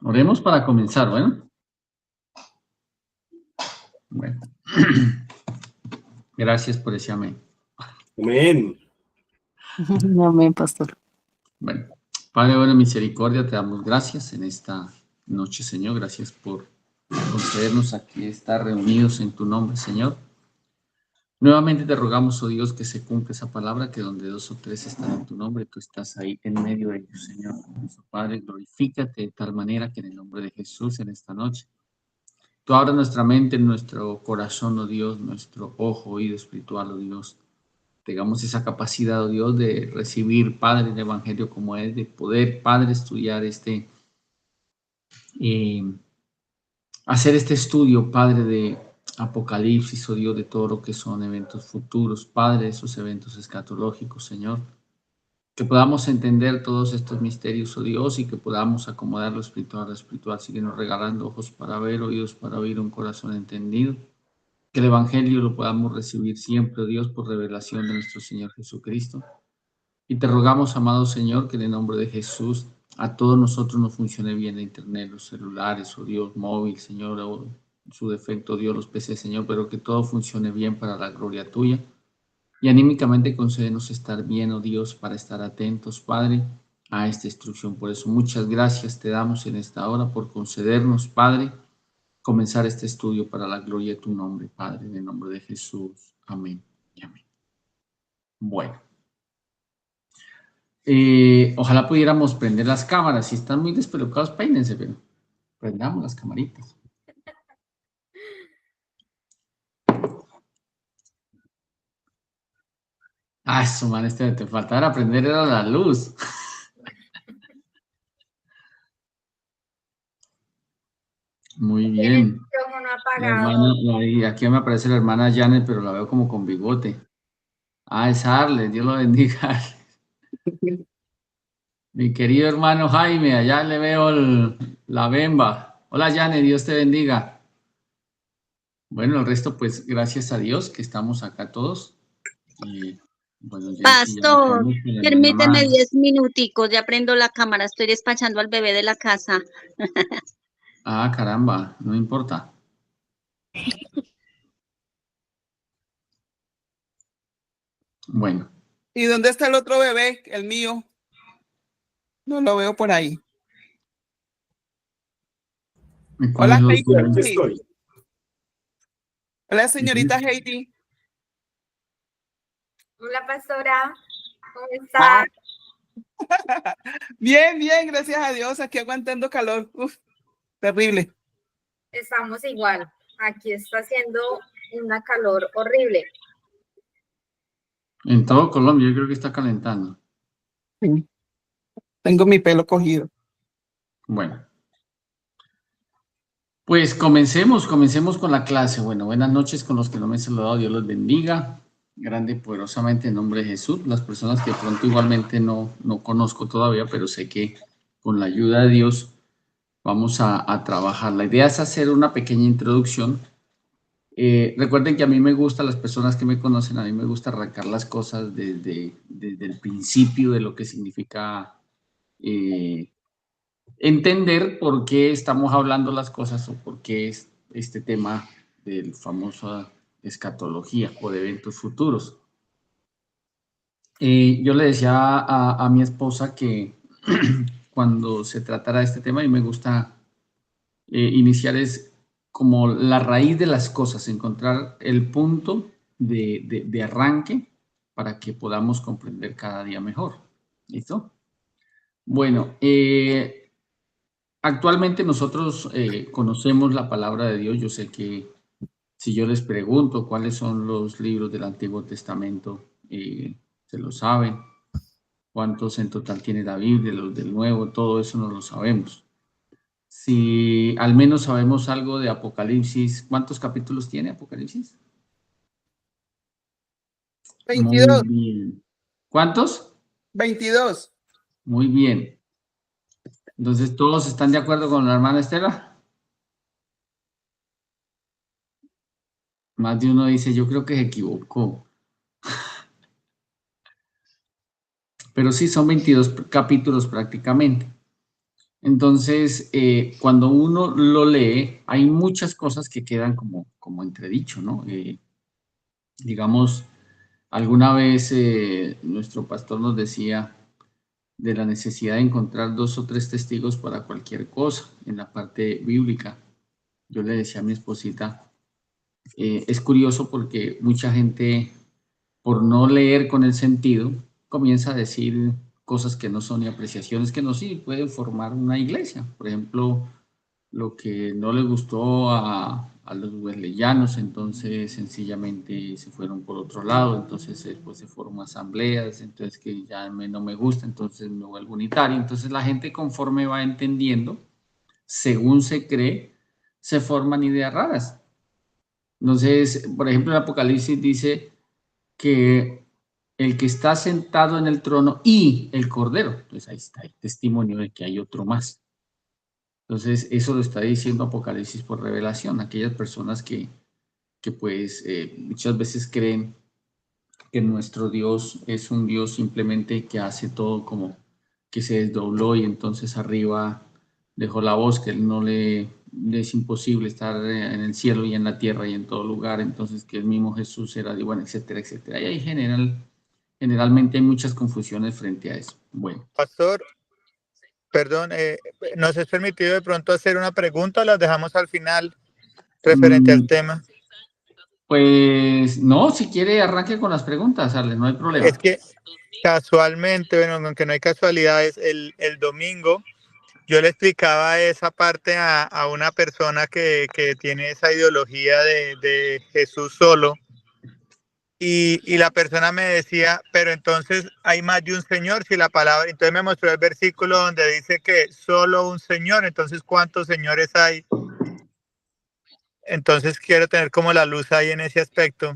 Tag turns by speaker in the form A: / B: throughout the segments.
A: Oremos para comenzar, bueno. Bueno. Gracias por ese amén.
B: Amén.
C: Amén, pastor.
A: Bueno, Padre bueno, misericordia, te damos gracias en esta noche, Señor. Gracias por concedernos aquí estar reunidos en tu nombre, Señor. Nuevamente te rogamos, oh Dios, que se cumpla esa palabra, que donde dos o tres están en tu nombre, tú estás ahí en medio de ellos, Señor. Nuestro Padre, glorifícate de tal manera que en el nombre de Jesús en esta noche tú abras nuestra mente, nuestro corazón, oh Dios, nuestro ojo, oído espiritual, oh Dios. Tengamos esa capacidad, oh Dios, de recibir, Padre, el Evangelio como es, de poder, Padre, estudiar hacer este estudio, Padre, de Apocalipsis, oh Dios, de todo lo que son eventos futuros, Padre, esos eventos escatológicos, Señor. Que podamos entender todos estos misterios, oh Dios, y que podamos acomodar lo espiritual a lo espiritual. Síguenos regalando ojos para ver, oídos para oír, un corazón entendido. Que el Evangelio lo podamos recibir siempre, oh Dios, por revelación de nuestro Señor Jesucristo. Y te rogamos, amado Señor, que en el nombre de Jesús a todos nosotros nos funcione bien la internet, los celulares, oh Dios, móvil, Señor, o en su defecto, Dios, los PC, Señor, pero que todo funcione bien para la gloria tuya. Y anímicamente concédenos estar bien, oh Dios, para estar atentos, Padre, a esta instrucción. Por eso muchas gracias te damos en esta hora por concedernos, Padre, comenzar este estudio para la gloria de tu nombre, Padre, en el nombre de Jesús. Amén y amén. Bueno. Ojalá pudiéramos prender las cámaras. Si están muy despelucados, peínense, pero prendamos las camaritas. Ah, su man, te faltaba prender era la luz. Muy bien. La hermana, aquí me aparece la hermana Janet, pero la veo como con bigote. Ah, es Arles, Dios lo bendiga. Mi querido hermano Jaime, allá le veo la bemba. Hola Janet, Dios te bendiga. Bueno, el resto, pues gracias a Dios que estamos acá todos. Y, bueno,
C: Pastor, permíteme 10 minuticos, ya prendo la cámara, estoy despachando al bebé de la casa.
A: Ah, caramba, no importa. Bueno.
D: ¿Y dónde está el otro bebé, el mío? No lo veo por ahí. Hola, Heidi. Hola, señorita Heidi.
E: Hola, pastora. ¿Cómo está?
D: Bien, bien, gracias a Dios. Aquí aguantando calor. Uf, terrible.
E: Estamos igual. Aquí está haciendo una calor horrible.
A: En todo Colombia yo creo que está calentando.
D: Sí. Tengo mi pelo cogido.
A: Bueno. Pues comencemos con la clase. Bueno, buenas noches con los que no me han saludado. Dios los bendiga. Grande y poderosamente en nombre de Jesús. Las personas que de pronto igualmente no conozco todavía, pero sé que con la ayuda de Dios vamos a trabajar. La idea es hacer una pequeña introducción. Recuerden que a mí me gusta, las personas que me conocen, a mí me gusta arrancar las cosas desde el principio de lo que significa entender por qué estamos hablando las cosas o por qué es este tema del famoso escatología o de eventos futuros. Yo le decía a mi esposa que cuando se tratara de este tema, a mí me gusta iniciar es como la raíz de las cosas, encontrar el punto de arranque para que podamos comprender cada día mejor. ¿Listo? Bueno, actualmente nosotros conocemos la palabra de Dios. Yo sé que si yo les pregunto cuáles son los libros del Antiguo Testamento, se lo saben. ¿Cuántos en total tiene la Biblia, los del Nuevo? Todo eso no lo sabemos. Si al menos sabemos algo de Apocalipsis, ¿cuántos capítulos tiene Apocalipsis?
D: 22.
A: Muy bien. ¿Cuántos?
D: 22.
A: Muy bien. Entonces, ¿todos están de acuerdo con la hermana Estela? Más de uno dice, yo creo que se equivocó. Pero sí, son 22 capítulos prácticamente. Entonces, cuando uno lo lee, hay muchas cosas que quedan como entredicho, ¿no? Digamos, alguna vez nuestro pastor nos decía de la necesidad de encontrar 2 o 3 testigos para cualquier cosa en la parte bíblica. Yo le decía a mi esposita, es curioso porque mucha gente, por no leer con el sentido, comienza a decir cosas que no son y apreciaciones que no sí pueden formar una iglesia. Por ejemplo, lo que no le gustó a los wesleyanos, entonces sencillamente se fueron por otro lado, entonces después se forman asambleas, entonces que ya no me gusta, entonces me vuelvo unitario. Entonces la gente conforme va entendiendo, según se cree, se forman ideas raras. Entonces, por ejemplo, el Apocalipsis dice que el que está sentado en el trono y el Cordero, entonces ahí está el testimonio de que hay otro más. Entonces, eso lo está diciendo Apocalipsis por revelación. Aquellas personas que pues muchas veces creen que nuestro Dios es un Dios simplemente que hace todo como que se desdobló y entonces arriba dejó la voz, que él no le es imposible estar en el cielo y en la tierra y en todo lugar, entonces que el mismo Jesús era Dios, bueno, etcétera, etcétera. Y ahí generalmente hay muchas confusiones frente a eso. Bueno.
B: Pastor, perdón, ¿nos es permitido de pronto hacer una pregunta o las dejamos al final referente al tema?
A: Pues no, si quiere arranque con las preguntas, Ale, no hay problema.
B: Es que casualmente, bueno, aunque no hay casualidades, el domingo yo le explicaba esa parte a una persona que tiene esa ideología de Jesús solo. Y la persona me decía, pero entonces hay más de un Señor, si la palabra, entonces me mostró el versículo donde dice que solo un Señor, entonces ¿cuántos señores hay? Entonces quiero tener como la luz ahí en ese aspecto.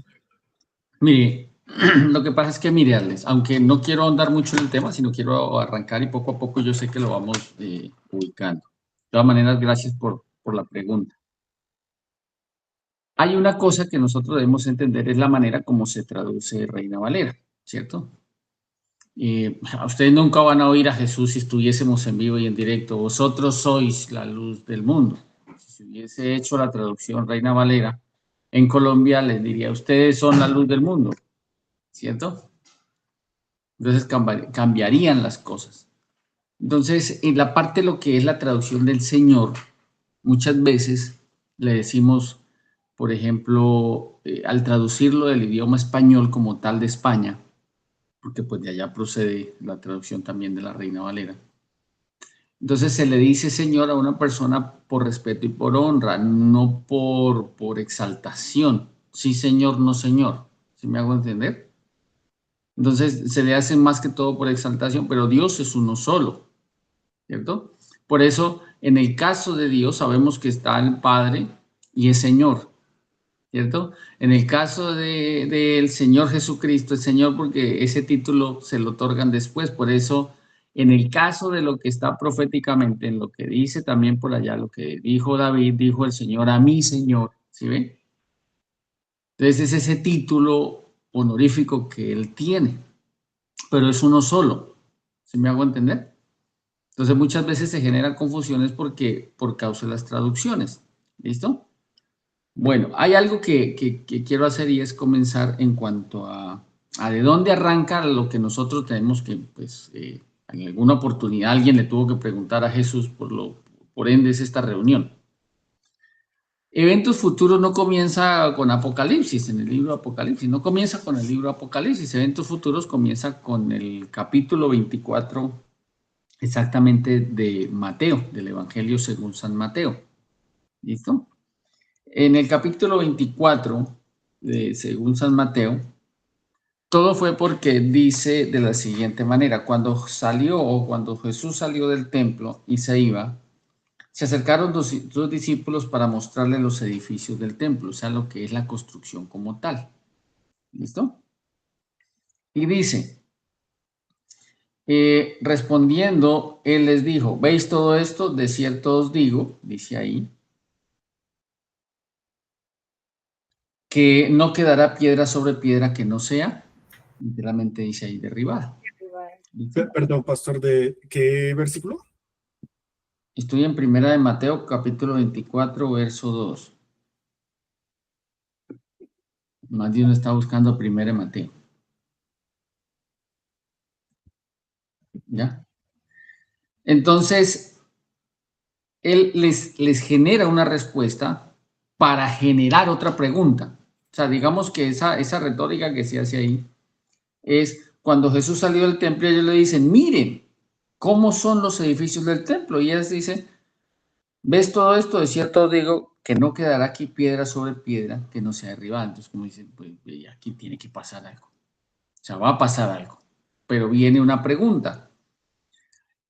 A: Mire, lo que pasa es que, mire, Alex, aunque no quiero ahondar mucho en el tema, sino quiero arrancar y poco a poco yo sé que lo vamos ubicando. De todas maneras, gracias por la pregunta. Hay una cosa que nosotros debemos entender, es la manera como se traduce Reina Valera, ¿cierto? Ustedes nunca van a oír a Jesús si estuviésemos en vivo y en directo. Vosotros sois la luz del mundo. Si hubiese hecho la traducción Reina Valera, en Colombia les diría, ustedes son la luz del mundo, ¿cierto? Entonces cambiarían las cosas. Entonces, en la parte de lo que es la traducción del Señor, muchas veces le decimos, por ejemplo, al traducirlo del idioma español como tal de España, porque pues de allá procede la traducción también de la Reina Valera. Entonces se le dice Señor a una persona por respeto y por honra, no por exaltación. Sí, Señor, no, Señor. ¿Sí me hago entender? Entonces se le hace más que todo por exaltación, pero Dios es uno solo, ¿cierto? Por eso, en el caso de Dios, sabemos que está el Padre y es Señor, ¿cierto? En el caso del Señor Jesucristo, el Señor, porque ese título se lo otorgan después, por eso, en el caso de lo que está proféticamente, en lo que dice también por allá, lo que dijo David, dijo el Señor a mi Señor, ¿sí ven? Entonces es ese título honorífico que él tiene, pero es uno solo, ¿sí me hago entender? Entonces muchas veces se generan confusiones por causa de las traducciones, ¿listo? Bueno, hay algo que quiero hacer y es comenzar en cuanto a de dónde arranca lo que nosotros tenemos que, pues, en alguna oportunidad alguien le tuvo que preguntar a Jesús, por ende es esta reunión. Eventos futuros no comienza con Apocalipsis, en el libro Apocalipsis, no comienza con el libro Apocalipsis, eventos futuros comienza con el capítulo 24 exactamente de Mateo, del Evangelio según San Mateo. ¿Listo? En el capítulo 24 según San Mateo, todo fue porque dice de la siguiente manera, cuando Jesús salió del templo y se iba, se acercaron dos discípulos para mostrarle los edificios del templo, o sea, lo que es la construcción como tal. ¿Listo? Y dice, respondiendo, él les dijo, ¿veis todo esto? De cierto os digo, dice ahí, que no quedará piedra sobre piedra que no sea, literalmente dice ahí, derribada.
F: Perdón, pastor, ¿de qué versículo?
A: Estoy en Primera de Mateo, capítulo 24, verso 2. Más de uno está buscando Primera de Mateo. ¿Ya? Entonces, él les genera una respuesta para generar otra pregunta. O sea, digamos que esa retórica que se hace ahí es cuando Jesús salió del templo, ellos le dicen, miren, ¿cómo son los edificios del templo? Y ellos dicen, ¿ves todo esto? De cierto digo que no quedará aquí piedra sobre piedra que no sea derribada. Entonces, como dicen, pues aquí tiene que pasar algo. O sea, va a pasar algo. Pero viene una pregunta.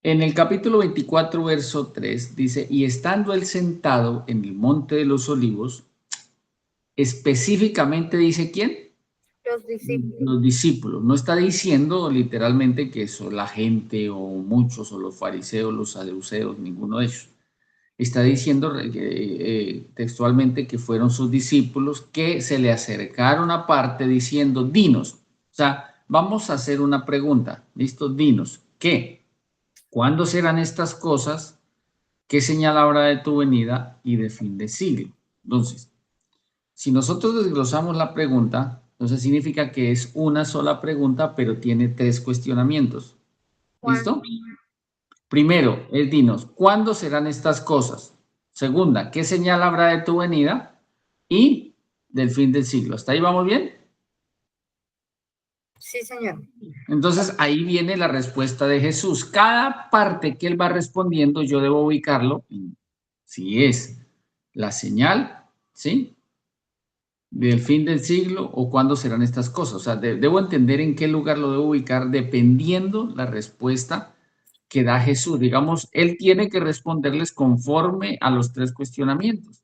A: En el capítulo 24, verso 3, dice, y estando él sentado en el monte de los olivos, específicamente dice, ¿quién?
E: Los discípulos.
A: Los discípulos. No está diciendo literalmente que son la gente o muchos o los fariseos, los saduceos, ninguno de ellos. Está diciendo textualmente que fueron sus discípulos que se le acercaron aparte diciendo, dinos, o sea, vamos a hacer una pregunta, ¿listo? Dinos, ¿qué? ¿Cuándo serán estas cosas? ¿Qué señal habrá de tu venida y de fin de siglo? Entonces, si nosotros desglosamos la pregunta, entonces significa que es una sola pregunta, pero tiene tres cuestionamientos. ¿Listo? Primero, es dinos, ¿cuándo serán estas cosas? Segunda, ¿qué señal habrá de tu venida y del fin del siglo? ¿Hasta ahí vamos bien?
E: Sí, señor.
A: Entonces ahí viene la respuesta de Jesús. Cada parte que él va respondiendo, yo debo ubicarlo en si es la señal, ¿sí? Del fin del siglo o cuándo serán estas cosas. O sea, debo entender en qué lugar lo debo ubicar dependiendo la respuesta que da Jesús. Digamos, él tiene que responderles conforme a los tres cuestionamientos.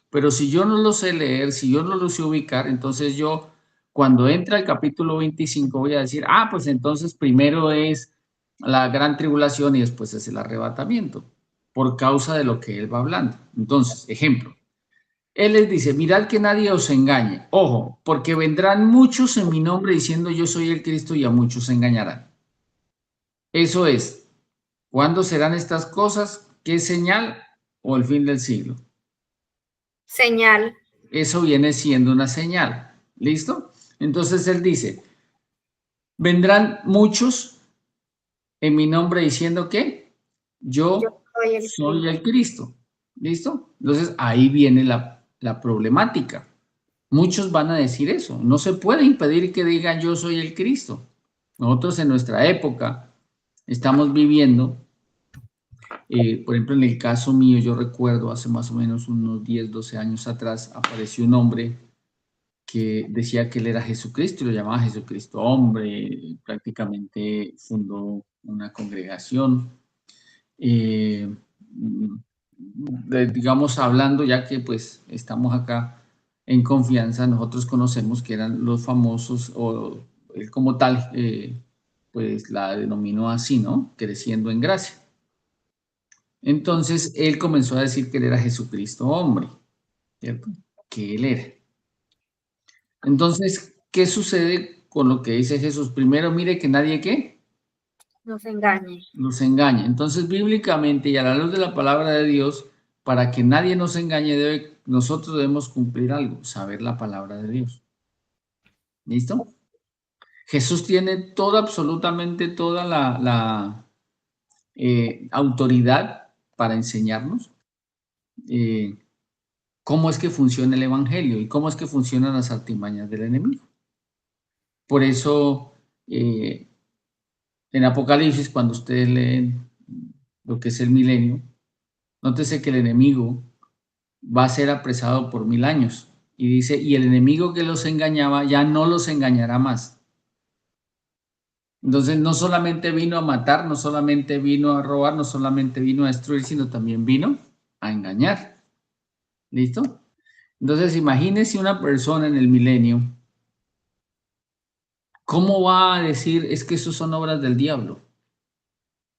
A: Pero si yo no lo sé leer, si yo no lo sé ubicar, entonces yo, cuando entra el capítulo 25, voy a decir, ah, pues entonces primero es la gran tribulación y después es el arrebatamiento, por causa de lo que él va hablando. Entonces, ejemplo, él les dice, mirad que nadie os engañe. Ojo, porque vendrán muchos en mi nombre diciendo yo soy el Cristo y a muchos se engañarán. Eso es, ¿cuándo serán estas cosas? ¿Qué señal o el fin del siglo?
E: Señal.
A: Eso viene siendo una señal. ¿Listo? Entonces él dice, vendrán muchos en mi nombre diciendo que yo soy el Cristo. ¿Listo? Entonces ahí viene la problemática. Muchos van a decir eso. No se puede impedir que digan yo soy el Cristo. Nosotros en nuestra época estamos viviendo, por ejemplo, en el caso mío, yo recuerdo hace más o menos unos 10, 12 años atrás, apareció un hombre que decía que él era Jesucristo y lo llamaba Jesucristo hombre, prácticamente fundó una congregación. Digamos, hablando, ya que pues estamos acá en confianza, nosotros conocemos que eran los famosos, o él como tal, pues la denominó así, ¿no? Creciendo en gracia. Entonces, él comenzó a decir que él era Jesucristo hombre, ¿cierto? Que él era. Entonces, ¿qué sucede con lo que dice Jesús? Primero, mire que nadie, ¿qué?
E: Nos engañe.
A: Nos engaña. Entonces, bíblicamente y a la luz de la palabra de Dios, para que nadie nos engañe, nosotros debemos cumplir algo, saber la palabra de Dios. ¿Listo? Jesús tiene toda, absolutamente toda la autoridad para enseñarnos cómo es que funciona el Evangelio y cómo es que funcionan las artimañas del enemigo. Por eso, en Apocalipsis, cuando ustedes leen lo que es el milenio, nótese que el enemigo va a ser apresado por 1000 años. Y dice, y el enemigo que los engañaba ya no los engañará más. Entonces no solamente vino a matar, no solamente vino a robar, no solamente vino a destruir, sino también vino a engañar. ¿Listo? Entonces imagínese una persona en el milenio, ¿cómo va a decir es que eso son obras del diablo?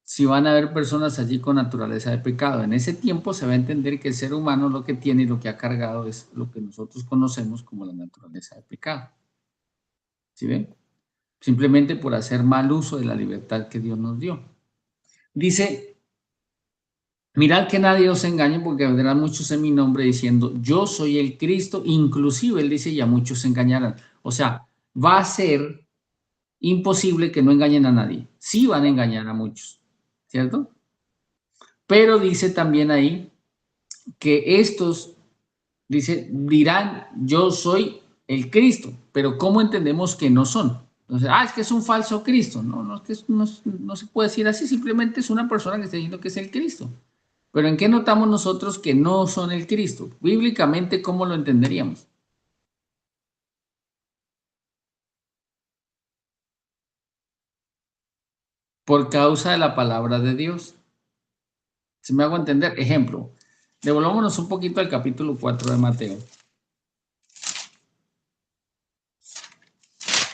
A: Si van a haber personas allí con naturaleza de pecado. En ese tiempo se va a entender que el ser humano lo que tiene y lo que ha cargado es lo que nosotros conocemos como la naturaleza de pecado. ¿Sí ven? Simplemente por hacer mal uso de la libertad que Dios nos dio. Dice Mirad que nadie os engañe, porque vendrán muchos en mi nombre diciendo, yo soy el Cristo. Inclusive él dice, ya muchos se engañarán. O sea, va a ser imposible que no engañen a nadie. Sí van a engañar a muchos, ¿cierto? Pero dice también ahí que estos, dice, dirán, yo soy el Cristo. Pero ¿cómo entendemos que no son? Entonces, es que es un falso Cristo. No, es que no se puede decir así. Simplemente es una persona que está diciendo que es el Cristo. Pero ¿en qué notamos nosotros que no son el Cristo? Bíblicamente, ¿cómo lo entenderíamos? Por causa de la palabra de Dios. Si me hago entender, ejemplo, devolvámonos un poquito al capítulo 4 de Mateo.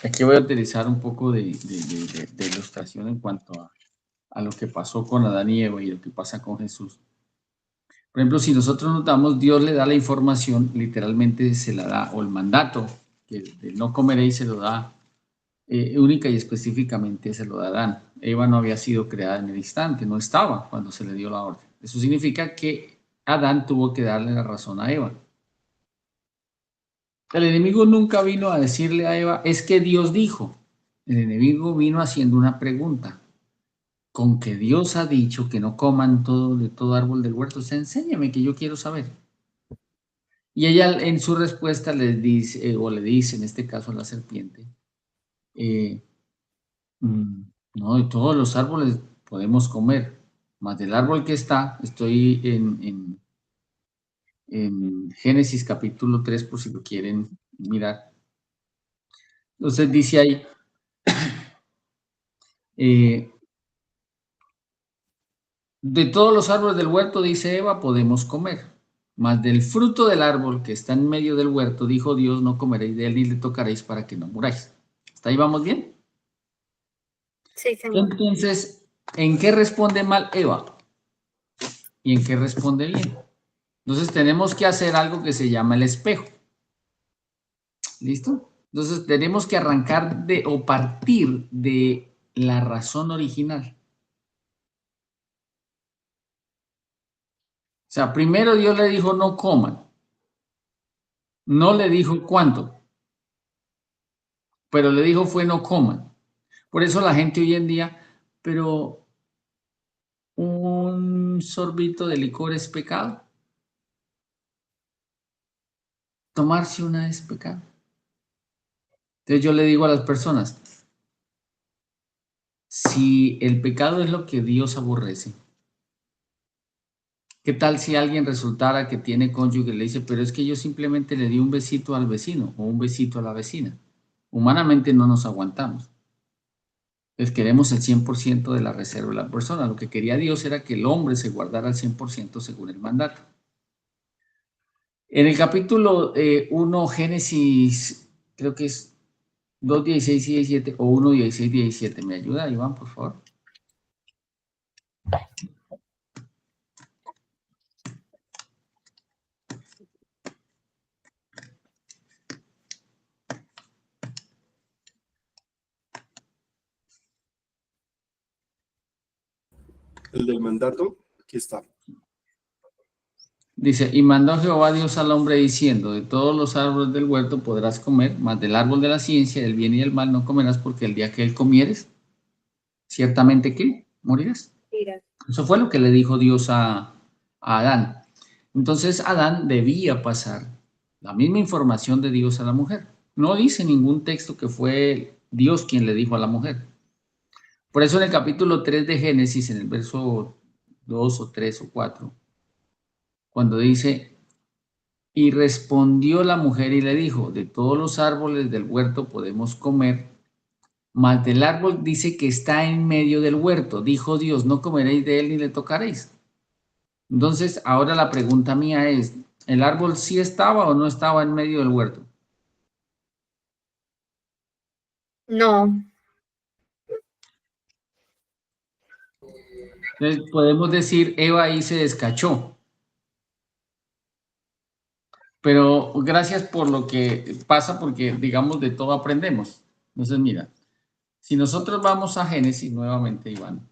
A: Aquí voy a utilizar un poco de ilustración en cuanto a lo que pasó con Adán y Eva y lo que pasa con Jesús. Por ejemplo, si nosotros notamos, Dios le da la información, literalmente se la da, o el mandato, que de no comeréis se lo da única y específicamente se lo da Adán. Eva no había sido creada en el instante, no estaba cuando se le dio la orden. Eso significa que Adán tuvo que darle la razón a Eva. El enemigo nunca vino a decirle a Eva, es que Dios dijo. El enemigo vino haciendo una pregunta. Con que Dios ha dicho que no coman de todo árbol del huerto, enséñame que yo quiero saber. Y ella en su respuesta le dice, le dice en este caso a la serpiente, no, de todos los árboles podemos comer, más del árbol que estoy en Génesis capítulo 3, por si lo quieren mirar. Entonces dice ahí, de todos los árboles del huerto, dice Eva, podemos comer, mas del fruto del árbol que está en medio del huerto, dijo Dios, no comeréis de él ni le tocaréis para que no muráis. ¿Hasta ahí vamos bien?
E: Sí, señor.
A: Entonces, ¿en qué responde mal Eva? ¿Y en qué responde bien? Entonces tenemos que hacer algo que se llama el espejo. ¿Listo? Entonces tenemos que arrancar o partir de la razón original. O sea, primero Dios le dijo no coman. No le dijo cuánto. Pero le dijo fue no coman. Por eso la gente hoy en día, pero un sorbito de licor es pecado. Tomarse una es pecado. Entonces yo le digo a las personas, si el pecado es lo que Dios aborrece, ¿qué tal si alguien resultara que tiene cónyuge y le dice, pero es que yo simplemente le di un besito al vecino o un besito a la vecina? Humanamente no nos aguantamos. Entonces queremos el 100% de la reserva de la persona. Lo que quería Dios era que el hombre se guardara al 100% según el mandato. En el capítulo 1, Génesis, creo que es 2, 16 y 17 o 1, 16 y 17. ¿Me ayuda, Iván, por favor?
F: El del mandato, aquí está.
A: Dice, y mandó Jehová Dios al hombre diciendo, de todos los árboles del huerto podrás comer, mas del árbol de la ciencia, del bien y del mal no comerás, porque el día que él comieres, ciertamente que morirás.
E: Mira.
A: Eso fue lo que le dijo Dios a Adán. Entonces Adán debía pasar la misma información de Dios a la mujer. No dice ningún texto que fue Dios quien le dijo a la mujer. Por eso en el capítulo 3 de Génesis, en el verso 2 o 3 o 4, cuando dice, y respondió la mujer y le dijo, de todos los árboles del huerto podemos comer, mas del árbol dice que está en medio del huerto. Dijo Dios, no comeréis de él ni le tocaréis. Entonces, ahora la pregunta mía es, ¿el árbol sí estaba o no estaba en medio del huerto?
E: No.
A: Entonces, podemos decir, Eva ahí se descachó. Pero gracias por lo que pasa, porque digamos de todo aprendemos. Entonces, mira, si nosotros vamos a Génesis nuevamente, Iván.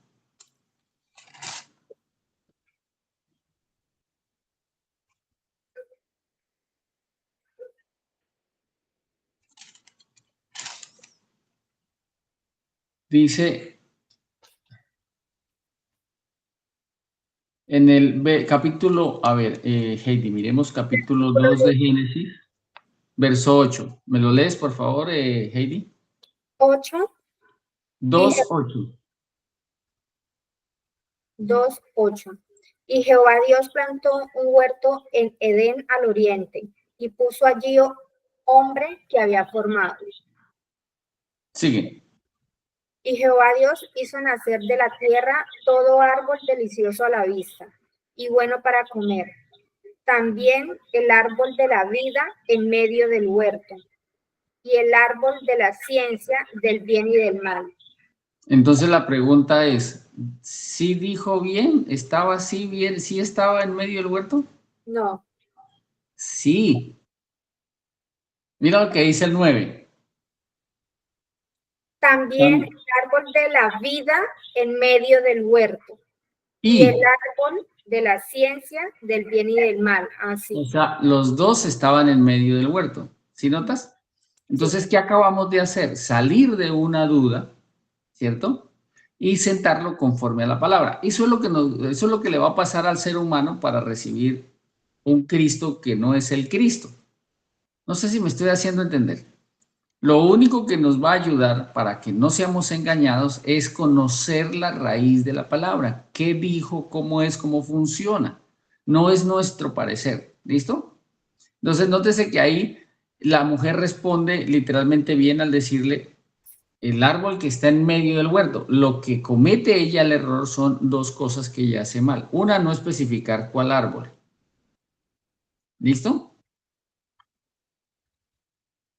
A: Dice en el capítulo, a ver, Heidi, miremos capítulo 2 de Génesis, verso 8. ¿Me lo lees, por favor, Heidi?
E: 8,
A: 2:8.
E: 2:8. Y Jehová Dios plantó un huerto en Edén al oriente y puso allí hombre que había formado.
A: Sigue.
E: Y Jehová Dios hizo nacer de la tierra todo árbol delicioso a la vista y bueno para comer. También el árbol de la vida en medio del huerto y el árbol de la ciencia del bien y del mal.
A: Entonces la pregunta es, ¿sí dijo bien? ¿Estaba así bien? ¿Sí estaba en medio del huerto?
E: No.
A: Sí. Mira lo que dice el 9.
E: También el árbol de la vida en medio del huerto y el árbol de la ciencia del bien y del mal. Así.
A: O sea, los dos estaban en medio del huerto. ¿Sí notas? Entonces, ¿qué acabamos de hacer? Salir de una duda, ¿cierto? Y sentarlo conforme a la palabra. Eso es lo que le va a pasar al ser humano para recibir un Cristo que no es el Cristo. No sé si me estoy haciendo entender. Lo único que nos va a ayudar para que no seamos engañados es conocer la raíz de la palabra. ¿Qué dijo? ¿Cómo es? ¿Cómo funciona? No es nuestro parecer. ¿Listo? Entonces, nótese que ahí la mujer responde literalmente bien al decirle el árbol que está en medio del huerto. Lo que comete ella el error son dos cosas que ella hace mal. Una, no especificar cuál árbol. ¿Listo?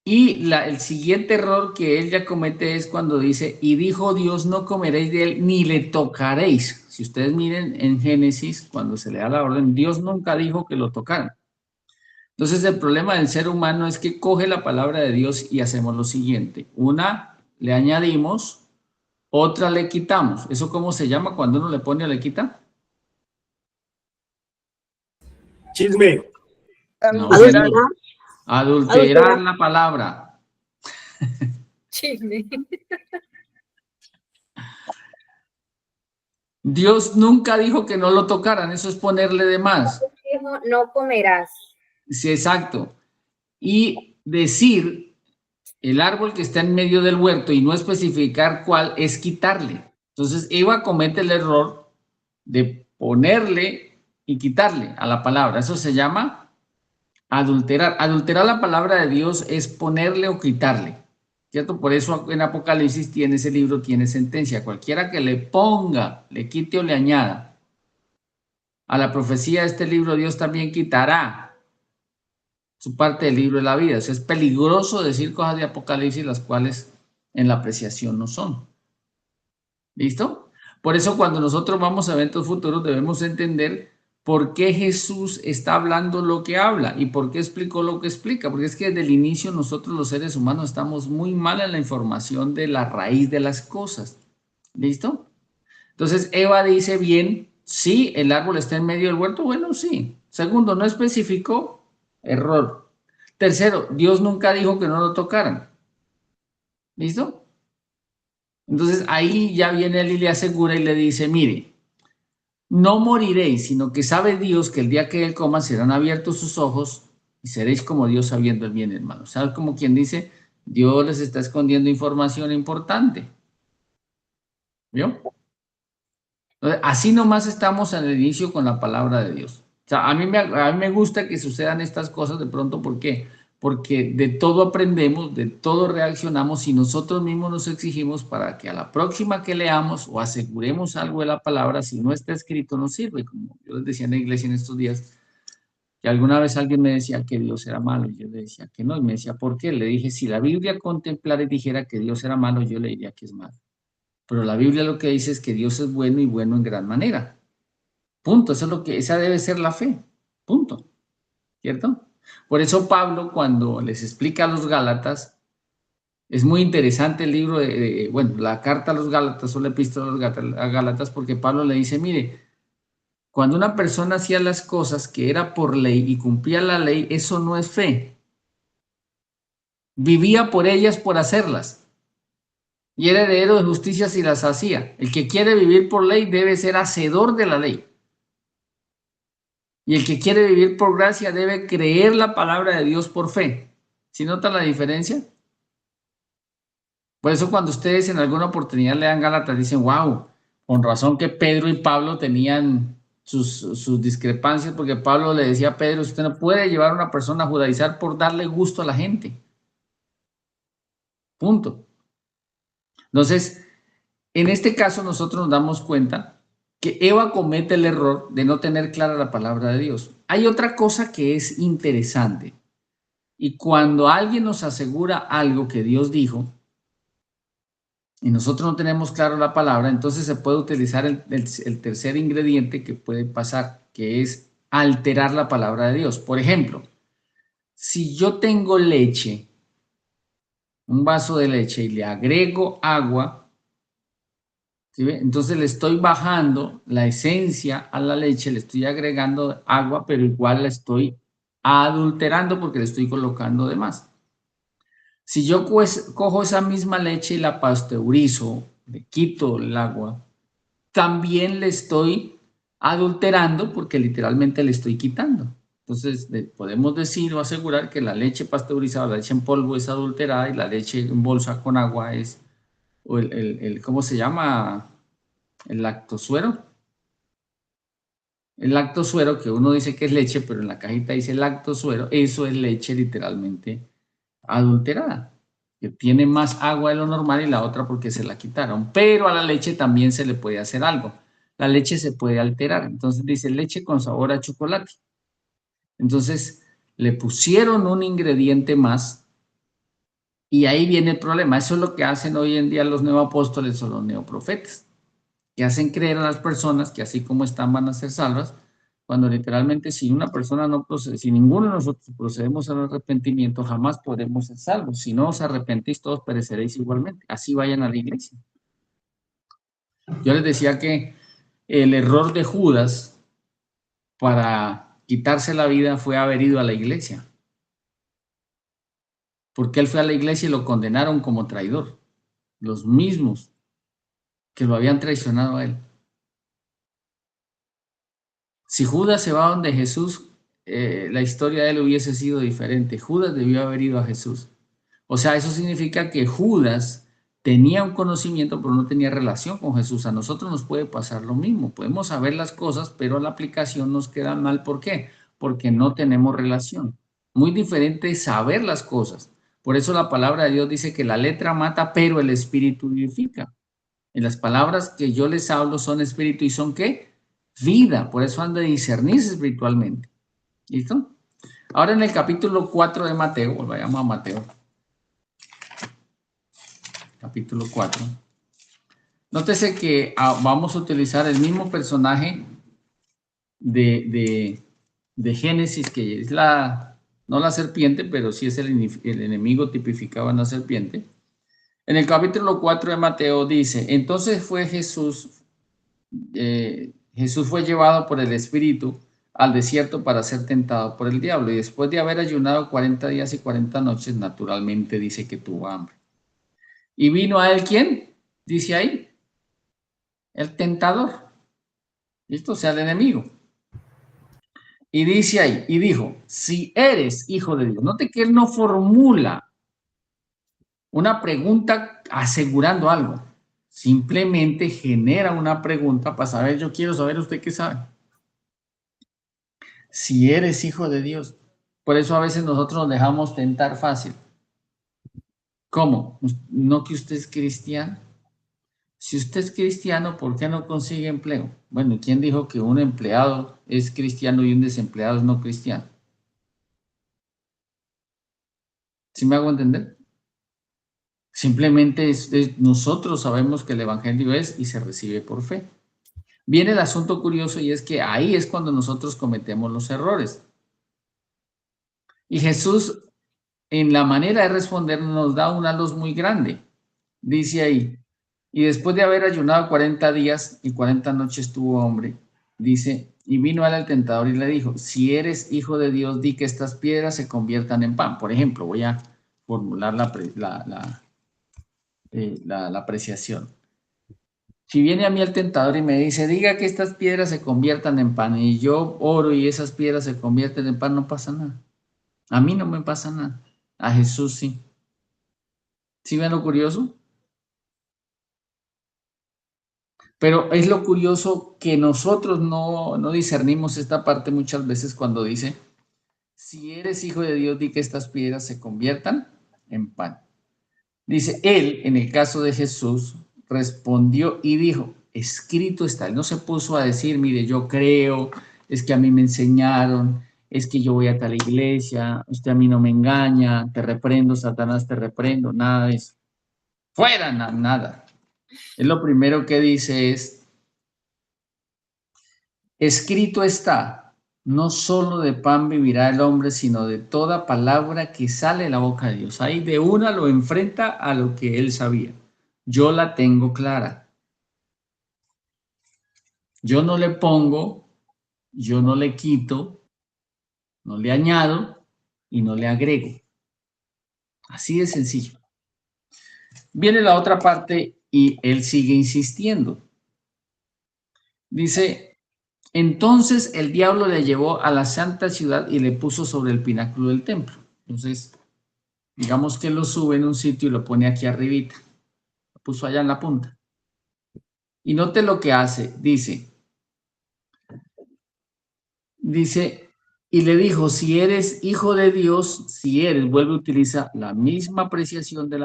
A: Y el siguiente error que ella comete es cuando dice, y dijo Dios, no comeréis de él, ni le tocaréis. Si ustedes miren en Génesis, cuando se le da la orden, Dios nunca dijo que lo tocaran. Entonces el problema del ser humano es que coge la palabra de Dios y hacemos lo siguiente. Una, le añadimos, otra le quitamos. ¿Eso cómo se llama cuando uno le pone o le quita?
F: Chisme.
A: No,
D: Adulterar.
A: señor. Adulterar la palabra.
E: Chisme.
A: Dios nunca dijo que no lo tocaran, eso es ponerle de más.
E: Dijo, no comerás.
A: Sí, exacto. Y decir el árbol que está en medio del huerto y no especificar cuál es quitarle. Entonces Eva comete el error de ponerle y quitarle a la palabra. Eso se llama adulterar. Adulterar la palabra de Dios es ponerle o quitarle. ¿Cierto? Por eso en Apocalipsis tiene ese libro, tiene sentencia. Cualquiera que le ponga, le quite o le añada a la profecía de este libro, Dios también quitará su parte del libro de la vida. O sea, es peligroso decir cosas de Apocalipsis las cuales en la apreciación no son. ¿Listo? Por eso cuando nosotros vamos a eventos futuros debemos entender por qué Jesús está hablando lo que habla y por qué explicó lo que explica. Porque es que desde el inicio nosotros los seres humanos estamos muy mal en la información de la raíz de las cosas. ¿Listo? Entonces Eva dice bien, sí, el árbol está en medio del huerto. Bueno, sí. Segundo, no especificó, error. Tercero, Dios nunca dijo que no lo tocaran. ¿Listo? Entonces ahí ya viene él y le asegura y le dice, mire, no moriréis, sino que sabe Dios que el día que él coma serán abiertos sus ojos y seréis como Dios sabiendo el bien, hermano. ¿Sabes? Como quien dice, Dios les está escondiendo información importante. ¿Vio? Entonces, así nomás estamos al inicio con la palabra de Dios. O sea, a mí me gusta que sucedan estas cosas de pronto, ¿por qué? Porque de todo aprendemos, de todo reaccionamos y nosotros mismos nos exigimos para que a la próxima que leamos o aseguremos algo de la palabra, si no está escrito no sirve. Como yo les decía en la iglesia en estos días, que alguna vez alguien me decía que Dios era malo y yo le decía que no, y me decía, ¿por qué? Le dije, si la Biblia contemplara y dijera que Dios era malo, yo le diría que es malo. Pero la Biblia lo que dice es que Dios es bueno y bueno en gran manera. Punto. Eso es lo que, esa debe ser la fe. Punto. ¿Cierto? Por eso Pablo, cuando les explica a los Gálatas, es muy interesante el libro bueno, la carta a los Gálatas o la epístola a los Gálatas, porque Pablo le dice, mire, cuando una persona hacía las cosas que era por ley y cumplía la ley, eso no es fe. Vivía por ellas, por hacerlas. y era heredero de justicia si las hacía. El que quiere vivir por ley debe ser hacedor de la ley. Y el que quiere vivir por gracia debe creer la palabra de Dios por fe. ¿Sí notan la diferencia? Por eso cuando ustedes en alguna oportunidad lean Gálatas dicen, wow, con razón que Pedro y Pablo tenían sus discrepancias, porque Pablo le decía a Pedro, usted no puede llevar a una persona a judaizar por darle gusto a la gente. Punto. Entonces, en este caso nosotros nos damos cuenta que Eva comete el error de no tener clara la palabra de Dios. Hay otra cosa que es interesante, y cuando alguien nos asegura algo que Dios dijo, y nosotros no tenemos claro la palabra, entonces se puede utilizar el tercer ingrediente que puede pasar, que es alterar la palabra de Dios. Por ejemplo, si yo tengo leche, un vaso de leche, y le agrego agua, ¿sí ve? Entonces le estoy bajando la esencia a la leche, le estoy agregando agua, pero igual la estoy adulterando porque le estoy colocando de más. Si yo cojo esa misma leche y la pasteurizo, le quito el agua, también le estoy adulterando porque literalmente le estoy quitando. Entonces podemos decir o asegurar que la leche pasteurizada, la leche en polvo es adulterada y la leche en bolsa con agua es, o ¿cómo se llama? El lactosuero. El lactosuero, que uno dice que es leche, pero en la cajita dice lactosuero, eso es leche literalmente adulterada, que tiene más agua de lo normal y la otra porque se la quitaron. Pero a la leche también se le puede hacer algo. La leche se puede alterar. Entonces dice leche con sabor a chocolate. Entonces le pusieron un ingrediente más y ahí viene el problema. Eso es lo que hacen hoy en día los neoapóstoles o los neoprofetas, que hacen creer a las personas que así como están van a ser salvas, cuando literalmente si una persona no procede, si ninguno de nosotros procedemos al arrepentimiento, jamás podremos ser salvos. Si no os arrepentís, todos pereceréis igualmente. Así vayan a la iglesia. Yo les decía que el error de Judas para quitarse la vida fue haber ido a la iglesia. Porque él fue a la iglesia y lo condenaron como traidor. Los mismos que lo habían traicionado a él. Si Judas se va donde Jesús, la historia de él hubiese sido diferente. Judas debió haber ido a Jesús. O sea, eso significa que Judas tenía un conocimiento, pero no tenía relación con Jesús. A nosotros nos puede pasar lo mismo. Podemos saber las cosas, pero la aplicación nos queda mal. ¿Por qué? Porque no tenemos relación. Muy diferente es saber las cosas. Por eso la palabra de Dios dice que la letra mata, pero el espíritu vivifica. Y las palabras que yo les hablo son espíritu y son ¿qué? Vida. Por eso han de discernirse espiritualmente. ¿Listo? Ahora en el capítulo 4 de Mateo, vayamos a Mateo. Capítulo 4. Nótese que vamos a utilizar el mismo personaje de Génesis, que es no la serpiente, pero sí es el enemigo tipificado en la serpiente. En el capítulo 4 de Mateo dice, entonces fue Jesús fue llevado por el Espíritu al desierto para ser tentado por el diablo, y después de haber ayunado 40 días y 40 noches, naturalmente dice que tuvo hambre. ¿Y vino a él quién? Dice ahí, el tentador. ¿Listo? O sea, el enemigo. Y dice ahí, y dijo, si eres hijo de Dios. Note que él no formula una pregunta asegurando algo. Simplemente genera una pregunta para saber, yo quiero saber usted qué sabe. Si eres hijo de Dios. Por eso a veces nosotros nos dejamos tentar fácil. ¿Cómo? ¿No que usted es cristiano? Si usted es cristiano, ¿por qué no consigue empleo? Bueno, ¿quién dijo que un empleado es cristiano y un desempleado es no cristiano? ¿Sí me hago entender? Simplemente nosotros sabemos que el evangelio es y se recibe por fe. Viene el asunto curioso y es que ahí es cuando nosotros cometemos los errores. Y Jesús, en la manera de responder, nos da una luz muy grande. Dice ahí, y después de haber ayunado 40 días y 40 noches tuvo hambre, dice, y vino a él el tentador y le dijo, si eres hijo de Dios, di que estas piedras se conviertan en pan. Por ejemplo, voy a formular la apreciación. Si viene a mí el tentador y me dice, diga que estas piedras se conviertan en pan, y yo oro y esas piedras se convierten en pan, no pasa nada. A mí no me pasa nada. A Jesús sí. ¿Sí ven lo curioso? Pero es lo curioso que nosotros no discernimos esta parte muchas veces cuando dice, si eres hijo de Dios, di que estas piedras se conviertan en pan. Dice, él, en el caso de Jesús, respondió y dijo, escrito está. Él no se puso a decir, mire, yo creo, es que a mí me enseñaron, es que yo voy a tal iglesia, usted a mí no me engaña, te reprendo, Satanás, te reprendo, nada de eso. Fuera, nada. Él lo primero que dice es, escrito está, no solo de pan vivirá el hombre, sino de toda palabra que sale de la boca de Dios. Ahí de una lo enfrenta a lo que él sabía. Yo la tengo clara. Yo no le pongo, yo no le quito, no le añado y no le agrego. Así de sencillo. Viene la otra parte y él sigue insistiendo. Dice, entonces el diablo le llevó a la santa ciudad y le puso sobre el pináculo del templo. Entonces, digamos que lo sube en un sitio y lo pone aquí arribita. Lo puso allá en la punta. Y note lo que hace. Dice, y le dijo, si eres hijo de Dios, si eres, vuelve a utilizar la misma apreciación de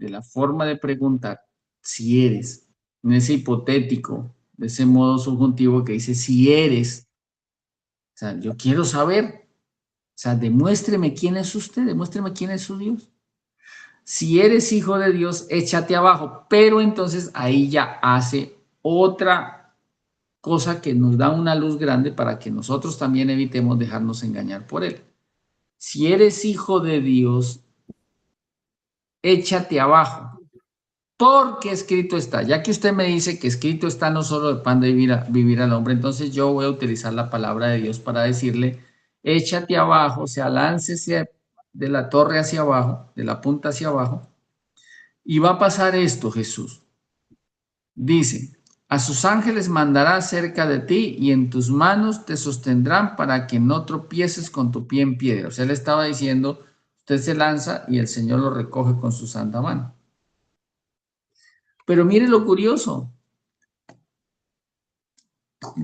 A: la forma de preguntar, si eres, en ese hipotético, de ese modo subjuntivo que dice, si eres, o sea, yo quiero saber, o sea, demuéstreme quién es usted, demuéstreme quién es su Dios. Si eres hijo de Dios, échate abajo, pero entonces ahí ya hace otra cosa que nos da una luz grande para que nosotros también evitemos dejarnos engañar por él. Si eres hijo de Dios, échate abajo, porque escrito está. Ya que usted me dice que escrito está no solo de pan de vivir al hombre, entonces yo voy a utilizar la palabra de Dios para decirle, échate abajo, o sea, láncese de la torre hacia abajo, de la punta hacia abajo, y va a pasar esto, Jesús. Dice, a sus ángeles mandará cerca de ti y en tus manos te sostendrán para que no tropieces con tu pie en piedra. O sea, él estaba diciendo, usted se lanza y el Señor lo recoge con su santa mano. Pero mire lo curioso.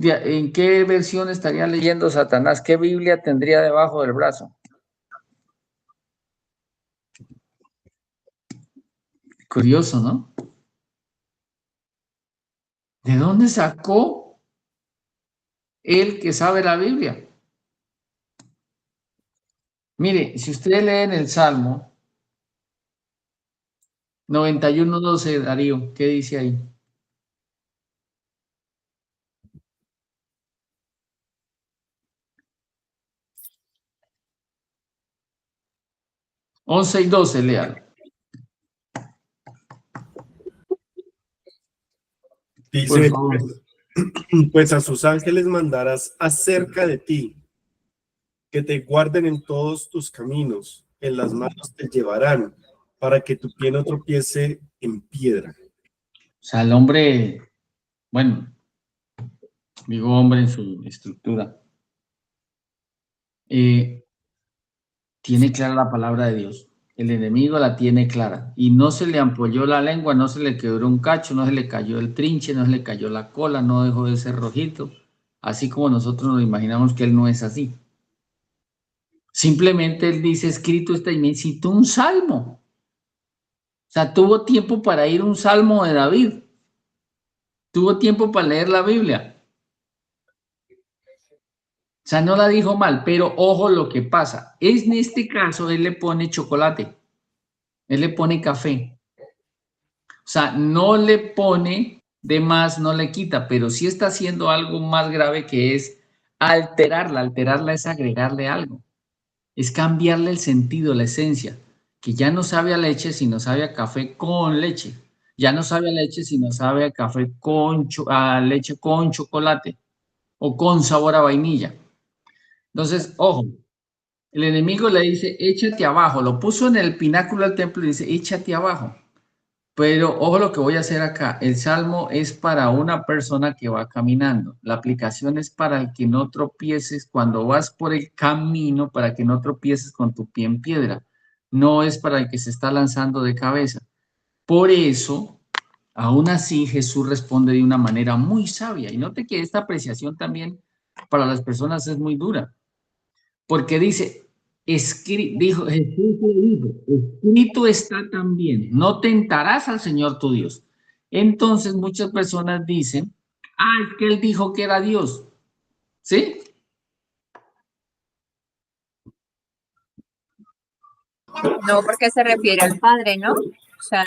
A: ¿En qué versión estaría leyendo Satanás? ¿Qué Biblia tendría debajo del brazo? Curioso, ¿no? ¿De dónde sacó él que sabe la Biblia? Mire, si usted lee en el Salmo 91:12, Darío, ¿qué dice ahí? Once y 12, léalo.
F: Dice, pues a sus ángeles mandarás acerca de ti, que te guarden en todos tus caminos, en las manos te llevarán, para que tu pie no tropiece en piedra.
A: O sea, el hombre, bueno, digo hombre en su estructura, tiene clara la palabra de Dios. El enemigo la tiene clara y no se le ampolló la lengua, no se le quebró un cacho, no se le cayó el trinche, no se le cayó la cola, no dejó de ser rojito, así como nosotros nos imaginamos que él no es así. Simplemente él dice, escrito está, y me citó un salmo. O sea, tuvo tiempo para ir a un salmo de David. Tuvo tiempo para leer la Biblia. O sea, no la dijo mal, pero ojo lo que pasa. En este caso, él le pone chocolate. Él le pone café. O sea, no le pone de más, no le quita, pero sí está haciendo algo más grave que es alterarla. Alterarla es agregarle algo. Es cambiarle el sentido, la esencia. Que ya no sabe a leche, sino sabe a café con leche. Ya no sabe a leche, sino sabe a café a leche con chocolate o con sabor a vainilla. Entonces, ojo, el enemigo le dice, échate abajo. Lo puso en el pináculo del templo y dice, échate abajo. Pero ojo lo que voy a hacer acá. El salmo es para una persona que va caminando. La aplicación es para el que no tropieces cuando vas por el camino, para que no tropieces con tu pie en piedra. No es para el que se está lanzando de cabeza. Por eso, aún así, Jesús responde de una manera muy sabia. Y note que esta apreciación también para las personas es muy dura. Porque dice, dijo, Jesús le dijo, escrito está también, no tentarás al Señor tu Dios. Entonces muchas personas dicen, es que él dijo que era Dios. ¿Sí?
G: No, porque se refiere al Padre, ¿no? O sea,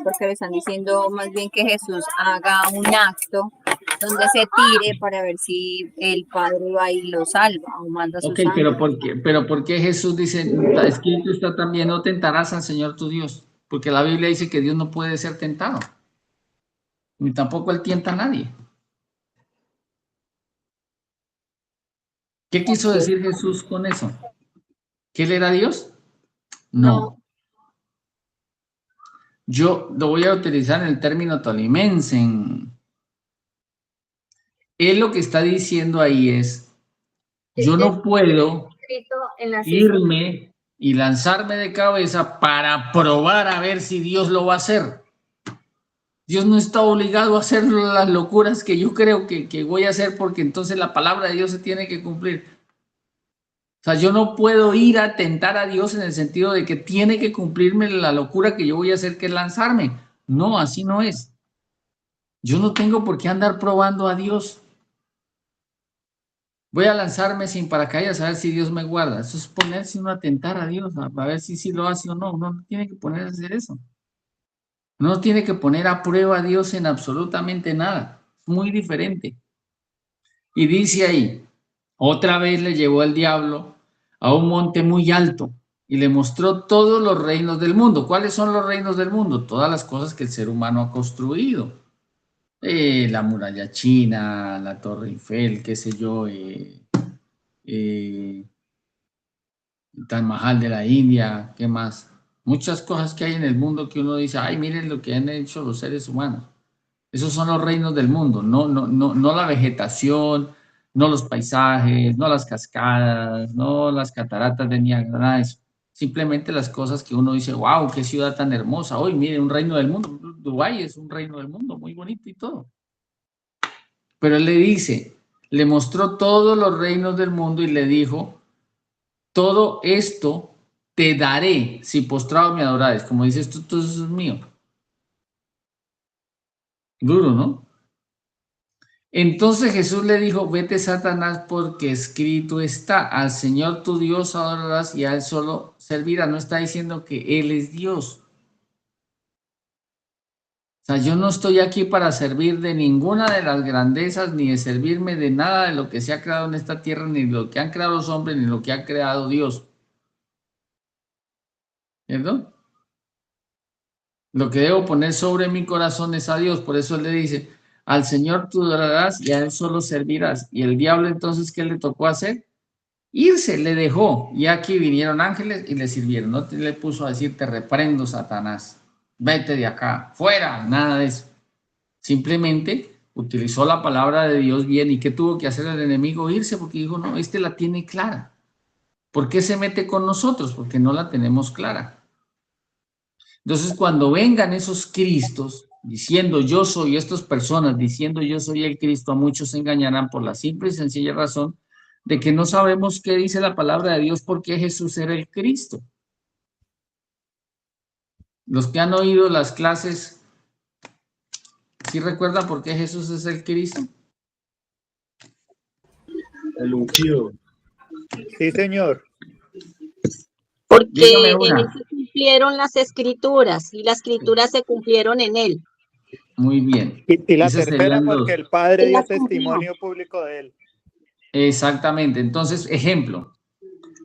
G: porque le están diciendo más bien que Jesús haga un acto donde se tire para ver si el Padre va y lo salva o manda a sus ángeles.
A: Pero ¿por qué Jesús dice, escrito está también, no tentarás al Señor tu Dios? Porque la Biblia dice que Dios no puede ser tentado, ni tampoco él tienta a nadie. ¿Qué quiso decir Jesús con eso? ¿Que él era Dios? No. Yo lo voy a utilizar en el término tolimense. Él lo que está diciendo ahí es, yo no puedo irme y lanzarme de cabeza para probar a ver si Dios lo va a hacer. Dios no está obligado a hacer las locuras que yo creo que voy a hacer, porque entonces la palabra de Dios se tiene que cumplir. O sea, yo no puedo ir a tentar a Dios en el sentido de que tiene que cumplirme la locura que yo voy a hacer, que es lanzarme. No, así no es. Yo no tengo por qué andar probando a Dios. Voy a lanzarme sin paracaídas a ver si Dios me guarda. Eso es ponerse uno a tentar a Dios, a ver si lo hace o no. Uno no tiene que ponerse a hacer eso. No tiene que poner a prueba a Dios en absolutamente nada. Es muy diferente. Y dice ahí, otra vez le llevó el diablo a un monte muy alto y le mostró todos los reinos del mundo. ¿Cuáles son los reinos del mundo? Todas las cosas que el ser humano ha construido. La muralla china, la Torre Eiffel, qué sé yo, el Taj Mahal de la India, ¿qué más? Muchas cosas que hay en el mundo que uno dice, ay, miren lo que han hecho los seres humanos. Esos son los reinos del mundo, no la vegetación, no los paisajes, no las cascadas, no las cataratas de Niágara, nada de eso. Simplemente las cosas que uno dice, wow, qué ciudad tan hermosa. Hoy, mire, un reino del mundo. Dubái es un reino del mundo, muy bonito y todo. Pero él le dice, le mostró todos los reinos del mundo y le dijo, todo esto te daré si postrado me adorares. Como dice, esto todo eso es mío. Duro, ¿no? Entonces Jesús le dijo, vete Satanás, porque escrito está, al Señor tu Dios adorarás y a él solo servirás. No está diciendo que él es Dios. O sea, yo no estoy aquí para servir de ninguna de las grandezas, ni de servirme de nada de lo que se ha creado en esta tierra, ni de lo que han creado los hombres, ni de lo que ha creado Dios. ¿Cierto? Lo que debo poner sobre mi corazón es a Dios. Por eso él le dice, al Señor tú adorarás y a él solo servirás. Y el diablo entonces, ¿qué le tocó hacer? Irse, le dejó. Y aquí vinieron ángeles y le sirvieron. No le puso a decir, te reprendo, Satanás. Vete de acá, fuera, nada de eso. Simplemente utilizó la palabra de Dios bien. ¿Y qué tuvo que hacer el enemigo? Irse, porque dijo, no, este la tiene clara. ¿Por qué se mete con nosotros? Porque no la tenemos clara. Entonces, cuando vengan esos Cristos diciendo yo soy, estas personas diciendo yo soy el Cristo, a muchos se engañarán por la simple y sencilla razón de que no sabemos qué dice la palabra de Dios, por qué Jesús era el Cristo. Los que han oído las clases, ¿sí recuerdan por qué Jesús es el Cristo?
F: El ungido.
B: Sí, señor.
C: Porque en él se cumplieron las escrituras y las escrituras se cumplieron en él.
A: Muy bien.
B: Y la
A: Esos
B: tercera porque el Padre
C: Él
B: dio
C: las cumplió.
B: testimonio público de él.
A: Exactamente. Entonces, ejemplo,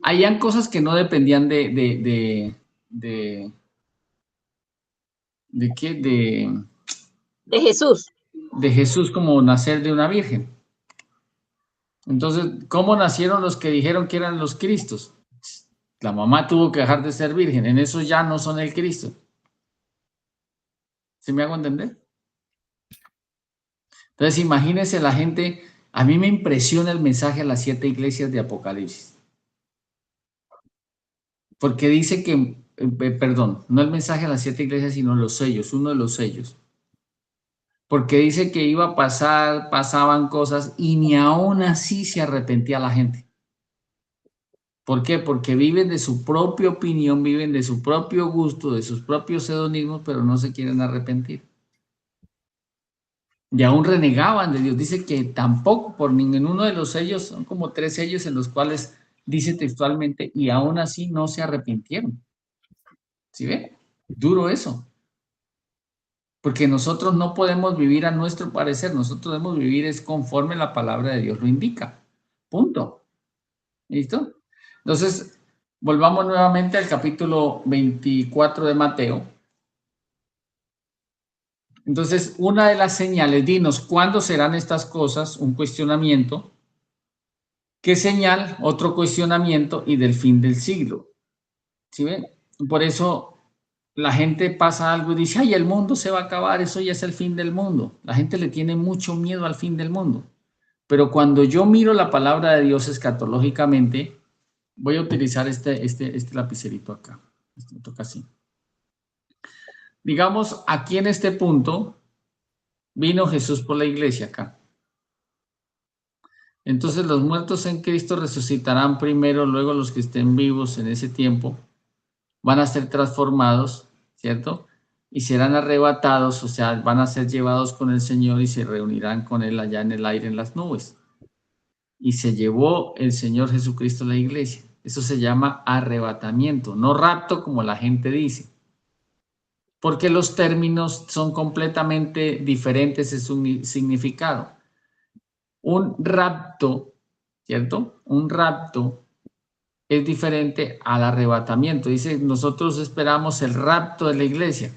A: habían cosas que no dependían ¿de qué?
C: De Jesús.
A: De Jesús, como nacer de una virgen. Entonces, ¿cómo nacieron los que dijeron que eran los Cristos? La mamá tuvo que dejar de ser virgen. En eso ya no son el Cristo. ¿Sí me hago entender? Entonces, imagínense la gente, a mí me impresiona el mensaje a las 7 iglesias de Apocalipsis. Porque dice que, perdón, no el mensaje a las 7 iglesias, sino los sellos, uno de los sellos. Porque dice que iba a pasar, pasaban cosas y ni aún así se arrepentía la gente. ¿Por qué? Porque viven de su propia opinión, viven de su propio gusto, de sus propios hedonismos, pero no se quieren arrepentir. Y aún renegaban de Dios. Dice que tampoco por ninguno de los sellos, son como 3 sellos en los cuales dice textualmente, y aún así no se arrepintieron. ¿Sí ve? Duro eso. Porque nosotros no podemos vivir a nuestro parecer, nosotros debemos vivir es conforme la palabra de Dios lo indica. Punto. ¿Listo? Entonces, volvamos nuevamente al capítulo 24 de Mateo. Entonces, una de las señales, dinos, ¿cuándo serán estas cosas? Un cuestionamiento. ¿Qué señal? Otro cuestionamiento y del fin del siglo. ¿Sí ven? Por eso la gente pasa algo y dice, ay, el mundo se va a acabar, eso ya es el fin del mundo. La gente le tiene mucho miedo al fin del mundo. Pero cuando yo miro la palabra de Dios escatológicamente, voy a utilizar este lapicerito acá. Me toca así. Digamos, aquí en este punto, vino Jesús por la iglesia acá. Entonces los muertos en Cristo resucitarán primero, luego los que estén vivos en ese tiempo van a ser transformados, ¿cierto? Y serán arrebatados, o sea, van a ser llevados con el Señor y se reunirán con Él allá en el aire, en las nubes. Y se llevó el Señor Jesucristo a la iglesia. Eso se llama arrebatamiento, no rapto como la gente dice. Porque los términos son completamente diferentes en su significado. Un rapto, ¿cierto? Un rapto es diferente al arrebatamiento. Dice, nosotros esperamos el rapto de la iglesia.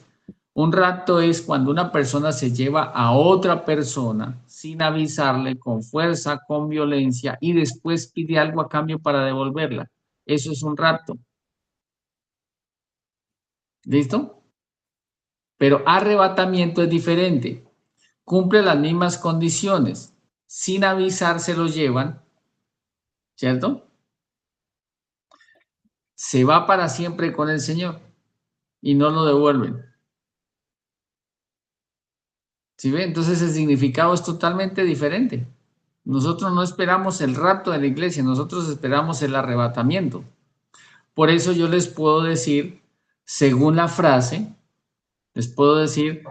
A: Un rapto es cuando una persona se lleva a otra persona sin avisarle, con fuerza, con violencia, y después pide algo a cambio para devolverla. Eso es un rapto. ¿Listo? Pero arrebatamiento es diferente. Cumple las mismas condiciones. Sin avisar se lo llevan, ¿cierto? Se va para siempre con el Señor y no lo devuelven. ¿Sí ve? Entonces el significado es totalmente diferente. Nosotros no esperamos el rapto de la iglesia, nosotros esperamos el arrebatamiento. Por eso yo les puedo decir, según la frase, les puedo decir,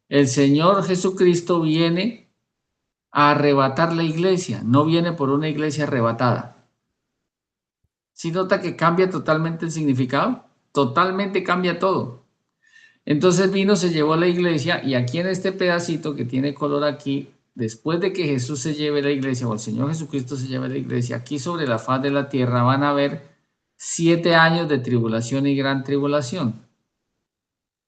A: el Señor Jesucristo viene a arrebatar la iglesia, no viene por una iglesia arrebatada. ¿Sí nota que cambia totalmente el significado? Totalmente cambia todo. Entonces vino, se llevó a la iglesia y aquí en este pedacito que tiene color aquí, después de que Jesús se lleve la iglesia o el Señor Jesucristo se lleve la iglesia, aquí sobre la faz de la tierra van a haber 7 años de tribulación y gran tribulación.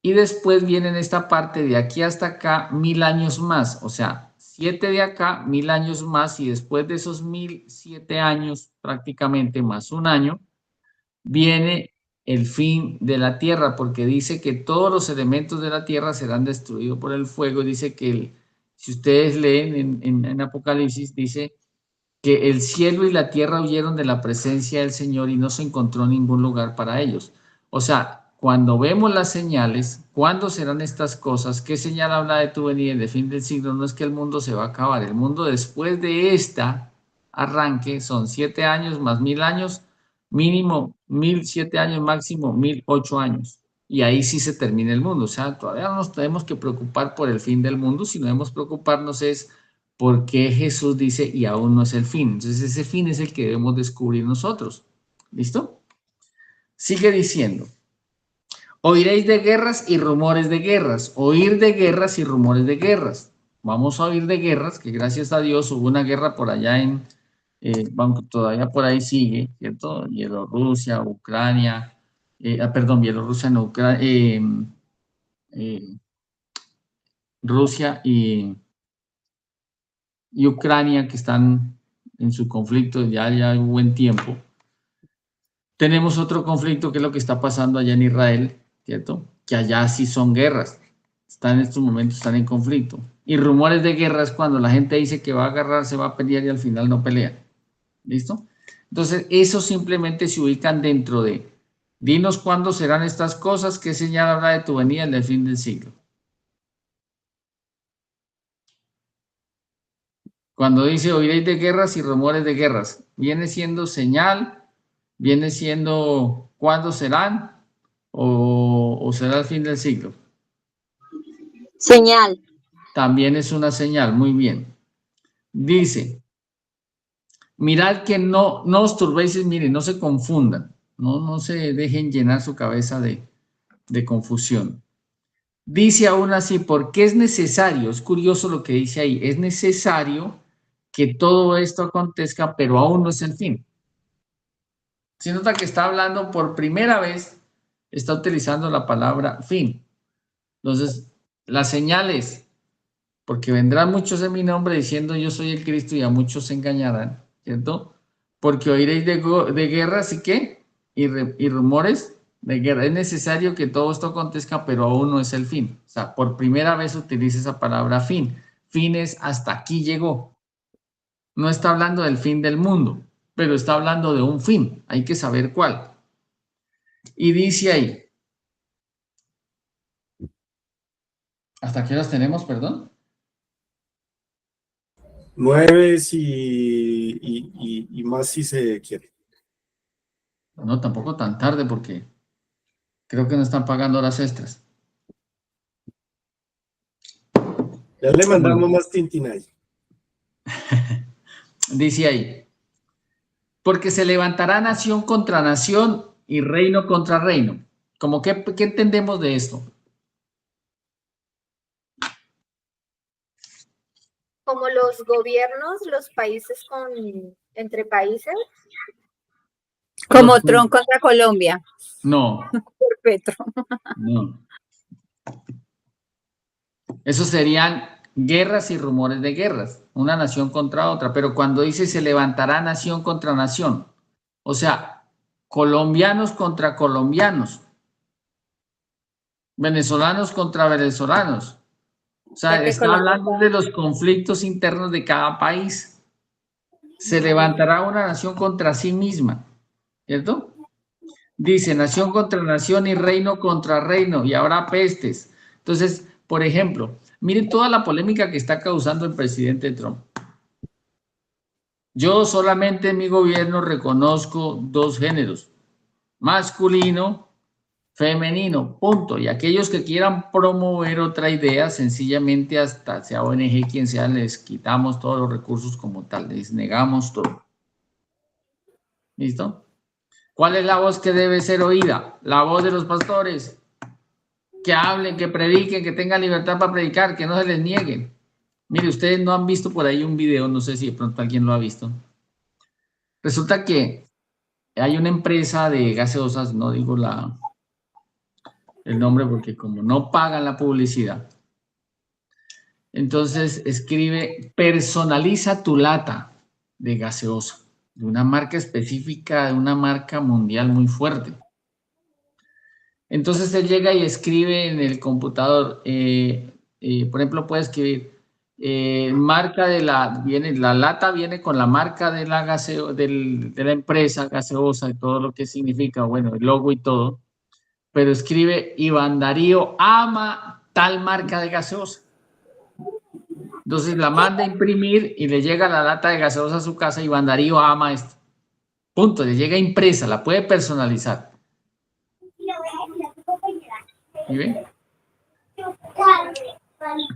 A: Y después viene esta parte de aquí hasta acá 1000 años más, o sea, 7 de acá, 1000 años más y después de esos 1007 años prácticamente más un año, viene el fin de la tierra, porque dice que todos los elementos de la tierra serán destruidos por el fuego. Dice que, si ustedes leen en Apocalipsis, dice que el cielo y la tierra huyeron de la presencia del Señor y no se encontró ningún lugar para ellos. O sea, cuando vemos las señales, ¿cuándo serán estas cosas? ¿Qué señal habla de tu venida y de fin del siglo? No es que el mundo se va a acabar. El mundo después de esta arranque son 7 años más 1000 años, mínimo 1007 años, máximo 1008 años. Y ahí sí se termina el mundo. O sea, todavía no nos tenemos que preocupar por el fin del mundo, sino debemos preocuparnos es por qué Jesús dice y aún no es el fin. Entonces ese fin es el que debemos descubrir nosotros. ¿Listo? Sigue diciendo. Oiréis de guerras y rumores de guerras. Oír de guerras y rumores de guerras. Vamos a oír de guerras, que gracias a Dios hubo una guerra por allá en... todavía por ahí sigue, ¿cierto? Bielorrusia, Ucrania, Bielorrusia, no, Rusia y Ucrania, que están en su conflicto ya un buen tiempo. Tenemos otro conflicto que es lo que está pasando allá en Israel, ¿cierto? Que allá sí son guerras. en estos momentos están en conflicto. Y rumores de guerra es cuando la gente dice que va a agarrar, se va a pelear y al final no pelea. ¿Listo? Entonces, eso simplemente se ubican dentro de, dinos cuándo serán estas cosas, qué señal habrá de tu venida en el fin del siglo. Cuando dice oiréis de guerras y rumores de guerras, viene siendo señal, viene siendo cuándo serán o será el fin del siglo.
C: Señal.
A: También es una señal, muy bien. Dice, mirad que no os turbéis, miren, no se confundan, no se dejen llenar su cabeza de confusión. Dice aún así, porque es necesario, es curioso lo que dice ahí, es necesario que todo esto acontezca, pero aún no es el fin. Se nota que está hablando por primera vez, está utilizando la palabra fin. Entonces, las señales, porque vendrán muchos en mi nombre diciendo yo soy el Cristo y a muchos se engañarán, ¿cierto? Porque oiréis de guerras y qué, y rumores de guerra. Es necesario que todo esto acontezca, pero aún no es el fin. O sea, por primera vez utiliza esa palabra fin. Fin es hasta aquí llegó. No está hablando del fin del mundo, pero está hablando de un fin. Hay que saber cuál. Y dice ahí, ¿hasta qué horas tenemos, perdón?
F: 9 y más si se quiere.
A: No, tampoco tan tarde porque creo que no están pagando horas extras.
F: Ya le mandamos más Tintinay.
A: Dice ahí, porque se levantará nación contra nación y reino contra reino. ¿Cómo qué entendemos de esto?
E: Como los gobiernos, los países entre países.
G: Como Trump contra Colombia.
A: No.
G: Por Petro.
A: No. Eso serían guerras y rumores de guerras, una nación contra otra, pero cuando dice se levantará nación contra nación, o sea, colombianos contra colombianos, venezolanos contra venezolanos, o sea, está hablando de los conflictos internos de cada país. Se levantará una nación contra sí misma, ¿cierto? Dice nación contra nación y reino contra reino, y habrá pestes. Entonces, por ejemplo, miren toda la polémica que está causando el presidente Trump. Yo solamente en mi gobierno reconozco dos géneros, masculino, femenino, punto. Y aquellos que quieran promover otra idea, sencillamente hasta sea ONG, quien sea, les quitamos todos los recursos como tal, les negamos todo. ¿Listo? ¿Cuál es la voz que debe ser oída? La voz de los pastores. Que hablen, que prediquen, que tengan libertad para predicar, que no se les nieguen. Mire, ustedes no han visto por ahí un video, no sé si de pronto alguien lo ha visto. Resulta que hay una empresa de gaseosas, no digo el nombre porque como no pagan la publicidad, entonces escribe, personaliza tu lata de gaseosa, de una marca específica, de una marca mundial muy fuerte. Entonces él llega y escribe en el computador, por ejemplo, puede escribir marca de la lata viene con la marca de de la empresa gaseosa y todo lo que significa, bueno, el logo y todo, pero escribe Iván Darío ama tal marca de gaseosa. Entonces la manda a imprimir y le llega la lata de gaseosa a su casa, Iván Darío ama esto. Punto, le llega impresa, la puede personalizar. ¿Y ven?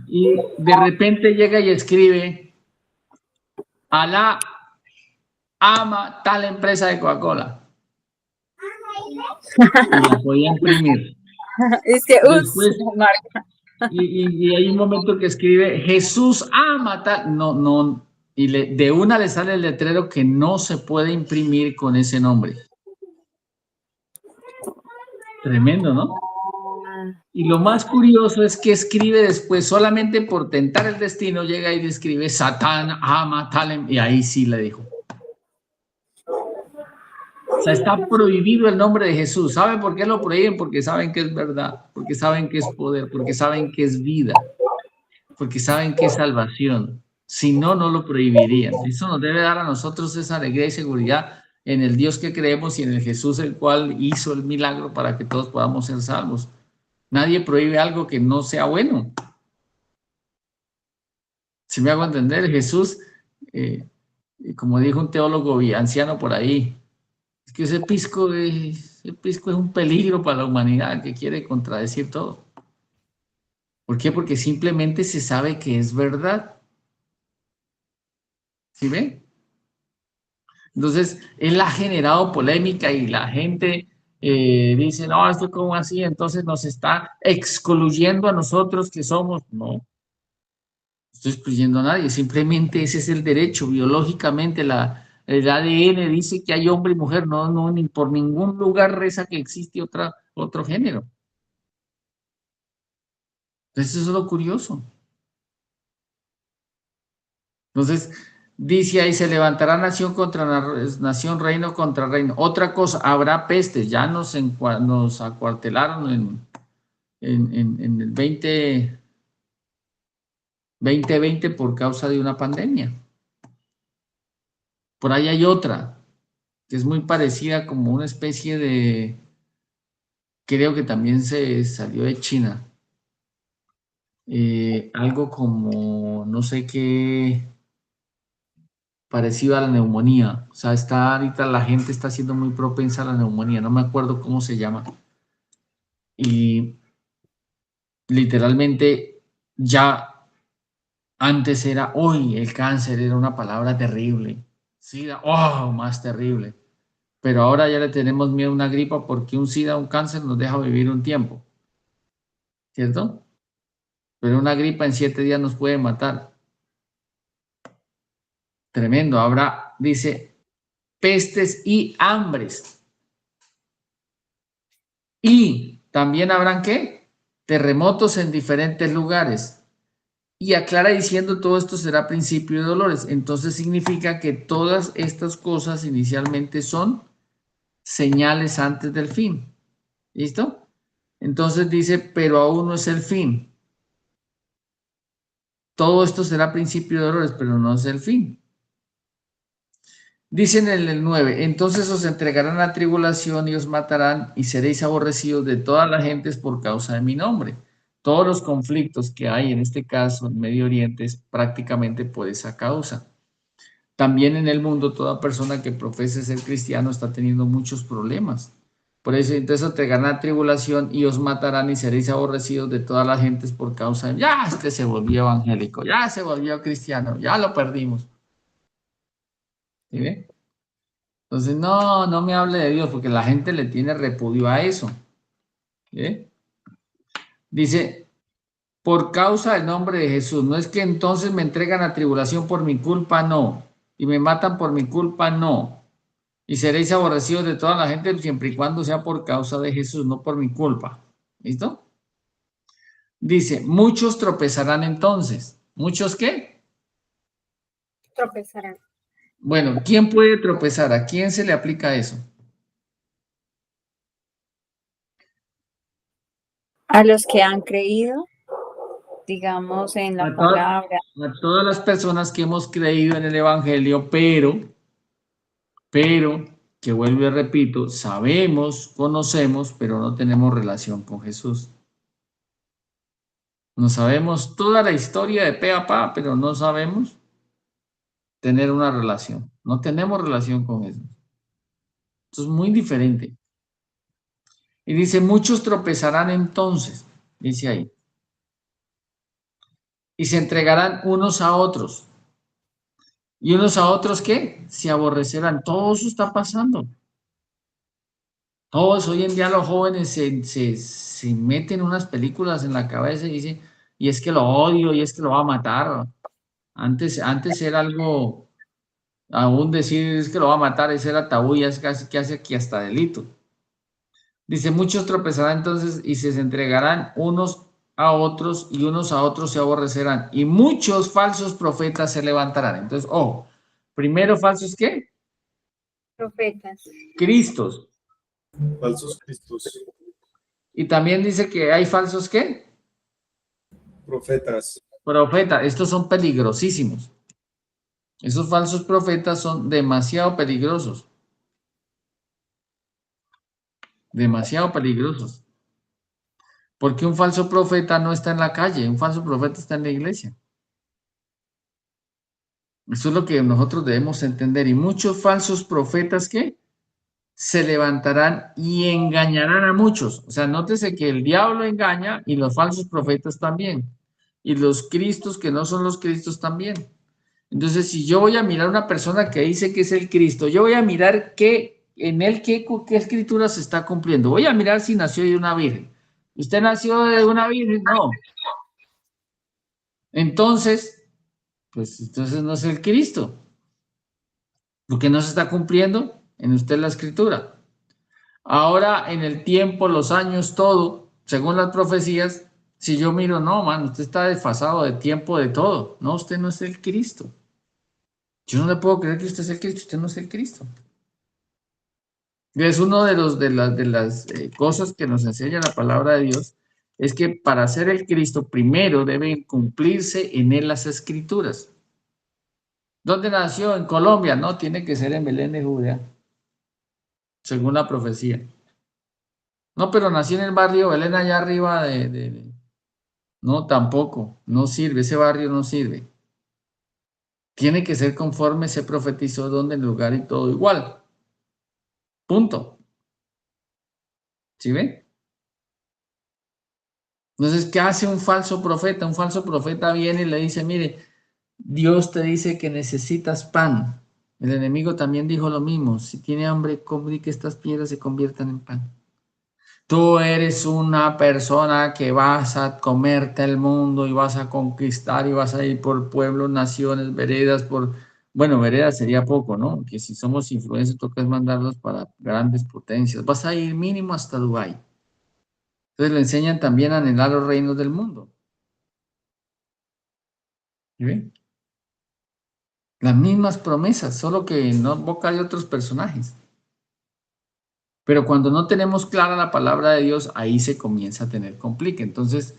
A: Y de repente llega y escribe Alá ama tal empresa de Coca-Cola y la podía imprimir.
G: Es que
A: después, y hay un momento que escribe Jesús ama tal, no, y de una le sale el letrero que no se puede imprimir con ese nombre. Tremendo, ¿no? Y lo más curioso es que escribe después, solamente por tentar el destino, llega y escribe Satán ama tal, y ahí sí le dijo. O sea, está prohibido el nombre de Jesús. ¿Saben por qué lo prohíben? Porque saben que es verdad, porque saben que es poder, porque saben que es vida, porque saben que es salvación. Si no, no lo prohibirían. Eso nos debe dar a nosotros esa alegría y seguridad en el Dios que creemos y en el Jesús el cual hizo el milagro para que todos podamos ser salvos. Nadie prohíbe algo que no sea bueno. Si me hago entender, Jesús, como dijo un teólogo anciano por ahí, es que ese pisco es un peligro para la humanidad que quiere contradecir todo. ¿Por qué? Porque simplemente se sabe que es verdad. ¿Sí ven? Entonces, él ha generado polémica y la gente dice, no, esto cómo así, entonces nos está excluyendo a nosotros que somos. No estoy excluyendo a nadie, simplemente ese es el derecho. Biológicamente el ADN dice que hay hombre y mujer, no, ni por ningún lugar reza que existe otro género. Entonces, eso es lo curioso. Entonces, dice ahí, se levantará nación contra nación, reino contra reino. Otra cosa, habrá pestes. Ya nos acuartelaron en el 2020 por causa de una pandemia. Por ahí hay otra, que es muy parecida, como una especie de, creo que también se salió de China. Algo como, no sé qué, parecido a la neumonía. O sea, ahorita la gente está siendo muy propensa a la neumonía. No me acuerdo cómo se llama. Y literalmente ya antes era, hoy el cáncer era una palabra terrible. SIDA, oh, más terrible. Pero ahora ya le tenemos miedo a una gripa porque un SIDA, un cáncer nos deja vivir un tiempo. ¿Cierto? Pero una gripa en 7 días nos puede matar. Tremendo. Habrá, dice, pestes y hambres. Y también habrán, ¿qué? Terremotos en diferentes lugares. Y aclara diciendo, todo esto será principio de dolores. Entonces significa que todas estas cosas inicialmente son señales antes del fin. ¿Listo? Entonces dice, pero aún no es el fin. Todo esto será principio de dolores, pero no es el fin. Dicen en el 9, entonces os entregarán a tribulación y os matarán y seréis aborrecidos de todas las gentes por causa de mi nombre. Todos los conflictos que hay en este caso en Medio Oriente es prácticamente por esa causa. También en el mundo toda persona que profese ser cristiano está teniendo muchos problemas. Por eso entonces os entregarán a tribulación y os matarán y seréis aborrecidos de todas las gentes por causa de... Ya, se volvió evangélico, ya se volvió cristiano, ya lo perdimos. ¿Sí ve? Entonces, no me hable de Dios, porque la gente le tiene repudio a eso. ¿Sí? Dice, por causa del nombre de Jesús, no es que entonces me entregan a tribulación por mi culpa, no. Y me matan por mi culpa, no. Y seréis aborrecidos de toda la gente siempre y cuando sea por causa de Jesús, no por mi culpa. ¿Listo? Dice, muchos tropezarán entonces. ¿Muchos qué?
E: Tropezarán.
A: Bueno, ¿quién puede tropezar? ¿A quién se le aplica eso?
G: A los que han creído, digamos, en la palabra.
A: A todas las personas que hemos creído en el Evangelio, pero, que vuelvo y repito, sabemos, conocemos, pero no tenemos relación con Jesús. No sabemos toda la historia de pe a pa, pero no sabemos tener una relación. No tenemos relación con Jesús. Esto es muy diferente. Y dice, muchos tropezarán entonces, dice ahí. Y se entregarán unos a otros. ¿Y unos a otros qué? Se aborrecerán. Todo eso está pasando. Todos hoy en día los jóvenes se meten unas películas en la cabeza y dicen, y es que lo odio, y es que lo va a matar. Antes era algo, aún decir es que lo va a matar, ese era tabú, ya es casi que hace aquí hasta delito. Dice, muchos tropezarán entonces y se entregarán unos a otros y unos a otros se aborrecerán. Y muchos falsos profetas se levantarán. Entonces, primero falsos, ¿qué?
E: Profetas.
A: Cristos.
F: Falsos cristos.
A: Y también dice que hay falsos, ¿qué?
F: Profetas.
A: Profetas. Estos son peligrosísimos. Esos falsos profetas son demasiado peligrosos. Demasiado peligrosos. Porque un falso profeta no está en la calle, un falso profeta está en la iglesia. Eso es lo que nosotros debemos entender. Y muchos falsos profetas que se levantarán y engañarán a muchos. O sea, nótese que el diablo engaña y los falsos profetas también. Y los cristos que no son los cristos también. Entonces, si yo voy a mirar a una persona que dice que es el Cristo, yo voy a mirar en él qué escritura se está cumpliendo. Voy a mirar si nació de una virgen. ¿Usted nació de una virgen? No. Entonces, pues entonces no es el Cristo. Porque no se está cumpliendo en usted la escritura. Ahora, en el tiempo, los años, todo, según las profecías, si yo miro, no, man, usted está desfasado de tiempo, de todo. No, usted no es el Cristo. Yo no le puedo creer que usted es el Cristo, usted no es el Cristo. Y es uno de las cosas que nos enseña la palabra de Dios, es que para ser el Cristo, primero deben cumplirse en él las escrituras. ¿Dónde nació? En Colombia, no, tiene que ser en Belén de Judea, según la profecía. No, pero nació en el barrio Belén allá arriba No, tampoco, no sirve, ese barrio no sirve. Tiene que ser conforme se profetizó, donde, el lugar y todo igual. Punto. ¿Sí ven? Entonces, ¿qué hace un falso profeta? Un falso profeta viene y le dice, mire, Dios te dice que necesitas pan. El enemigo también dijo lo mismo. Si tiene hambre, come, que estas piedras se conviertan en pan. Tú eres una persona que vas a comerte el mundo y vas a conquistar y vas a ir por pueblos, naciones, veredas, bueno, veredas sería poco, ¿no? Que si somos influencers toca mandarlos para grandes potencias. Vas a ir mínimo hasta Dubái. Entonces le enseñan también a anhelar los reinos del mundo. ¿Sí ven? Las mismas promesas, solo que en boca de otros personajes. Pero cuando no tenemos clara la palabra de Dios, ahí se comienza a tener complique. Entonces,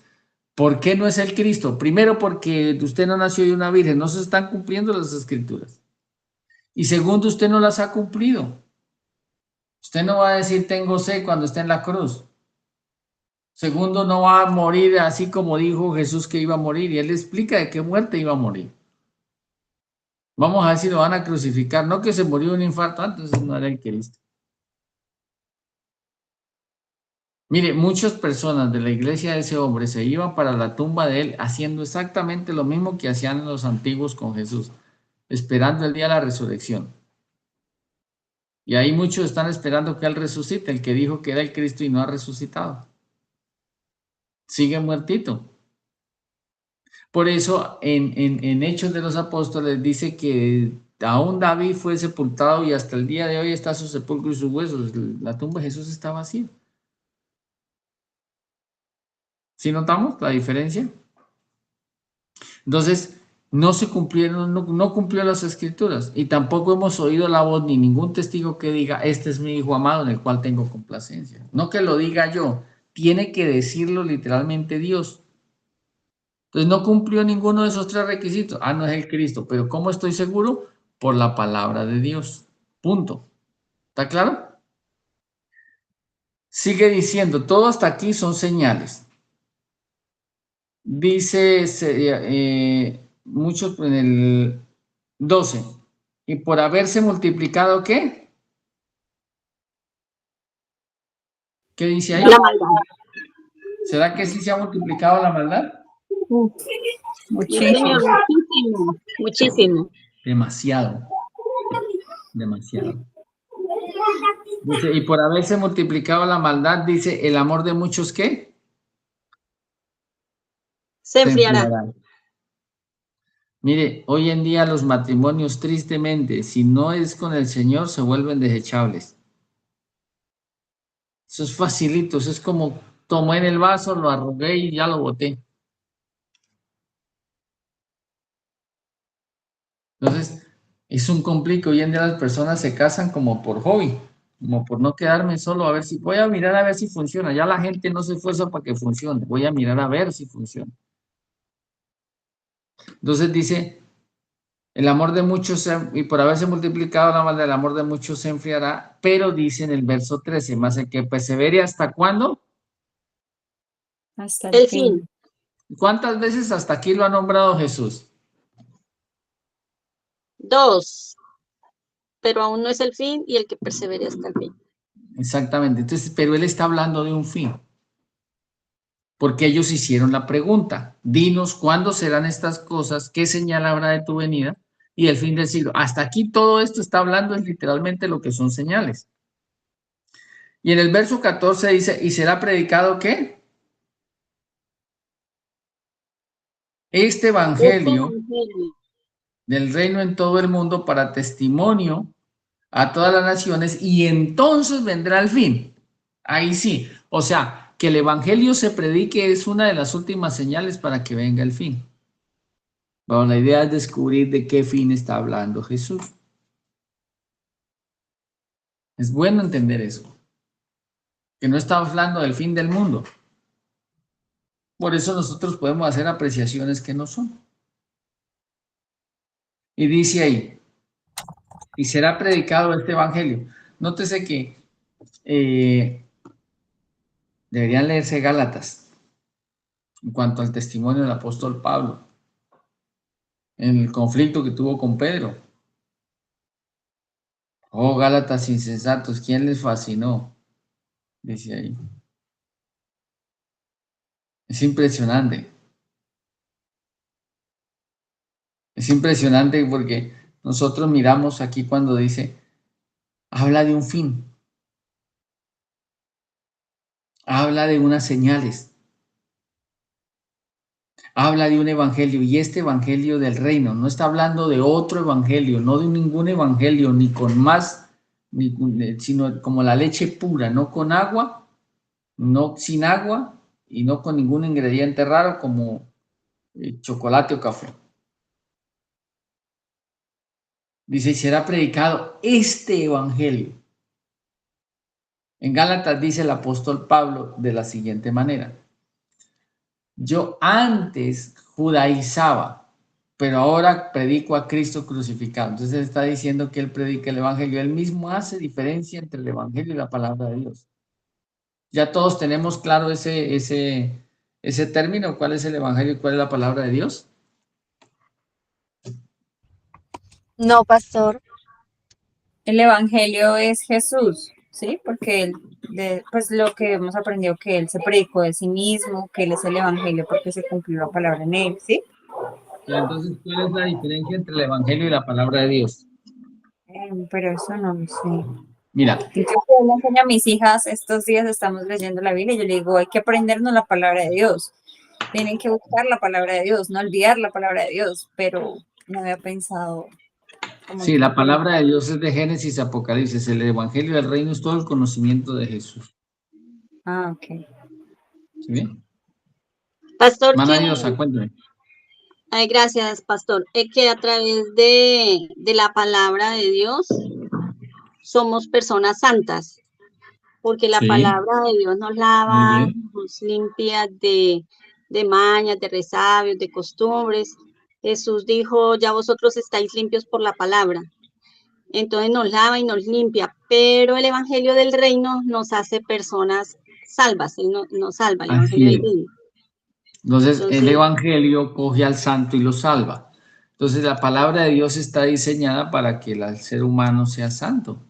A: ¿por qué no es el Cristo? Primero, porque usted no nació de una virgen, no se están cumpliendo las escrituras. Y segundo, usted no las ha cumplido. Usted no va a decir tengo sed cuando esté en la cruz. Segundo, no va a morir así como dijo Jesús que iba a morir. Y él explica de qué muerte iba a morir. Vamos a ver si lo van a crucificar. No que se murió de un infarto antes, no era el Cristo. Mire, muchas personas de la iglesia de ese hombre se iban para la tumba de él haciendo exactamente lo mismo que hacían los antiguos con Jesús, esperando el día de la resurrección. Y ahí muchos están esperando que él resucite, el que dijo que era el Cristo y no ha resucitado. Sigue muertito. Por eso en Hechos de los Apóstoles dice que aún David fue sepultado y hasta el día de hoy está su sepulcro y sus huesos. La tumba de Jesús está vacía. ¿Sí notamos la diferencia? Entonces, no se cumplieron, no cumplió las escrituras y tampoco hemos oído la voz ni ningún testigo que diga, este es mi hijo amado en el cual tengo complacencia. No que lo diga yo, tiene que decirlo literalmente Dios. Entonces, no cumplió ninguno de esos tres requisitos. Ah, no es el Cristo, pero ¿cómo estoy seguro? Por la palabra de Dios. Punto. ¿Está claro? Sigue diciendo, todo hasta aquí son señales. Dice muchos en el 12. Y por haberse multiplicado, ¿qué? ¿Qué dice ahí?
C: La maldad.
A: ¿Será que sí se ha multiplicado la maldad?
G: Muchísimo.
C: Muchísimo, muchísimo.
A: Demasiado. Demasiado. Dice, y por haberse multiplicado la maldad, dice, el amor de muchos, ¿qué?
C: Se enfriará.
A: Mire, hoy en día los matrimonios, tristemente, si no es con el Señor, se vuelven desechables. Eso es facilito, eso es como tomé en el vaso, lo arrugué y ya lo boté. Entonces, Es un complique. Hoy en día las personas se casan como por hobby, como por no quedarme solo a ver si, voy a mirar a ver si funciona. Ya la gente no se esfuerza para que funcione, voy a mirar a ver si funciona. Entonces dice, el amor de muchos, y por haberse multiplicado la maldad, el amor de muchos se enfriará, pero dice en el verso 13, más el que persevere ¿hasta cuándo?
G: Hasta
C: El fin.
A: ¿Cuántas veces hasta aquí lo ha nombrado Jesús?
C: 2, pero aún no es el fin y el que persevere hasta el fin.
A: Exactamente. Entonces, pero él está hablando de un fin. Porque ellos hicieron la pregunta, dinos cuándo serán estas cosas, qué señal habrá de tu venida y el fin del siglo. Hasta aquí todo esto está hablando es literalmente lo que son señales. Y en el verso 14 dice, ¿y será predicado qué? Este evangelio del reino en todo el mundo para testimonio a todas las naciones y entonces vendrá el fin. Ahí sí, o sea, que el evangelio se predique es una de las últimas señales para que venga el fin. Bueno, la idea es descubrir de qué fin está hablando Jesús. Es bueno entender eso, que no está hablando del fin del mundo. Por eso nosotros podemos hacer apreciaciones que no son. Y dice ahí, y será predicado este evangelio. Nótese que deberían leerse Gálatas en cuanto al testimonio del apóstol Pablo en el conflicto que tuvo con Pedro. Oh, Gálatas insensatos, ¿quién les fascinó? Dice ahí. Es impresionante. Es impresionante porque nosotros miramos aquí cuando dice, habla de un fin. Habla de unas señales. Habla de un evangelio y este evangelio del reino. No está hablando de otro evangelio, no de ningún evangelio, ni con más, sino como la leche pura, no con agua, no sin agua y no con ningún ingrediente raro como chocolate o café. Dice, y será predicado este evangelio. En Gálatas dice el apóstol Pablo de la siguiente manera. Yo antes judaizaba, pero ahora predico a Cristo crucificado. Entonces está diciendo que él predica el evangelio. Él mismo hace diferencia entre el evangelio y la palabra de Dios. Ya todos tenemos claro ese término, cuál es el evangelio y cuál es la palabra de Dios.
H: No, pastor.
G: El evangelio es Jesús, ¿sí? Porque él, pues lo que hemos aprendido, que él se predicó de sí mismo, que él es el evangelio porque se cumplió la palabra en él, ¿sí?
A: Entonces, ¿cuál es la diferencia entre el evangelio y la palabra de Dios?
G: Pero eso no lo sé.
A: Mira.
G: Entonces, yo le enseño a mis hijas, estos días estamos leyendo la Biblia y yo le digo, hay que aprendernos la palabra de Dios. Tienen que buscar la palabra de Dios, no olvidar la palabra de Dios, pero no había pensado.
A: Sí, la palabra de Dios es de Génesis a Apocalipsis. El evangelio del reino es todo el conocimiento de Jesús.
G: Ah, ok.
A: ¿Sí bien?
C: Pastor,
A: Mana Dios, cuéntame.
C: Ay, gracias, pastor. Que a través de la palabra de Dios somos personas santas, porque la palabra de Dios nos lava, nos limpia de mañas, de resabios, de costumbres. Jesús dijo, ya vosotros estáis limpios por la palabra. Entonces nos lava y nos limpia, pero el evangelio del reino nos hace personas salvas, él nos salva, el evangelio del reino.
A: Entonces, el evangelio coge al santo y lo salva. Entonces, la palabra de Dios está diseñada para que el ser humano sea santo.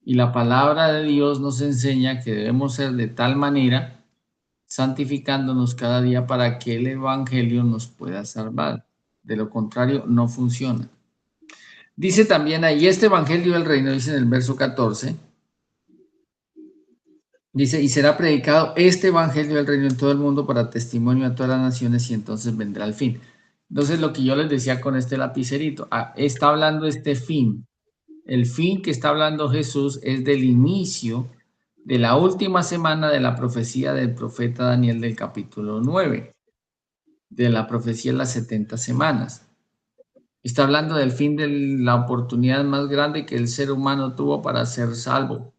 A: Y la palabra de Dios nos enseña que debemos ser de tal manera, santificándonos cada día para que el evangelio nos pueda salvar. De lo contrario, no funciona. Dice también ahí, este evangelio del reino, dice en el verso 14, dice, y será predicado este evangelio del reino en todo el mundo para testimonio a todas las naciones y entonces vendrá el fin. Entonces, lo que yo les decía con este lapicerito, está hablando este fin. El fin que está hablando Jesús es del inicio de la última semana de la profecía del profeta Daniel del capítulo 9, de la profecía de las 70 semanas. Está hablando del fin de la oportunidad más grande que el ser humano tuvo para ser salvo.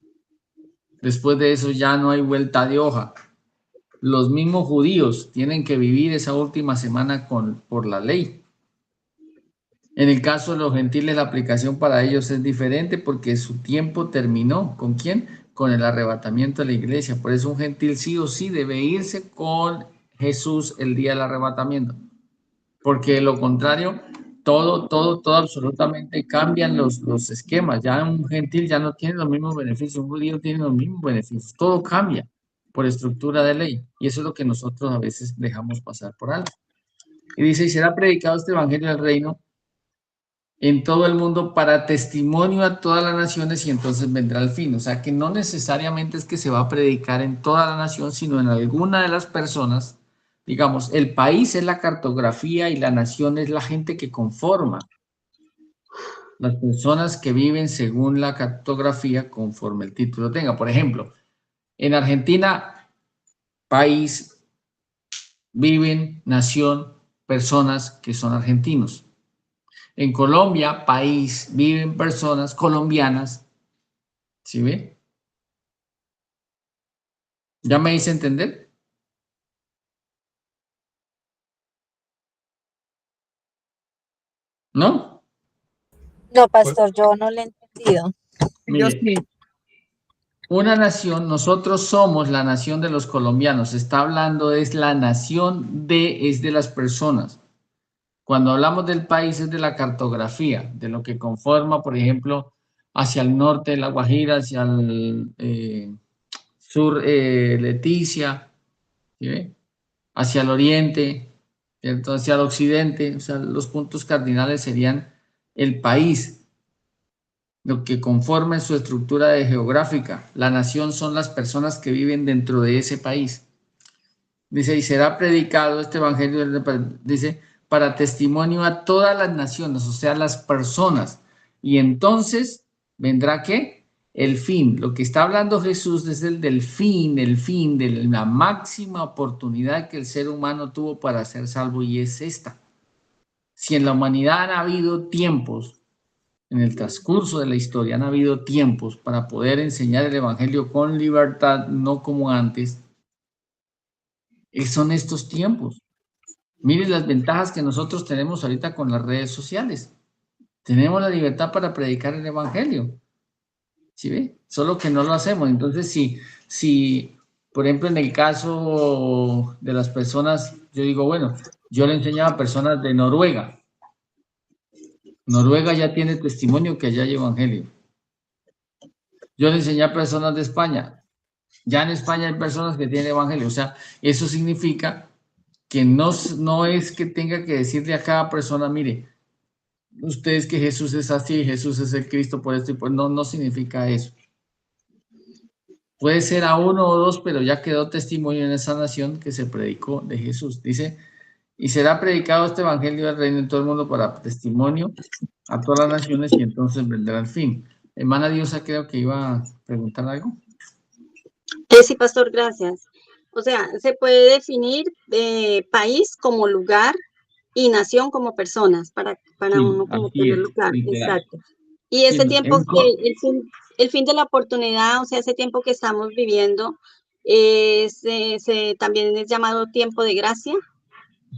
A: Después de eso ya no hay vuelta de hoja. Los mismos judíos tienen que vivir esa última semana por la ley. En el caso de los gentiles, la aplicación para ellos es diferente porque su tiempo terminó. ¿Con quién? Con el arrebatamiento de la iglesia. Por eso un gentil sí o sí debe irse con Jesús el día del arrebatamiento. Porque de lo contrario, todo absolutamente cambian los esquemas. Ya un gentil ya no tiene los mismos beneficios, un judío tiene los mismos beneficios. Todo cambia por estructura de ley. Y eso es lo que nosotros a veces dejamos pasar por alto. Y dice, y será predicado este evangelio del reino en todo el mundo para testimonio a todas las naciones y entonces vendrá el fin. O sea que no necesariamente es que se va a predicar en toda la nación, sino en alguna de las personas. Digamos, el país es la cartografía y la nación es la gente que conforma. Las personas que viven según la cartografía conforme el título tenga. Por ejemplo, en Argentina, país, viven, nación, personas que son argentinos. En Colombia, país, viven personas colombianas. ¿Sí ve? ¿Ya me hice entender? ¿No?
H: No, pastor, yo no le he entendido.
D: Yo
A: Mire,
D: sí.
A: una nación, nosotros somos la nación de los colombianos. Está hablando, es la nación es de las personas. Cuando hablamos del país es de la cartografía, de lo que conforma, por ejemplo, hacia el norte de La Guajira, hacia el sur Leticia, ¿sí ve? Hacia el oriente, ¿cierto? Hacia el occidente, o sea, los puntos cardinales serían el país, lo que conforma su estructura geográfica. La nación son las personas que viven dentro de ese país. Dice, y será predicado este evangelio, dice, para testimonio a todas las naciones, o sea, las personas. Y entonces, ¿vendrá qué? El fin. Lo que está hablando Jesús es el fin, de la máxima oportunidad que el ser humano tuvo para ser salvo, y es esta. Si en la humanidad han habido tiempos, en el transcurso de la historia han habido tiempos para poder enseñar el evangelio con libertad, no como antes, son estos tiempos. Miren las ventajas que nosotros tenemos ahorita con las redes sociales. Tenemos la libertad para predicar el evangelio. ¿Sí ve? Solo que no lo hacemos. Entonces, si, por ejemplo, en el caso de las personas, yo digo, bueno, yo le enseñaba a personas de Noruega. Noruega ya tiene testimonio que allá hay evangelio. Yo le enseñé a personas de España. Ya en España hay personas que tienen evangelio. O sea, eso significa que no es que tenga que decirle a cada persona, mire, ustedes que Jesús es así, Jesús es el Cristo por esto y por no significa eso. Puede ser a uno o dos, pero ya quedó testimonio en esa nación que se predicó de Jesús. Dice, y será predicado este evangelio del reino en todo el mundo para testimonio a todas las naciones y entonces vendrá el fin. Hermana Diosa, creo que iba a preguntar algo.
C: Sí, pastor, gracias. O sea, se puede definir país como lugar y nación como personas, para
A: Sí,
C: uno como
A: así
C: tenerlo
A: es,
C: claro.
A: literal.
C: Exacto. Y
A: Sí,
C: ese tiempo el fin de la oportunidad, o sea, ese tiempo que estamos viviendo, también es llamado tiempo de gracia.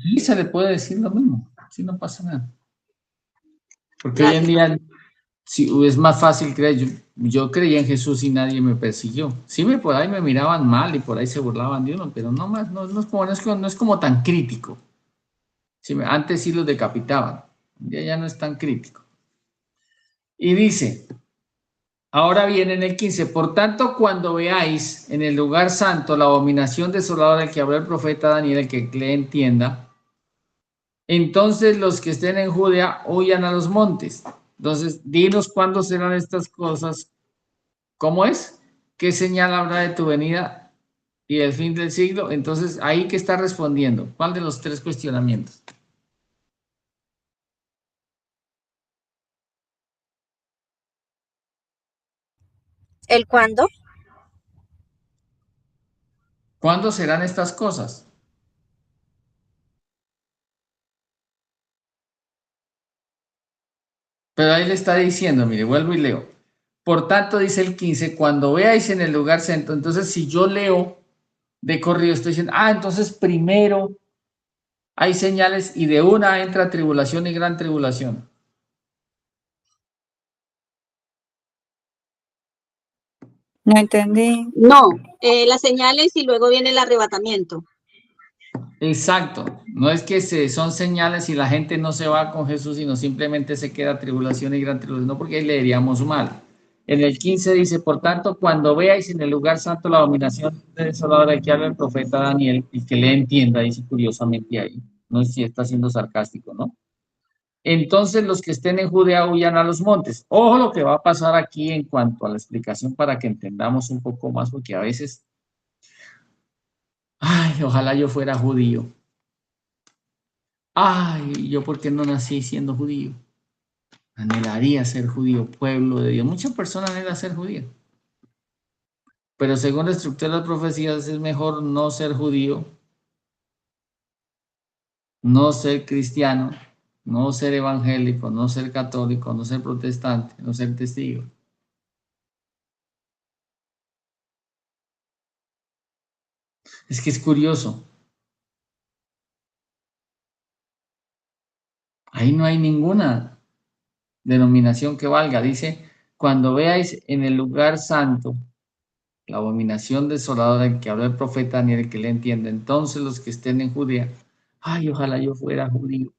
A: sí, se le puede decir lo mismo, sí, no pasa nada. Porque hoy en
C: Gracias.
A: día sí, es más fácil creer. Yo creía en Jesús y nadie me persiguió. Sí, por ahí me miraban mal y por ahí se burlaban de uno, pero no más, no es como tan crítico. Sí, antes sí los decapitaban, ya no es tan crítico. Y dice, ahora viene en el 15, por tanto, cuando veáis en el lugar santo la abominación desoladora del que habló el profeta Daniel, el que le entienda, entonces los que estén en Judea huyan a los montes. Entonces, dinos cuándo serán estas cosas. ¿Cómo es? ¿Qué señal habrá de tu venida y el fin del siglo? Entonces, ahí que está respondiendo. ¿Cuál de los tres cuestionamientos?
H: ¿El cuándo?
A: ¿Cuándo serán estas cosas? Pero ahí le está diciendo, mire, vuelvo y leo. Por tanto, dice el 15, cuando veáis en el lugar santo, entonces si yo leo de corrido, estoy diciendo, entonces primero hay señales y de una entra tribulación y gran tribulación.
G: No entendí.
C: No, las señales y luego viene el arrebatamiento.
A: Exacto, no es que son señales y la gente no se va con Jesús, sino simplemente se queda tribulación y gran tribulación, no, porque ahí leeríamos mal. En el 15 dice, por tanto, cuando veáis en el lugar santo la abominación desoladora que habla el profeta Daniel, y que le entienda, dice curiosamente ahí, no sé si está siendo sarcástico, ¿no? Entonces los que estén en Judea huyan a los montes. Ojo lo que va a pasar aquí en cuanto a la explicación para que entendamos un poco más, porque a veces, ojalá yo fuera judío. Yo por qué no nací siendo judío. Anhelaría ser judío, pueblo de Dios. Muchas personas anhelan ser judío. Pero según la estructura de las profecías es mejor no ser judío, no ser cristiano, no ser evangélico, no ser católico, no ser protestante, no ser testigo. Es que es curioso. Ahí no hay ninguna denominación que valga. Dice, cuando veáis en el lugar santo la abominación desoladora en que habla el profeta Daniel, que le entienda, entonces los que estén en Judea, ojalá yo fuera judío.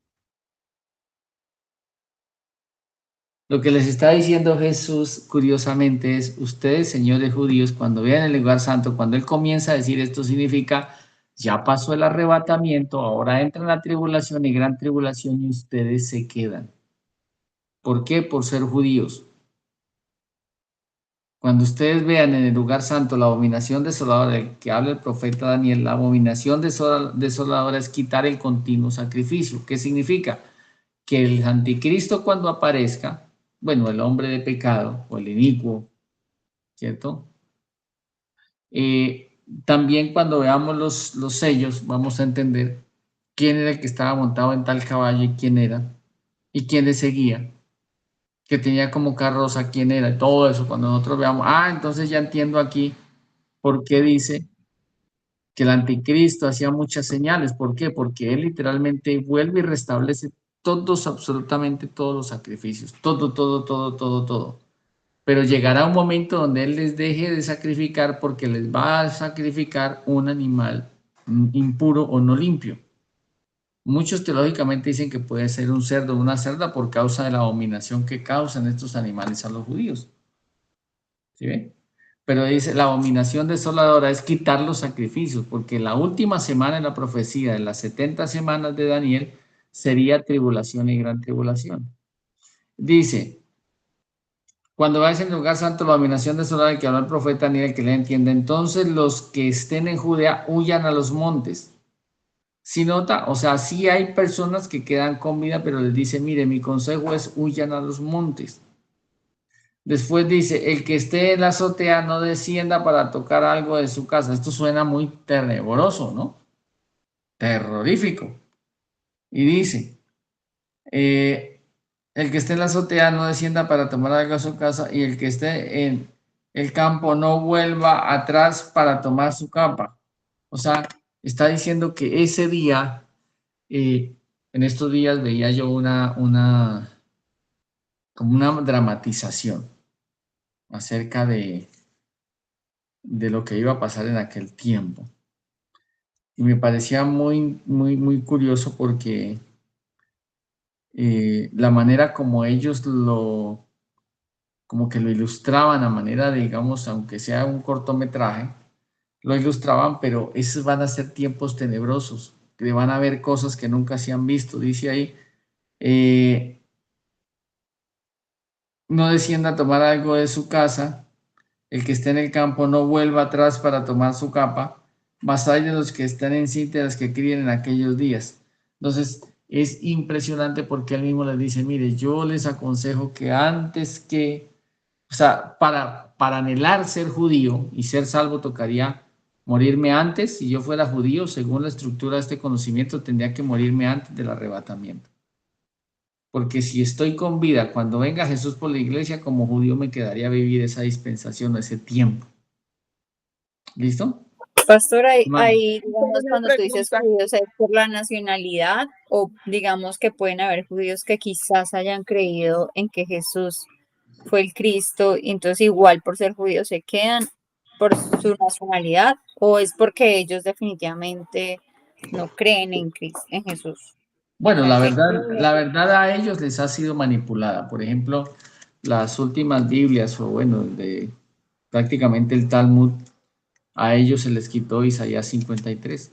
A: Lo que les está diciendo Jesús, curiosamente, es, ustedes, señores judíos, cuando vean el lugar santo, cuando Él comienza a decir esto, significa, ya pasó el arrebatamiento, ahora entra la tribulación y gran tribulación y ustedes se quedan. ¿Por qué? Por ser judíos. Cuando ustedes vean en el lugar santo la abominación desoladora del que habla el profeta Daniel, la abominación desoladora es quitar el continuo sacrificio. ¿Qué significa? Que el anticristo cuando aparezca, bueno, el hombre de pecado o el inicuo, ¿cierto? También cuando veamos los sellos vamos a entender quién era el que estaba montado en tal caballo y quién era, y quién le seguía, que tenía como carroza quién era, todo eso. Cuando nosotros veamos, entonces ya entiendo aquí por qué dice que el anticristo hacía muchas señales. ¿Por qué? Porque él literalmente vuelve y restablece todos, absolutamente todos los sacrificios, todo. Pero llegará un momento donde él les deje de sacrificar porque les va a sacrificar un animal impuro o no limpio. Muchos teológicamente dicen que puede ser un cerdo o una cerda por causa de la abominación que causan estos animales a los judíos. ¿Sí ven? Pero dice, la abominación desoladora es quitar los sacrificios, porque la última semana de la profecía de las 70 semanas de Daniel sería tribulación y gran tribulación. Dice, cuando vayas en el lugar santo, la abominación desoladora que habló el profeta Daniel, que le entiende, entonces los que estén en Judea huyan a los montes. Si nota, o sea, sí hay personas que quedan con vida, pero les dice, mire, mi consejo es huyan a los montes. Después dice, el que esté en la azotea no descienda para tocar algo de su casa. Esto suena muy tenebroso, ¿no? Terrorífico. Y dice, el que esté en la azotea no descienda para tomar algo de su casa, y el que esté en el campo no vuelva atrás para tomar su capa. O sea, está diciendo que ese día, en estos días veía yo como una dramatización acerca de lo que iba a pasar en aquel tiempo. Y me parecía muy curioso porque la manera como ellos como que lo ilustraban a manera de, digamos, aunque sea un cortometraje, lo ilustraban, pero esos van a ser tiempos tenebrosos, que van a haber cosas que nunca se han visto. Dice ahí, no descienda a tomar algo de su casa, el que esté en el campo no vuelva atrás para tomar su capa, mas hay de los que están en cinta, los que críen en aquellos días. Entonces, es impresionante porque él mismo les dice, mire, yo les aconsejo que antes que, o sea, para anhelar ser judío y ser salvo tocaría morirme antes. Si yo fuera judío, según la estructura de este conocimiento, tendría que morirme antes del arrebatamiento. porque si estoy con vida, cuando venga Jesús por la iglesia, como judío me quedaría a vivir esa dispensación, ese tiempo. ¿Listo?
G: Pastor,
A: Hermano.
G: digamos, cuando tú dices judíos, ¿es por la nacionalidad o digamos que pueden haber judíos que quizás hayan creído en que Jesús fue el Cristo y entonces igual por ser judíos se quedan por su nacionalidad o es porque ellos definitivamente no creen en Cristo, en Jesús?
A: Bueno,
G: O sea,
A: la verdad a ellos les ha sido manipulada. Por ejemplo, las últimas Biblias, o bueno, prácticamente el Talmud, a ellos se les quitó Isaías 53.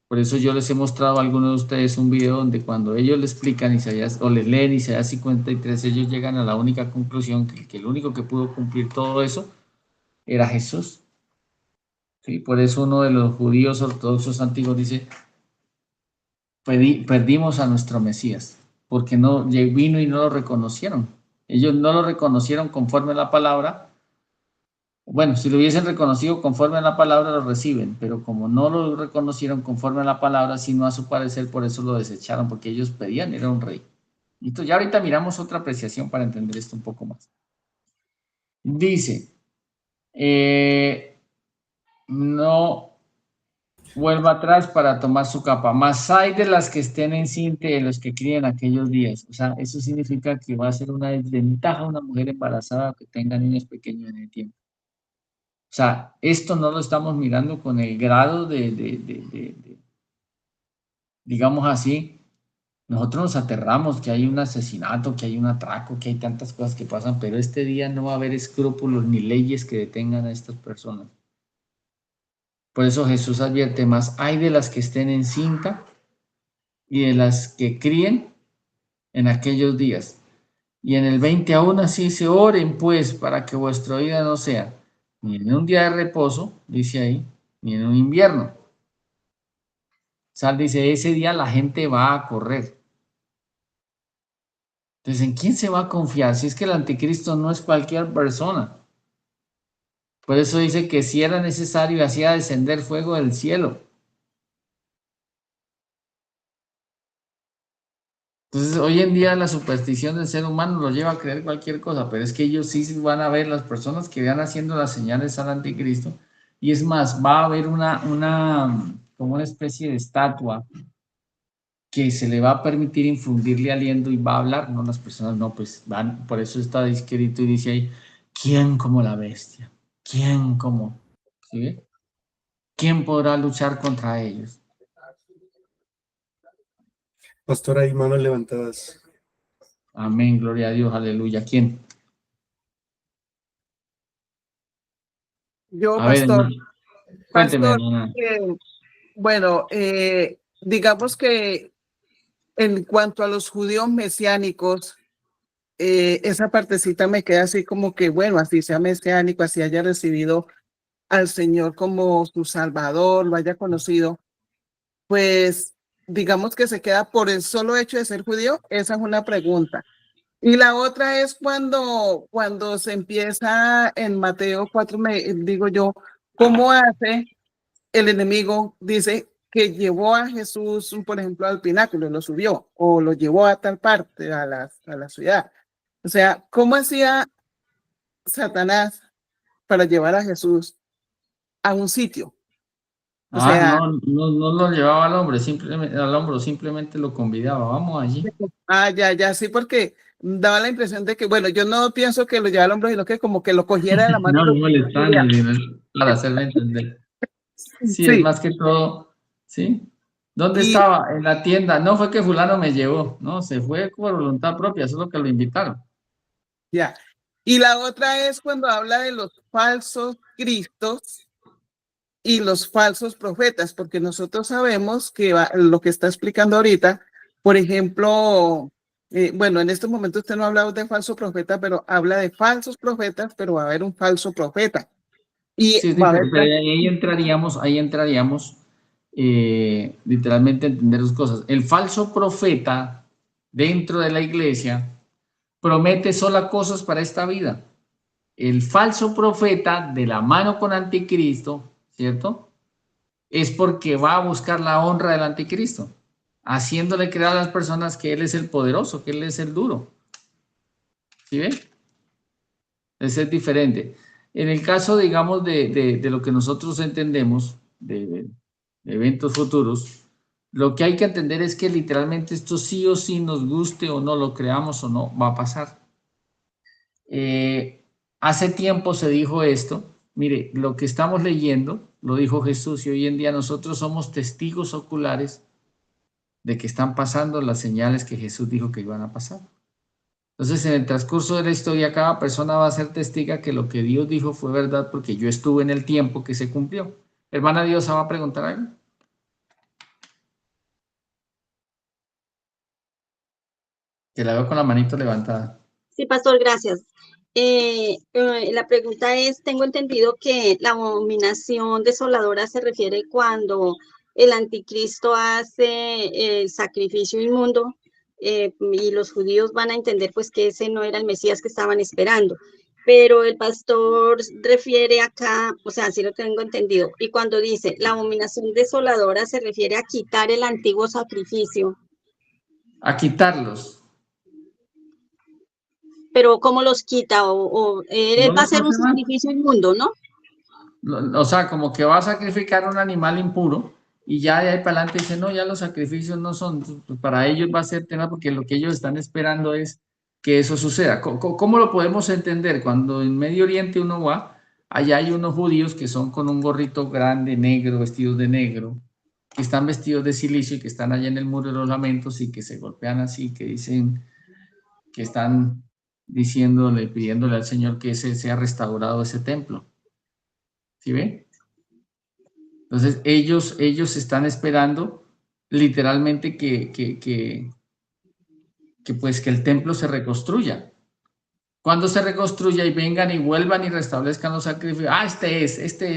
A: Por eso yo les he mostrado a algunos de ustedes un video donde cuando ellos les explican Isaías o les leen Isaías 53, ellos llegan a la única conclusión que el único que pudo cumplir todo eso era Jesús. ¿Sí? Por eso uno de los judíos ortodoxos antiguos dice, perdimos a nuestro Mesías, porque no vino y no lo reconocieron. Ellos no lo reconocieron conforme a la palabra. Bueno, si lo hubiesen reconocido conforme a la palabra, lo reciben, pero como no lo reconocieron conforme a la palabra, sino a su parecer, por eso lo desecharon, porque ellos pedían, era un rey. Entonces, ya ahorita miramos otra apreciación para entender esto un poco más. Dice, no vuelva atrás para tomar su capa, más hay de las que estén encinta de los que críen aquellos días. O sea, eso significa que va a ser una desventaja una mujer embarazada que tenga niños pequeños en el tiempo. O sea, esto no lo estamos mirando con el grado digamos así, nosotros nos aterramos que hay un asesinato, que hay un atraco, que hay tantas cosas que pasan, pero este día no va a haber escrúpulos ni leyes que detengan a estas personas. Por eso Jesús advierte más, hay de las que estén encinta y de las que críen en aquellos días. Y en el 20 aún así se oren pues para que vuestra vida no sea ni en un día de reposo, dice ahí, ni en un invierno. Sal dice, ese día la gente va a correr. Entonces, ¿en quién se va a confiar? Si es que el anticristo no es cualquier persona. Por eso dice que si era necesario, hacía descender fuego del cielo. Entonces, hoy en día la superstición del ser humano lo lleva a creer cualquier cosa, pero es que ellos sí van a ver, las personas que van haciendo las señales al anticristo, y es más, va a haber como una especie de estatua que se le va a permitir infundirle aliento y va a hablar, no, las personas no, pues van, por eso está escrito y dice ahí, ¿quién como la bestia? ¿Quién como? ¿Sí ve? ¿Quién podrá luchar contra ellos?
F: Pastor, hay manos levantadas.
A: Amén, gloria a Dios, aleluya. ¿Quién?
D: Yo,
A: A ver,
D: pastor.
A: hermano. Cuénteme,
D: Pastor,
A: hermana.
D: bueno, digamos que en cuanto a los judíos mesiánicos, esa partecita me queda así como que, bueno, así sea mesiánico, así haya recibido al Señor como su Salvador, lo haya conocido, pues digamos que se queda por el solo hecho de ser judío. Esa es una pregunta. Y la otra es cuando se empieza en Mateo 4, digo yo, ¿cómo hace el enemigo? Dice que llevó a Jesús, por ejemplo, al pináculo, lo subió o lo llevó a tal parte, a la ciudad. O sea, ¿cómo hacía Satanás para llevar a Jesús a un sitio? O sea,
A: No lo llevaba al hombro, simplemente lo convidaba. Vamos allí.
D: ya, sí, porque daba la impresión de que, bueno, yo no pienso que lo llevara al hombro, sino que como que lo cogiera de la mano.
A: No molestando, para hacerme entender. Sí, es
D: Sí.
A: más que todo, ¿sí? ¿Dónde
D: Y
A: estaba? En la tienda. No fue que fulano me llevó, no, se fue por voluntad propia, solo que lo invitaron.
D: ya. Y la otra es cuando habla de los falsos cristos y los falsos profetas, porque nosotros sabemos que lo que está explicando ahorita, por ejemplo, bueno, en este momento usted no ha hablado de falso profeta, pero habla de falsos profetas, pero va a haber un falso profeta. Y
A: Sí,
D: va a haber
A: pero ahí entraríamos literalmente a entender dos cosas. El falso profeta dentro de la iglesia promete solo cosas para esta vida. El falso profeta de la mano con anticristo, ¿cierto? Es porque va a buscar la honra del anticristo. haciéndole creer a las personas que Él es el poderoso, que Él es el duro. ¿Sí ven? Ese es diferente. En el caso, digamos, de lo que nosotros entendemos, de eventos futuros, lo que hay que entender es que literalmente esto sí o sí, nos guste o no, lo creamos o no, va a pasar. Hace tiempo se dijo esto. Mire, lo que estamos leyendo, lo dijo Jesús, y hoy en día nosotros somos testigos oculares de que están pasando las señales que Jesús dijo que iban a pasar. Entonces, en el transcurso de la historia, cada persona va a ser testiga que lo que Dios dijo fue verdad, porque yo estuve en el tiempo que se cumplió. Hermana Diosa, ¿va a preguntar algo? Que la veo con la manito levantada.
C: Sí, pastor, gracias. La pregunta es, tengo entendido que la abominación desoladora se refiere cuando el anticristo hace el sacrificio inmundo, y los judíos van a entender pues que ese no era el Mesías que estaban esperando. Pero el pastor refiere acá, o sea, así lo tengo entendido, y cuando dice la abominación desoladora se refiere a quitar el antiguo sacrificio.
A: A quitarlos.
C: Pero ¿cómo los quita? Él va a hacer un sacrificio inmundo, ¿no?
A: O sea, como que va a sacrificar un animal impuro y ya de ahí para adelante dice, no, ya los sacrificios no son, para ellos va a ser tema porque lo que ellos están esperando es que eso suceda. ¿Cómo lo podemos entender? Cuando en Medio Oriente uno va, allá hay unos judíos que son con un gorrito grande, negro, vestidos de negro, que están vestidos de silicio y que están allá en el Muro de los Lamentos y que se golpean así, que dicen que están diciéndole, pidiéndole al Señor que ese sea restaurado ese templo. ¿Sí ve? Entonces ellos están esperando literalmente que pues que el templo se reconstruya. Cuando se reconstruya y vengan y vuelvan y restablezcan los sacrificios, este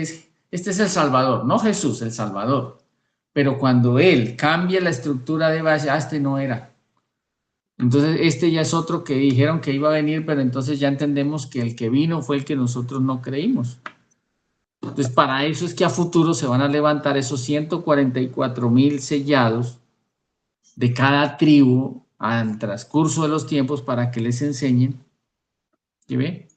A: es el Salvador, no Jesús, el Salvador. Pero cuando Él cambie la estructura de base, este no era. Entonces este ya es otro que dijeron que iba a venir, pero entonces ya entendemos que el que vino fue el que nosotros no creímos. Entonces, para eso es que a futuro se van a levantar esos 144,000 sellados de cada tribu al transcurso de los tiempos para que les enseñen, ¿sí ve?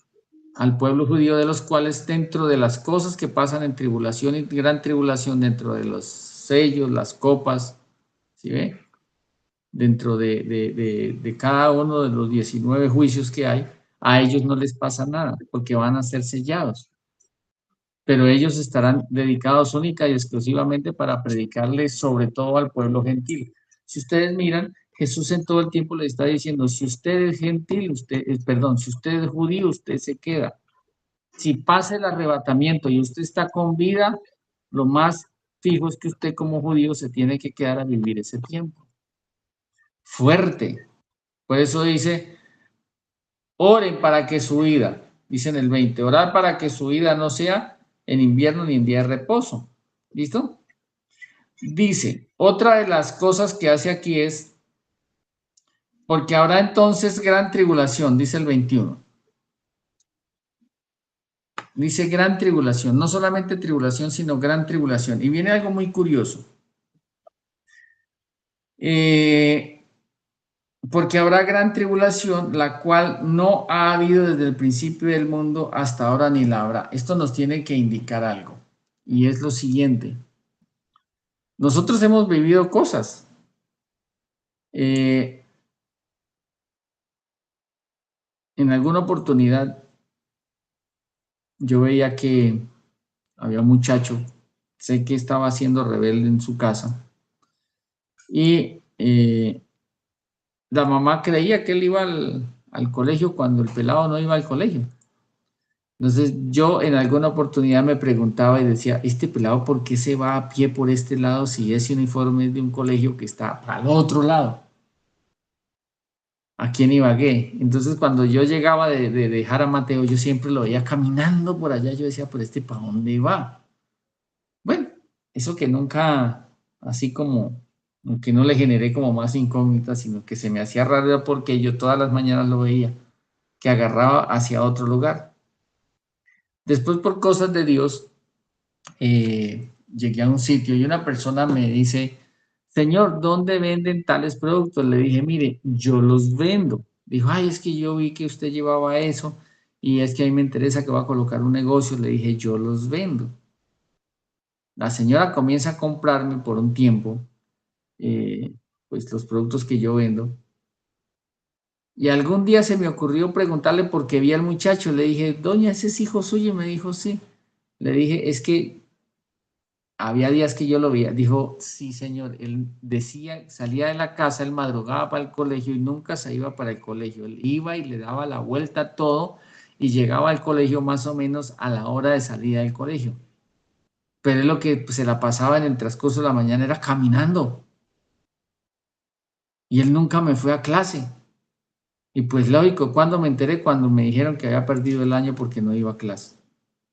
A: Al pueblo judío, de los cuales dentro de las cosas que pasan en tribulación y gran tribulación, dentro de los sellos, las copas, ¿sí ve? Dentro de cada uno de los 19 juicios que hay, a ellos no les pasa nada, porque van a ser sellados. Pero ellos estarán dedicados única y exclusivamente para predicarle sobre todo al pueblo gentil. Si ustedes miran, Jesús en todo el tiempo le está diciendo, si usted es gentil, si usted es judío, usted se queda. Si pasa el arrebatamiento y usted está con vida, lo más fijo es que usted como judío se tiene que quedar a vivir ese tiempo. Fuerte. Por eso dice, oren para que su vida, dice en el 20, orar para que su vida no sea en invierno ni en día de reposo. ¿Listo? Dice, otra de las cosas que hace aquí es, porque habrá entonces gran tribulación, dice el 21. Dice gran tribulación, no solamente tribulación, sino gran tribulación. Y viene algo muy curioso. Porque habrá gran tribulación, la cual no ha habido desde el principio del mundo hasta ahora ni la habrá. Esto nos tiene que indicar algo, y es lo siguiente. Nosotros hemos vivido cosas. En alguna oportunidad yo veía que había un muchacho, sé que estaba siendo rebelde en su casa, y la mamá creía que él iba al colegio cuando el pelado no iba al colegio. Entonces yo en alguna oportunidad me preguntaba y decía, este pelado, ¿por qué se va a pie por este lado si ese uniforme es de un colegio que está al otro lado? Aquí en Ibagué. Entonces cuando yo llegaba de dejar a Mateo, yo siempre lo veía caminando por allá. Yo decía, ¿por ¿para dónde va? Bueno, eso que nunca, así como, que no le generé como más incógnitas, sino que se me hacía raro porque yo todas las mañanas lo veía, que agarraba hacia otro lugar. Después, por cosas de Dios, llegué a un sitio y una persona me dice, Señor, ¿dónde venden tales productos? Le dije, mire, yo los vendo. Dijo, ay, es que yo vi que usted llevaba eso y es que a mí me interesa que va a colocar un negocio. Le dije, yo los vendo. La señora comienza a comprarme por un tiempo, pues los productos que yo vendo. Y algún día se me ocurrió preguntarle por qué vi al muchacho. Le dije, doña, ¿ese es hijo suyo? Y me dijo, sí. Le dije, es que había días que yo lo veía. Dijo, sí, señor. Él decía, salía de la casa, él madrugaba para el colegio y nunca se iba para el colegio. Él iba y le daba la vuelta a todo y llegaba al colegio más o menos a la hora de salida del colegio. Pero él lo que pues, se la pasaba en el transcurso de la mañana era caminando. Y él nunca me fue a clase. Y pues lógico, cuando me enteré, cuando me dijeron que había perdido el año porque no iba a clase.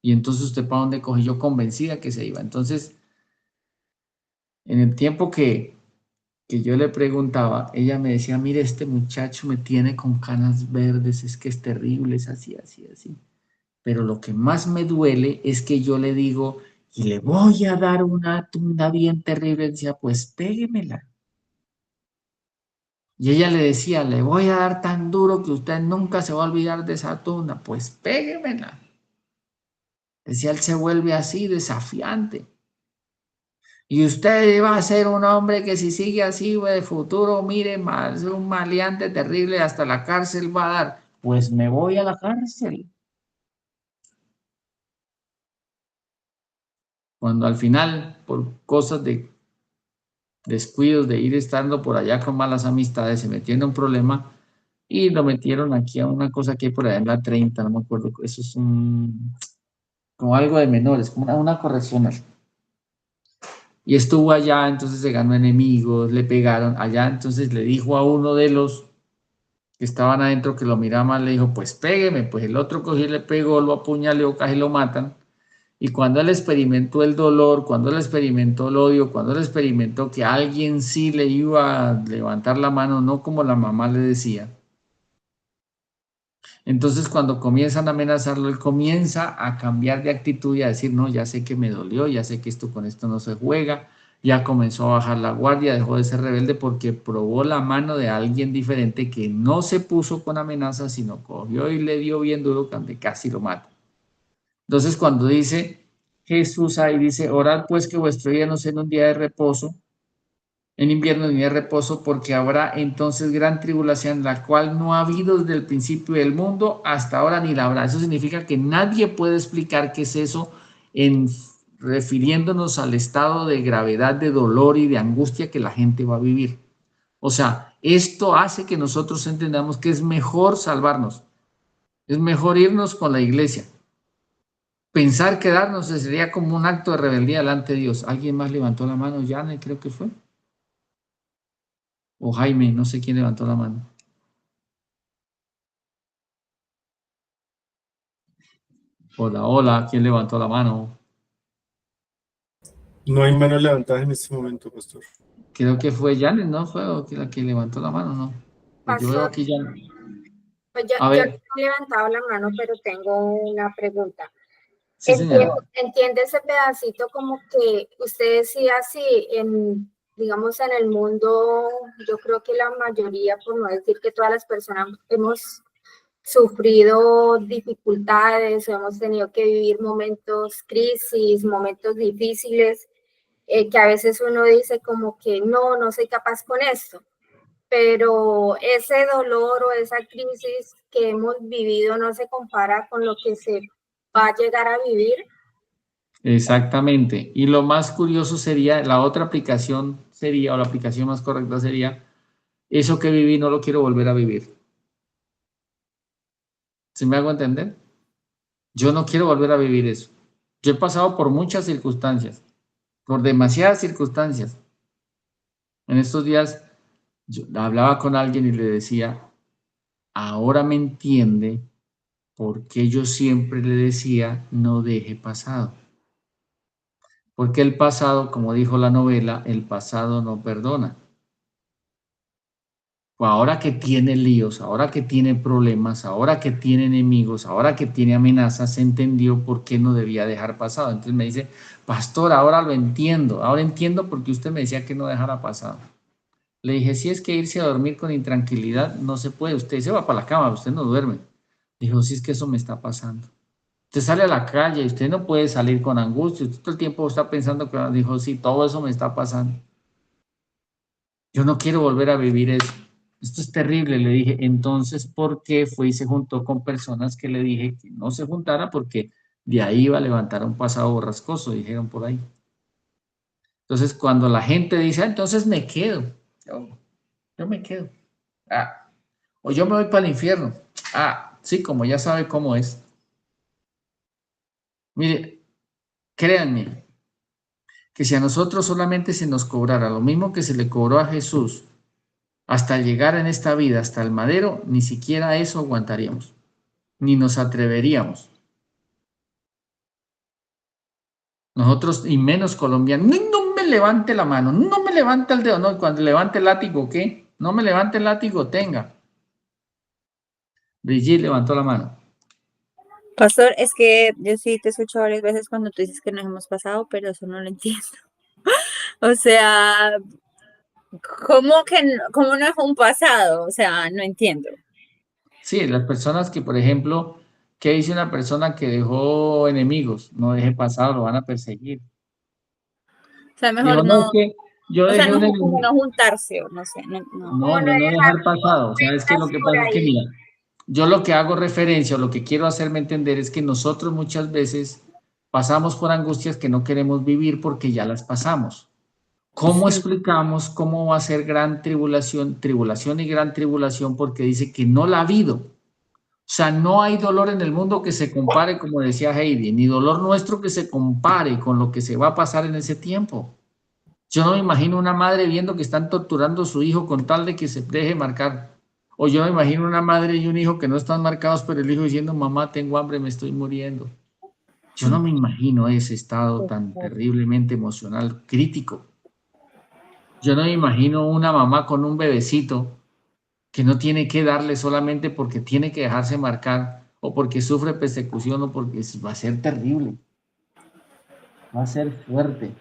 A: Y entonces usted para dónde cogí, yo convencida que se iba. Entonces, en el tiempo que yo le preguntaba, ella me decía, mire, este muchacho me tiene con canas verdes, es que es terrible, es así, así, así. Pero lo que más me duele es que yo le digo, y le voy a dar una tunda bien terrible. Decía, pues péguemela. Y ella le decía, le voy a dar tan duro que usted nunca se va a olvidar de esa tunda. Pues péguemela. Decía, él se vuelve así, desafiante. Y usted va a ser un hombre que si sigue así de futuro, mire, más un maleante terrible, hasta la cárcel va a dar. Pues me voy a la cárcel. Cuando al final, por cosas de descuidos, de ir estando por allá con malas amistades, se metió en un problema y lo metieron aquí a una cosa que hay por allá en la 30, no me acuerdo, eso es como algo de menores, como una correccional. Y estuvo allá, entonces se ganó enemigos, le pegaron allá, entonces le dijo a uno de los que estaban adentro que lo miraba mal, le dijo, pues pégueme, pues el otro cogió y le pegó, lo apuñaleó, casi lo matan. Y cuando él experimentó el dolor, cuando él experimentó el odio, cuando él experimentó que alguien sí le iba a levantar la mano, no como la mamá le decía, entonces cuando comienzan a amenazarlo, él comienza a cambiar de actitud y a decir, no, ya sé que me dolió, ya sé que esto con esto no se juega, ya comenzó a bajar la guardia, dejó de ser rebelde porque probó la mano de alguien diferente que no se puso con amenazas, sino cogió y le dio bien duro cuando casi lo mata. Entonces cuando dice Jesús ahí, dice, orad pues que vuestro día no sea un día de reposo, en invierno ni de reposo, porque habrá entonces gran tribulación, la cual no ha habido desde el principio del mundo hasta ahora ni la habrá. Eso significa que nadie puede explicar qué es eso en refiriéndonos al estado de gravedad, de dolor y de angustia que la gente va a vivir. O sea, esto hace que nosotros entendamos que es mejor salvarnos, es mejor irnos con la iglesia. Pensar quedarnos sería como un acto de rebeldía delante de Dios. ¿Alguien más levantó la mano? Yane, creo que fue. O Jaime, no sé quién levantó la mano. Hola, hola, ¿quién levantó la mano?
F: No hay mano levantada en este momento, pastor.
A: Creo que fue Janet, ¿no? Fue la que levantó la mano, ¿no? Pues yo veo
E: Pastor,
A: aquí ya.
E: pues yo
A: A
E: no
A: ver,
E: he levantado la mano, pero tengo una pregunta.
A: sí, señora.
E: Entiende ese pedacito como que usted decía, sí, digamos en el mundo, yo creo que la mayoría, por no decir que todas las personas hemos sufrido dificultades, hemos tenido que vivir momentos crisis, momentos difíciles, que a veces uno dice como que no soy capaz con esto, pero ese dolor o esa crisis que hemos vivido no se compara con lo que se va a llegar a vivir.
A: Exactamente. Y lo más curioso sería, la otra aplicación sería, o la aplicación más correcta sería, eso que viví no lo quiero volver a vivir. ¿Sí me hago entender? Yo no quiero volver a vivir eso. Yo he pasado por muchas circunstancias, por demasiadas circunstancias. En estos días yo hablaba con alguien y le decía, ahora me entiende por qué yo siempre le decía, no deje pasado. Porque el pasado, como dijo la novela, el pasado no perdona. ahora que tiene líos, ahora que tiene problemas, ahora que tiene enemigos, ahora que tiene amenazas, entendió por qué no debía dejar pasado. Entonces me dice, pastor, ahora lo entiendo, ahora entiendo por qué usted me decía que no dejara pasado. Le dije, si es que irse a dormir con intranquilidad no se puede, usted se va para la cama, usted no duerme. Dijo, si es que eso me está pasando. Usted sale a la calle, usted no puede salir con angustia, usted todo el tiempo está pensando que, dijo, sí, todo eso me está pasando. Yo no quiero volver a vivir eso. Esto es terrible, le dije. Entonces, ¿por qué fue y se juntó con personas que le dije que no se juntara porque de ahí iba a levantar un pasado borrascoso, dijeron por ahí? Entonces, cuando la gente dice, entonces me quedo, yo me quedo. O yo me voy para el infierno. Sí, como ya sabe cómo es. Mire, créanme, que si a nosotros solamente se nos cobrara lo mismo que se le cobró a Jesús, hasta llegar en esta vida, hasta el madero, ni siquiera eso aguantaríamos, ni nos atreveríamos. Nosotros, y menos colombianos, no me levante la mano, no me levante el dedo, no, cuando levante el látigo, ¿qué? No me levante el látigo, tenga. Brigitte levantó la mano.
G: Pastor, es que yo sí te escucho varias veces cuando tú dices que nos hemos pasado, pero eso no lo entiendo. O sea, ¿cómo no es un pasado? O sea, no entiendo.
A: Sí, las personas que, por ejemplo, ¿qué dice una persona que dejó enemigos? No deje pasado, lo van a perseguir.
G: O sea, mejor
A: Dijo, no, es que yo
G: o sea,
A: dejé un enemigo.
G: como no juntarse, o no sé,
A: No
E: Como no
A: dejar
E: dejar
A: pasado. O sea, es que lo que
E: por
A: pasa es que,
E: ahí.
A: mira, yo lo que hago referencia, o lo que quiero hacerme entender es que nosotros muchas veces pasamos por angustias que no queremos vivir porque ya las pasamos. ¿Cómo
G: Sí.
A: explicamos cómo va a ser gran tribulación, tribulación y gran tribulación? Porque dice que no la ha habido. O sea, no hay dolor en el mundo que se compare, como decía Heidi, ni dolor nuestro que se compare con lo que se va a pasar en ese tiempo. Yo no me imagino una madre viendo que están torturando a su hijo con tal de que se deje marcar. O yo me imagino una madre y un hijo que no están marcados, pero el hijo diciendo, mamá, tengo hambre, me estoy muriendo. Yo no me imagino ese estado tan terriblemente emocional, crítico. Yo no me imagino una mamá con un bebecito que no tiene que darle solamente porque tiene que dejarse marcar o porque sufre persecución o porque va a ser terrible. Va a ser fuerte.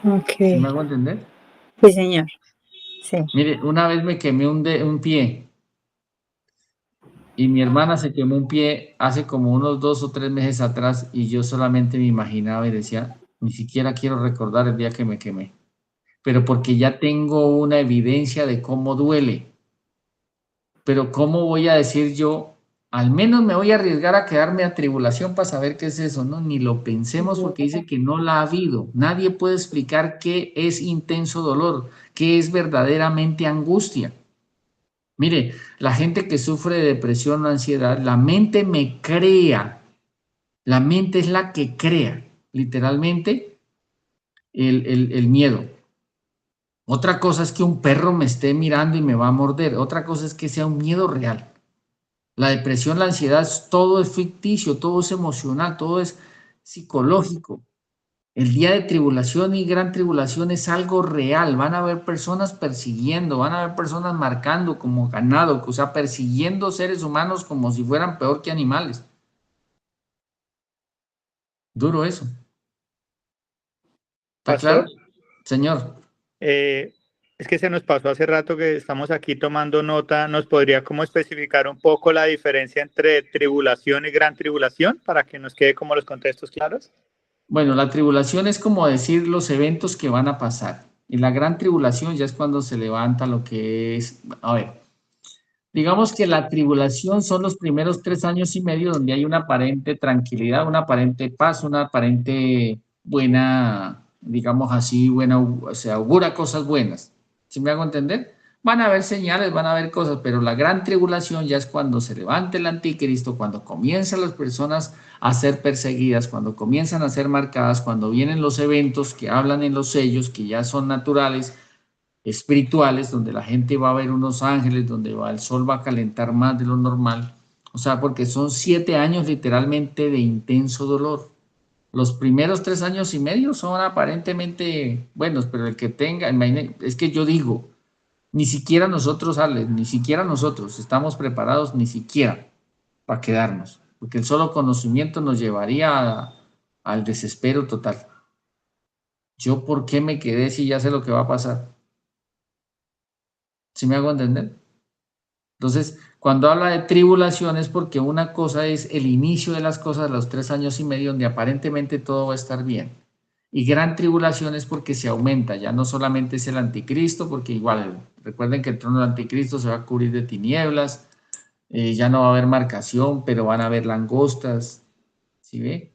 G: Ok.
A: ¿Sí me hago entender?
G: Sí, señor. Sí.
A: Mire, una vez me quemé un pie y mi hermana se quemó un pie hace como unos 2 o 3 meses atrás y yo solamente me imaginaba y decía, ni siquiera quiero recordar el día que me quemé, pero porque ya tengo una evidencia de cómo duele. Pero ¿cómo voy a decir yo? Al menos me voy a arriesgar a quedarme a tribulación para saber qué es eso, ¿no? Ni lo pensemos porque dice que no la ha habido. Nadie puede explicar qué es intenso dolor, qué es verdaderamente angustia. Mire, la gente que sufre de depresión o ansiedad, la mente me crea. La mente es la que crea, literalmente, el miedo. Otra cosa es que un perro me esté mirando y me va a morder. Otra cosa es que sea un miedo real. La depresión, la ansiedad, todo es ficticio, todo es emocional, todo es psicológico. El día de tribulación y gran tribulación es algo real. Van a haber personas persiguiendo, van a haber personas marcando como ganado, o sea, persiguiendo seres humanos como si fueran peor que animales. Duro eso. ¿Está claro?
B: Pastor,
A: Señor.
B: es que se nos pasó hace rato que estamos aquí tomando nota. ¿Nos podría como especificar un poco la diferencia entre tribulación y gran tribulación para que nos quede como los contextos claros?
A: Bueno, la tribulación es como decir los eventos que van a pasar. Y la gran tribulación ya es cuando se levanta lo que es, a ver, digamos que la tribulación son los primeros 3 años y medio donde hay una aparente tranquilidad, una aparente paz, una aparente buena, digamos así, buena, o sea, augura cosas buenas. ¿Sí me hago entender? Van a haber señales, van a haber cosas, pero la gran tribulación ya es cuando se levanta el anticristo, cuando comienzan las personas a ser perseguidas, cuando comienzan a ser marcadas, cuando vienen los eventos que hablan en los sellos, que ya son naturales, espirituales, donde la gente va a ver unos ángeles, donde el sol va a calentar más de lo normal. O sea, porque son 7 años literalmente de intenso dolor. Los primeros 3 años y medio son aparentemente buenos, pero el que tenga, es que yo digo, Ni siquiera nosotros, Ale, ni siquiera nosotros estamos preparados, ni siquiera para quedarnos, porque el solo conocimiento nos llevaría al desespero total. ¿Yo por qué me quedé si ya sé lo que va a pasar? ¿Sí me hago entender? Entonces, cuando habla de tribulación es porque una cosa es el inicio de las cosas, los 3 años y medio, donde aparentemente todo va a estar bien. Y gran tribulación es porque se aumenta, ya no solamente es el anticristo, porque igual, recuerden que el trono del anticristo se va a cubrir de tinieblas, ya no va a haber marcación, pero van a haber langostas, ¿sí ve?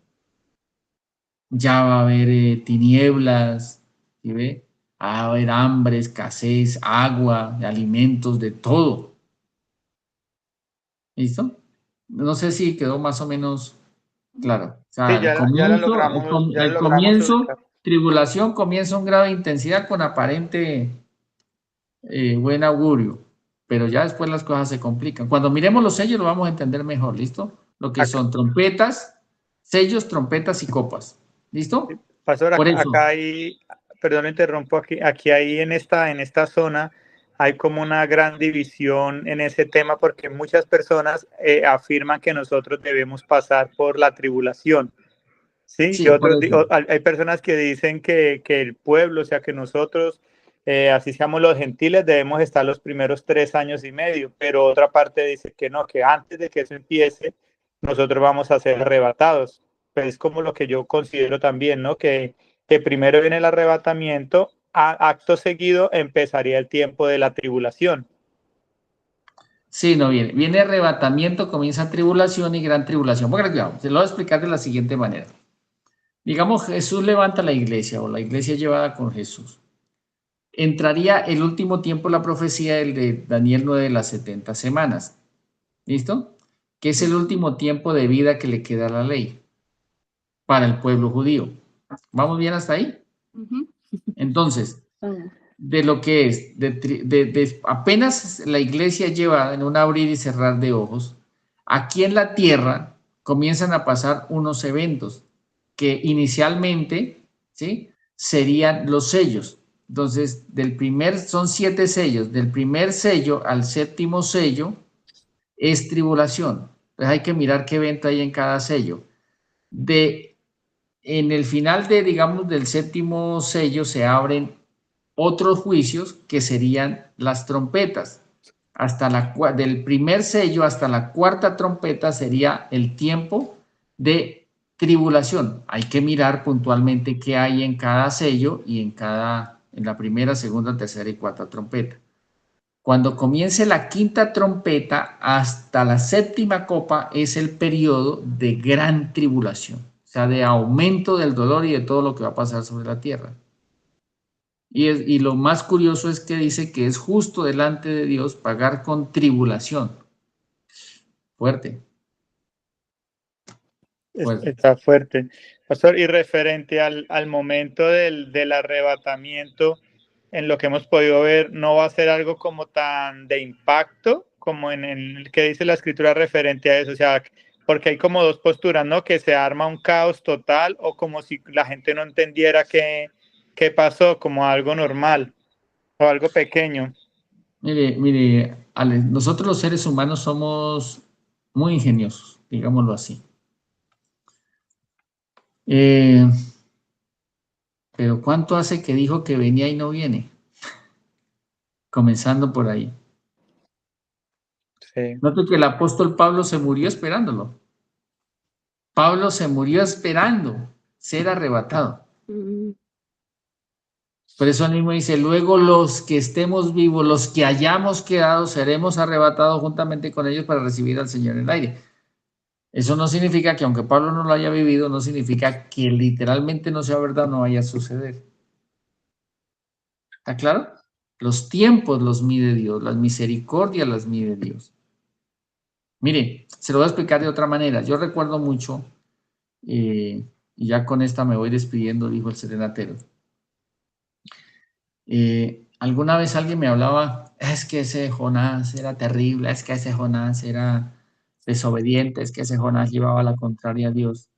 A: Ya va a haber tinieblas, ¿sí ve? Va a haber hambre, escasez, agua, de alimentos, de todo. ¿Listo? No sé si quedó más o menos claro. O sea,
B: Sí, ya
A: el
B: lo logramos
A: comienzo,
B: ubicar.
A: tribulación comienza un grado de intensidad con aparente buen augurio, pero ya después las cosas se complican. Cuando miremos los sellos lo vamos a entender mejor, ¿listo? Lo que
B: Acá,
A: son trompetas, sellos, trompetas y copas. ¿Listo?
B: Pastor,
A: Por eso,
B: acá hay, perdón, interrumpo aquí hay en esta zona, hay como una gran división en ese tema porque muchas personas afirman que nosotros debemos pasar por la tribulación. Sí, y
A: sí, por eso.
B: hay personas que dicen que el pueblo, o sea, que nosotros, así seamos los gentiles, debemos estar los primeros 3 años y medio, pero otra parte dice que no, que antes de que eso empiece, nosotros vamos a ser arrebatados. Pues es como lo que yo considero también, ¿no? Que primero viene el arrebatamiento, acto seguido empezaría el tiempo de la tribulación.
A: Sí, no viene. Viene arrebatamiento, comienza tribulación y gran tribulación. Póngale cuidado, se lo voy a explicar de la siguiente manera. Digamos, Jesús levanta la iglesia o la iglesia llevada con Jesús. Entraría el último tiempo la profecía del de Daniel 9 de las 70 semanas. ¿Listo? Que es el último tiempo de vida que le queda a la ley para el pueblo judío. ¿Vamos bien hasta ahí? Entonces, de lo que es, apenas la iglesia lleva en un abrir y cerrar de ojos, aquí en la tierra comienzan a pasar unos eventos que inicialmente, ¿sí? Serían los sellos. Entonces, son 7 sellos, del primer sello al séptimo sello es tribulación. Entonces hay que mirar qué evento hay en cada sello. En el final digamos, del séptimo sello se abren otros juicios que serían las trompetas. Del primer sello hasta la cuarta trompeta sería el tiempo de tribulación. Hay que mirar puntualmente qué hay en cada sello y en la primera, segunda, tercera y cuarta trompeta. Cuando comience la quinta trompeta hasta la séptima copa es el periodo de gran tribulación, o sea, de aumento del dolor y de todo lo que va a pasar sobre la tierra. Y lo más curioso es que dice que es justo delante de Dios pagar con tribulación. Fuerte. Fuerte.
B: Está fuerte. Pastor, y referente al momento del arrebatamiento, en lo que hemos podido ver, no va a ser algo como tan de impacto como en el que dice la escritura referente a eso, o sea, porque hay como dos posturas, ¿no? Que se arma un caos total o como si la gente no entendiera qué pasó, como algo normal o algo pequeño.
A: Mire, Ale, nosotros los seres humanos somos muy ingeniosos, digámoslo así. Pero ¿cuánto hace que dijo que venía y no viene? Comenzando por ahí.
B: Sí.
A: Note que el apóstol Pablo se murió esperándolo. Pablo se murió esperando ser arrebatado. Por eso mismo dice, luego los que estemos vivos, los que hayamos quedado, seremos arrebatados juntamente con ellos para recibir al Señor en el aire. Eso no significa que aunque Pablo no lo haya vivido, no significa que literalmente no sea verdad, no vaya a suceder. ¿Está claro? Los tiempos los mide Dios, las misericordias las mide Dios. Mire, se lo voy a explicar de otra manera. Yo recuerdo mucho, y ya con esta me voy despidiendo, dijo el serenatero. Alguna vez alguien me hablaba, es que ese Jonás era terrible, es que ese Jonás era desobediente, es que ese Jonás llevaba la contraria a Dios.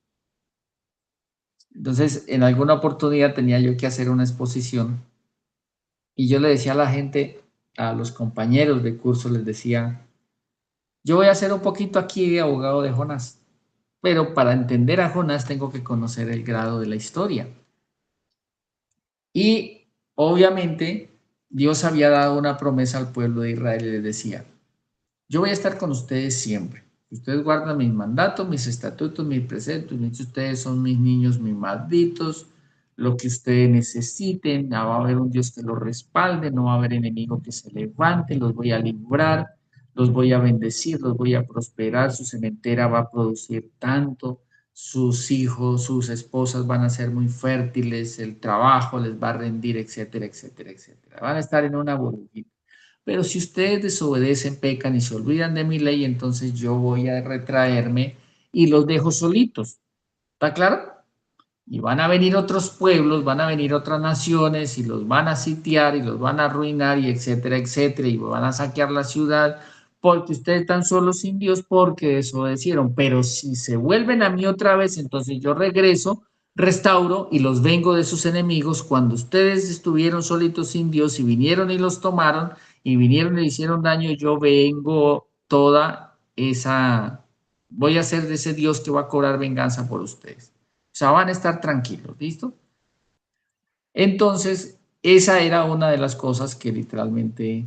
A: Entonces, en alguna oportunidad tenía yo que hacer una exposición y yo le decía a la gente, a los compañeros de curso les decía, yo voy a ser un poquito aquí de abogado de Jonás, pero para entender a Jonás tengo que conocer el grado de la historia. Y obviamente Dios había dado una promesa al pueblo de Israel y les decía, yo voy a estar con ustedes siempre. Ustedes guardan mis mandatos, mis estatutos, mis preceptos, ustedes son mis niños mimaditos, lo que ustedes necesiten, va a haber un Dios que los respalde, no va a haber enemigo que se levante, los voy a librar, los voy a bendecir, los voy a prosperar, su cementera va a producir tanto, sus hijos, sus esposas van a ser muy fértiles, el trabajo les va a rendir, etcétera, etcétera, etcétera. Van a estar en una burbujita. Pero si ustedes desobedecen, pecan y se olvidan de mi ley, entonces yo voy a retraerme y los dejo solitos. ¿Está claro? Y van a venir otros pueblos, van a venir otras naciones y los van a sitiar y los van a arruinar y etcétera, etcétera, y van a saquear la ciudad porque ustedes están solos sin Dios porque desobedecieron. Pero si se vuelven a mí otra vez, entonces yo regreso, restauro y los vengo de sus enemigos. Cuando ustedes estuvieron solitos sin Dios y vinieron y los tomaron y vinieron y le hicieron daño, yo vengo toda esa, voy a ser de ese Dios que va a cobrar venganza por ustedes. O sea, van a estar tranquilos, ¿listo? Entonces, esa era una de las cosas que literalmente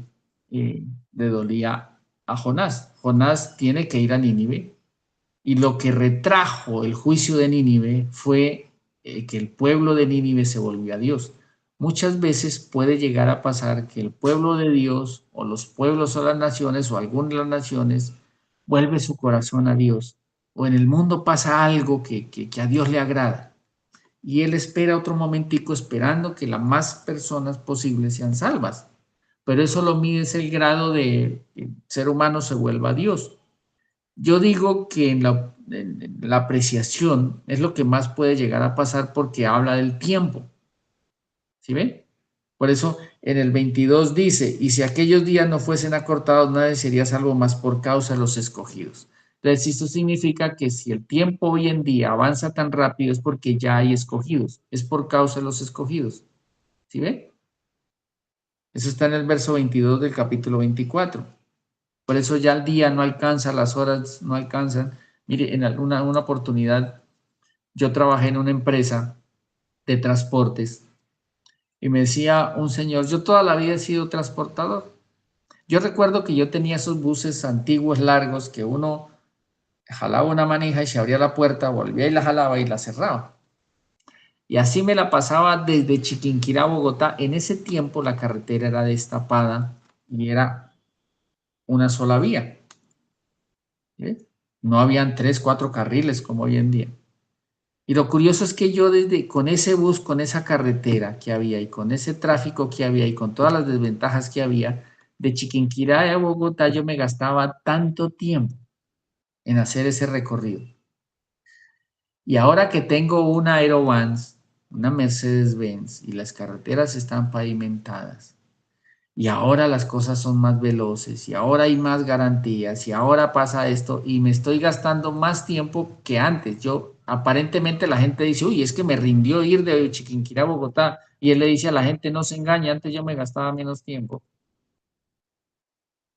A: le dolía a Jonás. Jonás tiene que ir a Nínive y lo que retrajo el juicio de Nínive fue que el pueblo de Nínive se volvió a Dios. Muchas veces puede llegar a pasar que el pueblo de Dios o los pueblos o las naciones o algunas de las naciones vuelve su corazón a Dios o en el mundo pasa algo que a Dios le agrada y Él espera otro momentico esperando que las más personas posibles sean salvas. Pero eso lo mide es el grado de que el ser humano se vuelva a Dios. Yo digo que en la apreciación es lo que más puede llegar a pasar porque habla del tiempo. ¿Sí ven? Por eso en el 22 dice, y si aquellos días no fuesen acortados, nadie sería salvo más por causa de los escogidos. Entonces, esto significa que si el tiempo hoy en día avanza tan rápido es porque ya hay escogidos, es por causa de los escogidos. ¿Sí ven? Eso está en el verso 22 del capítulo 24. Por eso ya el día no alcanza, las horas no alcanzan. Mire, en una oportunidad yo trabajé en una empresa de transportes y me decía un señor, yo toda la vida he sido transportador. Yo recuerdo que yo tenía esos buses antiguos largos que uno jalaba una manija y se abría la puerta, volvía y la jalaba y la cerraba. Y así me la pasaba desde Chiquinquirá a Bogotá. En ese tiempo la carretera era destapada y era una sola vía. ¿Sí? No habían 3, 4 carriles como hoy en día. Y lo curioso es que yo con ese bus, con esa carretera que había y con ese tráfico que había y con todas las desventajas que había, de Chiquinquirá a Bogotá yo me gastaba tanto tiempo en hacer ese recorrido. Y ahora que tengo una Aerovans, una Mercedes-Benz y las carreteras están pavimentadas y ahora las cosas son más veloces y ahora hay más garantías y ahora pasa esto y me estoy gastando más tiempo que antes. Yo aparentemente la gente dice, uy, es que me rindió ir de Chiquinquirá a Bogotá y él le dice a la gente, no se engañe, antes yo me gastaba menos tiempo.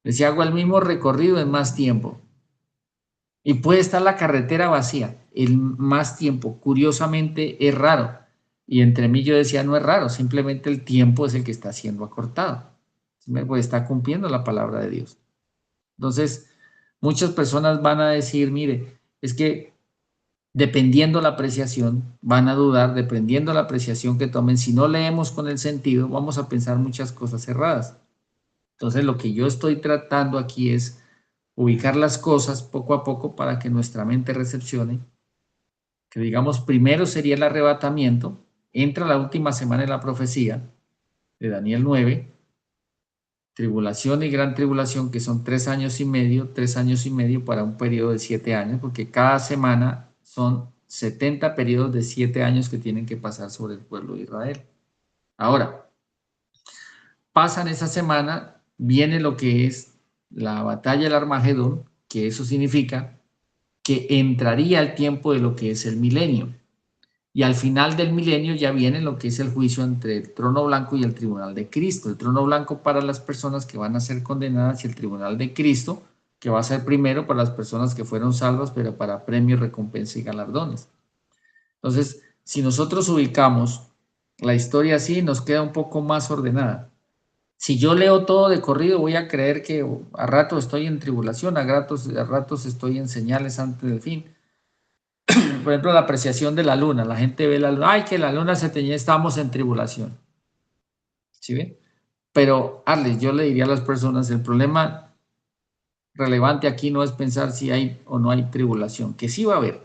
A: Les hago el mismo recorrido en más tiempo. Y puede estar la carretera vacía el más tiempo. Curiosamente es raro. Y entre mí yo decía, no es raro, simplemente el tiempo es el que está siendo acortado. Pues está cumpliendo la palabra de Dios. Entonces, muchas personas van a decir, mire, es que dependiendo la apreciación, van a dudar, dependiendo la apreciación que tomen, si no leemos con el sentido, vamos a pensar muchas cosas erradas. Entonces, lo que yo estoy tratando aquí es ubicar las cosas poco a poco para que nuestra mente recepcione, que digamos, primero sería el arrebatamiento, entra la última semana de la profecía de Daniel 9, tribulación y gran tribulación, que son 3 años y medio para un periodo de 7 años, porque cada semana son 70 periodos de 7 años que tienen que pasar sobre el pueblo de Israel. Ahora, pasan esa semana, viene lo que es la batalla del Armagedón, que eso significa que entraría el tiempo de lo que es el milenio. Y al final del milenio ya viene lo que es el juicio entre el trono blanco y el tribunal de Cristo. El trono blanco para las personas que van a ser condenadas y el tribunal de Cristo, que va a ser primero para las personas que fueron salvas, pero para premios, recompensa y galardones. Entonces, si nosotros ubicamos la historia así, nos queda un poco más ordenada. Si yo leo todo de corrido, voy a creer que a ratos estoy en tribulación, a ratos estoy en señales antes del fin. Por ejemplo, la apreciación de la luna. La gente ve la luna, ay, que la luna se teñía, estamos en tribulación. ¿Sí ven? Pero, Arles, yo le diría a las personas, el problema relevante aquí no es pensar si hay o no hay tribulación, que sí va a haber.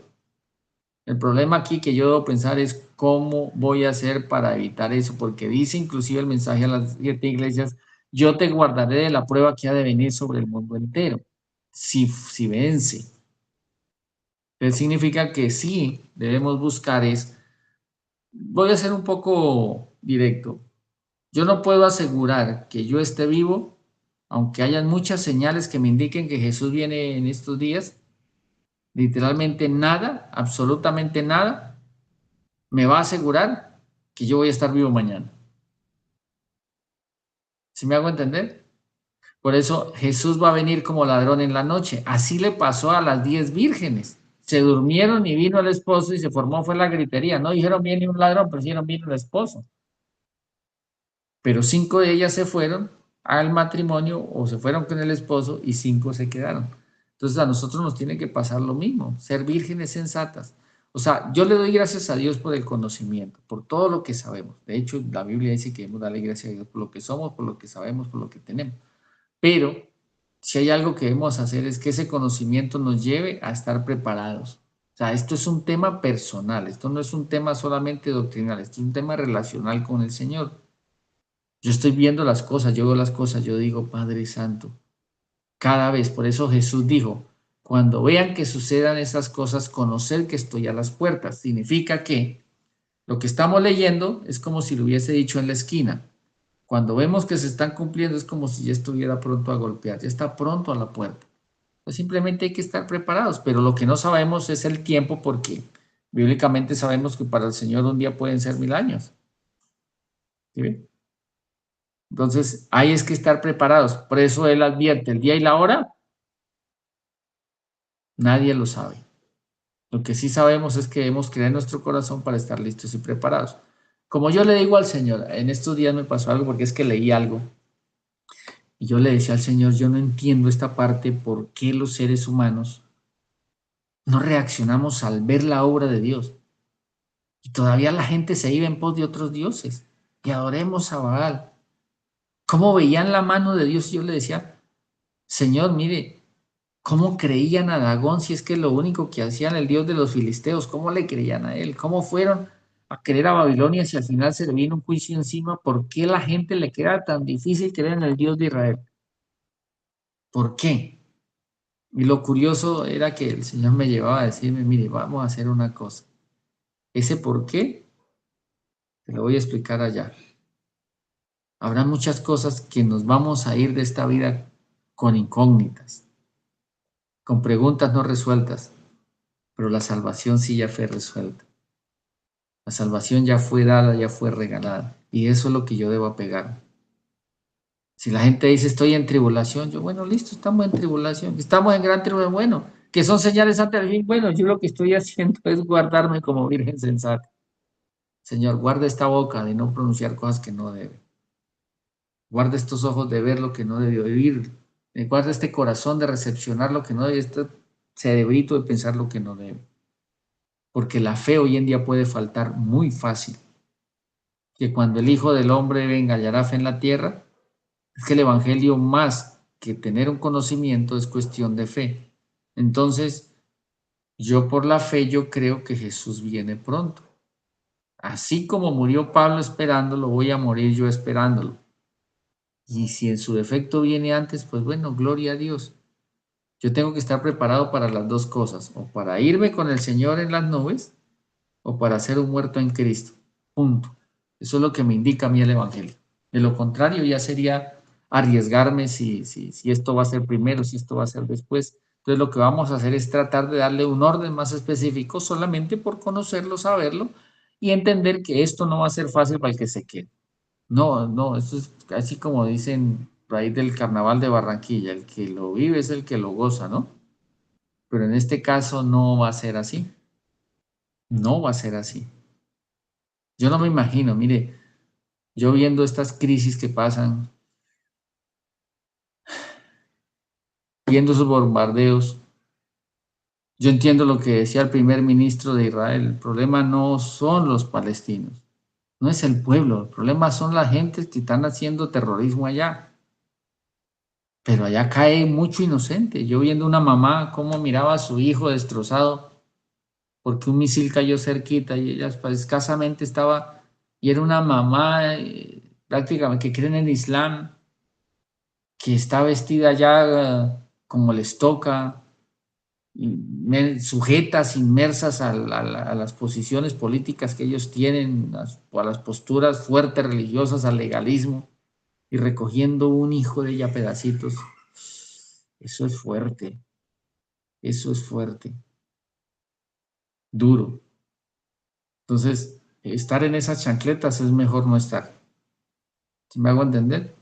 A: El problema aquí que yo debo pensar es cómo voy a hacer para evitar eso, porque dice inclusive el mensaje a las 7 iglesias, yo te guardaré de la prueba que ha de venir sobre el mundo entero, si vence. Entonces significa que sí debemos buscar es, voy a ser un poco directo, yo no puedo asegurar que yo esté vivo, aunque hayan muchas señales que me indiquen que Jesús viene en estos días, literalmente nada, absolutamente nada, me va a asegurar que yo voy a estar vivo mañana. ¿Sí me hago entender? Por eso Jesús va a venir como ladrón en la noche. Así le pasó a las 10 vírgenes. Se durmieron y vino el esposo y se formó, fue la gritería. No dijeron viene un ladrón, pero dijeron vino el esposo. Pero 5 de ellas se fueron al matrimonio o se fueron con el esposo y 5 se quedaron. Entonces a nosotros nos tiene que pasar lo mismo, ser vírgenes sensatas. O sea, yo le doy gracias a Dios por el conocimiento, por todo lo que sabemos. De hecho, la Biblia dice que debemos darle gracias a Dios por lo que somos, por lo que sabemos, por lo que tenemos. Pero si hay algo que debemos hacer es que ese conocimiento nos lleve a estar preparados. O sea, esto es un tema personal, esto no es un tema solamente doctrinal, esto es un tema relacional con el Señor. Yo estoy viendo las cosas, yo veo las cosas, yo digo, Padre Santo, cada vez, por eso Jesús dijo, cuando vean que sucedan esas cosas, conocer que estoy a las puertas. Significa que lo que estamos leyendo es como si lo hubiese dicho en la esquina. Cuando vemos que se están cumpliendo es como si ya estuviera pronto a golpear, ya está pronto a la puerta. Pues simplemente hay que estar preparados, pero lo que no sabemos es el tiempo porque bíblicamente sabemos que para el Señor un día pueden ser 1000 años. ¿Sí ven? Entonces, hay es que estar preparados. Por eso Él advierte, el día y la hora, nadie lo sabe. Lo que sí sabemos es que debemos creer en nuestro corazón para estar listos y preparados. Como yo le digo al Señor, en estos días me pasó algo porque es que leí algo. Y yo le decía al Señor, yo no entiendo esta parte, por qué los seres humanos no reaccionamos al ver la obra de Dios. Y todavía la gente se iba en pos de otros dioses. Y adoremos a Baal. ¿Cómo veían la mano de Dios? Y yo le decía, Señor, mire, ¿cómo creían a Dagón si es que lo único que hacían el Dios de los filisteos? ¿Cómo le creían a él? ¿Cómo fueron a creer a Babilonia si al final se le vino un juicio encima? ¿Por qué la gente le queda tan difícil creer en el Dios de Israel? ¿Por qué? Y lo curioso era que el Señor me llevaba a decirme, mire, vamos a hacer una cosa. Ese por qué, te lo voy a explicar allá. Habrá muchas cosas que nos vamos a ir de esta vida con incógnitas, con preguntas no resueltas, pero la salvación sí ya fue resuelta. La salvación ya fue dada, ya fue regalada. Y eso es lo que yo debo apegar. Si la gente dice, estoy en tribulación, yo, bueno, listo, estamos en tribulación. Estamos en gran tribulación, bueno, que son señales antes del fin. Bueno, yo lo que estoy haciendo es guardarme como virgen sensata. Señor, guarda esta boca de no pronunciar cosas que no debe. Guarda estos ojos de ver lo que no debió vivir. Guarda este corazón de recepcionar lo que no debe, este cerebrito de pensar lo que no debe. Porque la fe hoy en día puede faltar muy fácil. Que cuando el Hijo del Hombre venga, hallará fe en la tierra. Es que el Evangelio, más que tener un conocimiento, es cuestión de fe. Entonces, yo por la fe, yo creo que Jesús viene pronto. Así como murió Pablo esperándolo, voy a morir yo esperándolo. Y si en su defecto viene antes, pues bueno, gloria a Dios. Yo tengo que estar preparado para las dos cosas, o para irme con el Señor en las nubes, o para ser un muerto en Cristo. Punto. Eso es lo que me indica a mí el Evangelio. De lo contrario, ya sería arriesgarme si esto va a ser primero, si esto va a ser después. Entonces lo que vamos a hacer es tratar de darle un orden más específico solamente por conocerlo, saberlo, y entender que esto no va a ser fácil para el que se quede. No, no, esto es así como dicen por ahí del Carnaval de Barranquilla, el que lo vive es el que lo goza, ¿no? Pero en este caso no va a ser así. No va a ser así. Yo no me imagino, mire, yo viendo estas crisis que pasan, viendo esos bombardeos, yo entiendo lo que decía el primer ministro de Israel, el problema no son los palestinos, no es el pueblo, el problema son las gentes que están haciendo terrorismo allá. Pero allá cae mucho inocente. Yo viendo una mamá cómo miraba a su hijo destrozado porque un misil cayó cerquita y ella pues, escasamente estaba, y era una mamá prácticamente que cree en el Islam, que está vestida ya como les toca, sujetas, inmersas a las posiciones políticas que ellos tienen, a las posturas fuertes religiosas, al legalismo, y recogiendo un hijo de ella a pedacitos. Eso es fuerte. Eso es fuerte. Duro. Entonces, estar en esas chancletas es mejor no estar. ¿Sí me hago entender?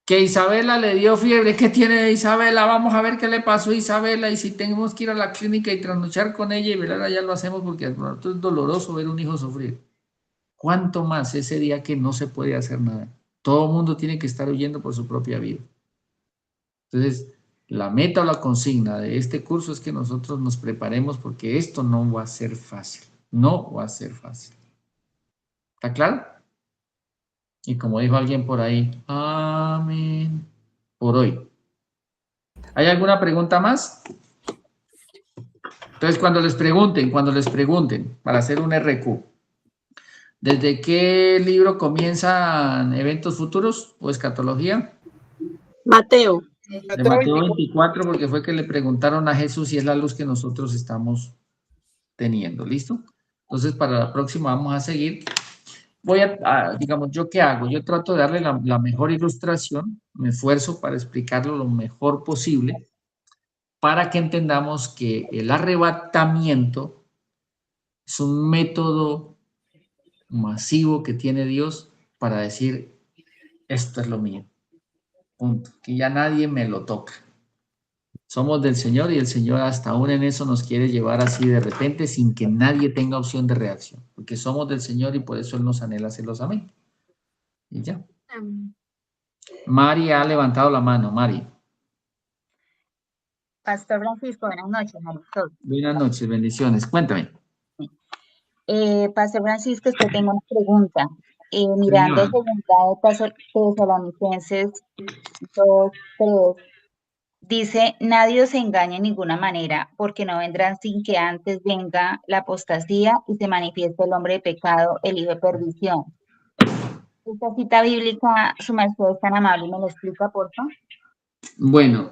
A: Que Isabela le dio fiebre. ¿Qué tiene Isabela? Vamos a ver qué le pasó a Isabela. Y si tenemos que ir a la clínica y trasnochar con ella y velar, ya lo hacemos porque para nosotros es doloroso ver un hijo sufrir. ¿Cuánto más ese día que no se puede hacer nada? Todo el mundo tiene que estar huyendo por su propia vida. Entonces, la meta o la consigna de este curso es que nosotros nos preparemos porque esto no va a ser fácil. No va a ser fácil. ¿Está claro? Y como dijo alguien por ahí, amén. Por hoy. ¿Hay alguna pregunta más? Entonces, cuando les pregunten, para hacer un RQ, ¿desde qué libro comienzan Eventos Futuros o Escatología?
C: Mateo.
A: De Mateo 24, porque fue que le preguntaron a Jesús si es la luz que nosotros estamos teniendo. ¿Listo? Entonces, para la próxima vamos a seguir. Voy digamos, ¿yo qué hago? Yo trato de darle la mejor ilustración, me esfuerzo para explicarlo lo mejor posible, para que entendamos que el arrebatamiento es un método masivo que tiene Dios para decir, esto es lo mío, punto, que ya nadie me lo toca. Somos del Señor y el Señor hasta aún en eso nos quiere llevar así de repente sin que nadie tenga opción de reacción, porque somos del Señor y por eso Él nos anhela celosamente. Y ya. Mari ha levantado la mano. Mari.
I: Pastor Francisco, buenas noches.
A: Buenas noches, bendiciones. Cuéntame.
I: Pastor Francisco, usted tengo una pregunta. Mirando segunda de Tesalonicenses 2:3, dice, nadie os engañe en ninguna manera, porque no vendrán sin que antes venga la apostasía y se manifieste el hombre de pecado, el hijo de perdición. Esta cita bíblica, su merced es tan amable, ¿me lo explica, por favor?
A: Bueno,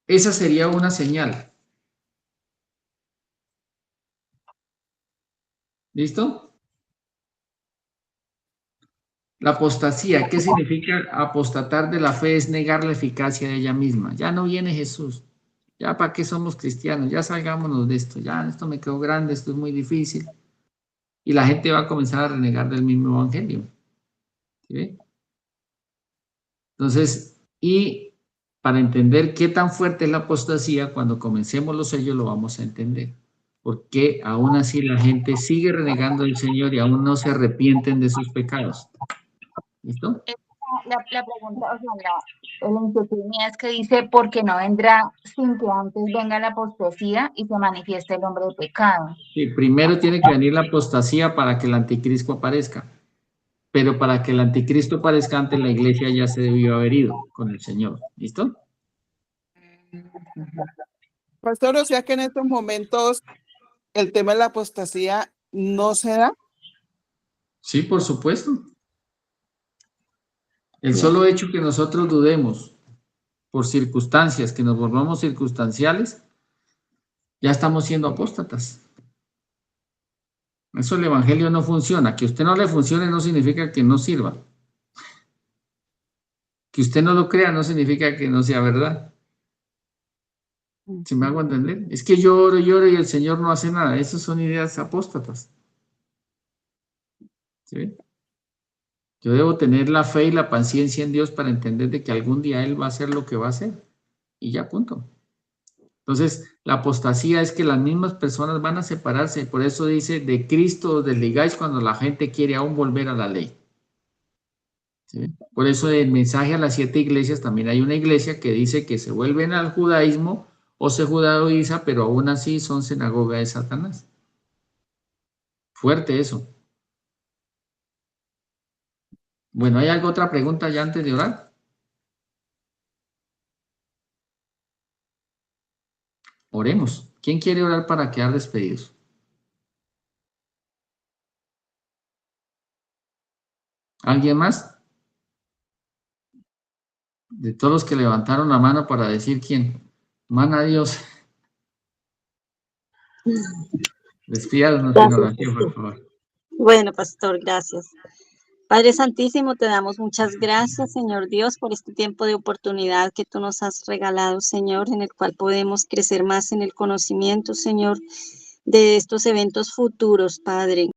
A: esa sería una señal. ¿Listo? La apostasía, ¿qué significa apostatar de la fe? Es negar la eficacia de ella misma. Ya no viene Jesús. Ya para qué somos cristianos, ya salgámonos de esto. Ya esto me quedó grande, esto es muy difícil. Y la gente va a comenzar a renegar del mismo evangelio. ¿Sí? Entonces, y para entender qué tan fuerte es la apostasía, cuando comencemos los sellos lo vamos a entender. Porque aún así la gente sigue renegando del Señor y aún no se arrepienten de sus pecados. ¿Listo?
I: La pregunta, o sea, la inquietud mía es que dice, porque no vendrá sin que antes venga la apostasía y se manifieste el hombre de pecado.
A: Sí, primero tiene que venir la apostasía para que el anticristo aparezca. Pero para que el anticristo aparezca antes, la iglesia ya se debió haber ido con el Señor. ¿Listo?
D: Pastor, o sea que en estos momentos el tema de la apostasía no se da.
A: Sí, por supuesto. El solo hecho que nosotros dudemos por circunstancias, que nos volvamos circunstanciales, ya estamos siendo apóstatas. Eso el evangelio no funciona. Que usted no le funcione no significa que no sirva. Que usted no lo crea no significa que no sea verdad. ¿Sí me hago entender? Es que yo oro y el Señor no hace nada. Esas son ideas apóstatas. ¿Sí? Yo debo tener la fe y la paciencia en Dios para entender de que algún día Él va a hacer lo que va a hacer. Y ya, punto. Entonces, la apostasía es que las mismas personas van a separarse. Por eso dice, de Cristo os desligáis cuando la gente quiere aún volver a la ley. ¿Sí? Por eso el mensaje a las 7 iglesias, también hay una iglesia que dice que se vuelven al judaísmo o se judaiza, pero aún así son sinagoga de Satanás. Fuerte eso. Bueno, ¿hay alguna otra pregunta ya antes de orar? Oremos. ¿Quién quiere orar para quedar despedidos? ¿Alguien más? De todos los que levantaron la mano para decir quién. Mano a Dios. Despídanos en oración, por favor.
C: Bueno, pastor, gracias. Padre Santísimo, te damos muchas gracias, Señor Dios, por este tiempo de oportunidad que tú nos has regalado, Señor, en el cual podemos crecer más en el conocimiento, Señor, de estos eventos futuros, Padre.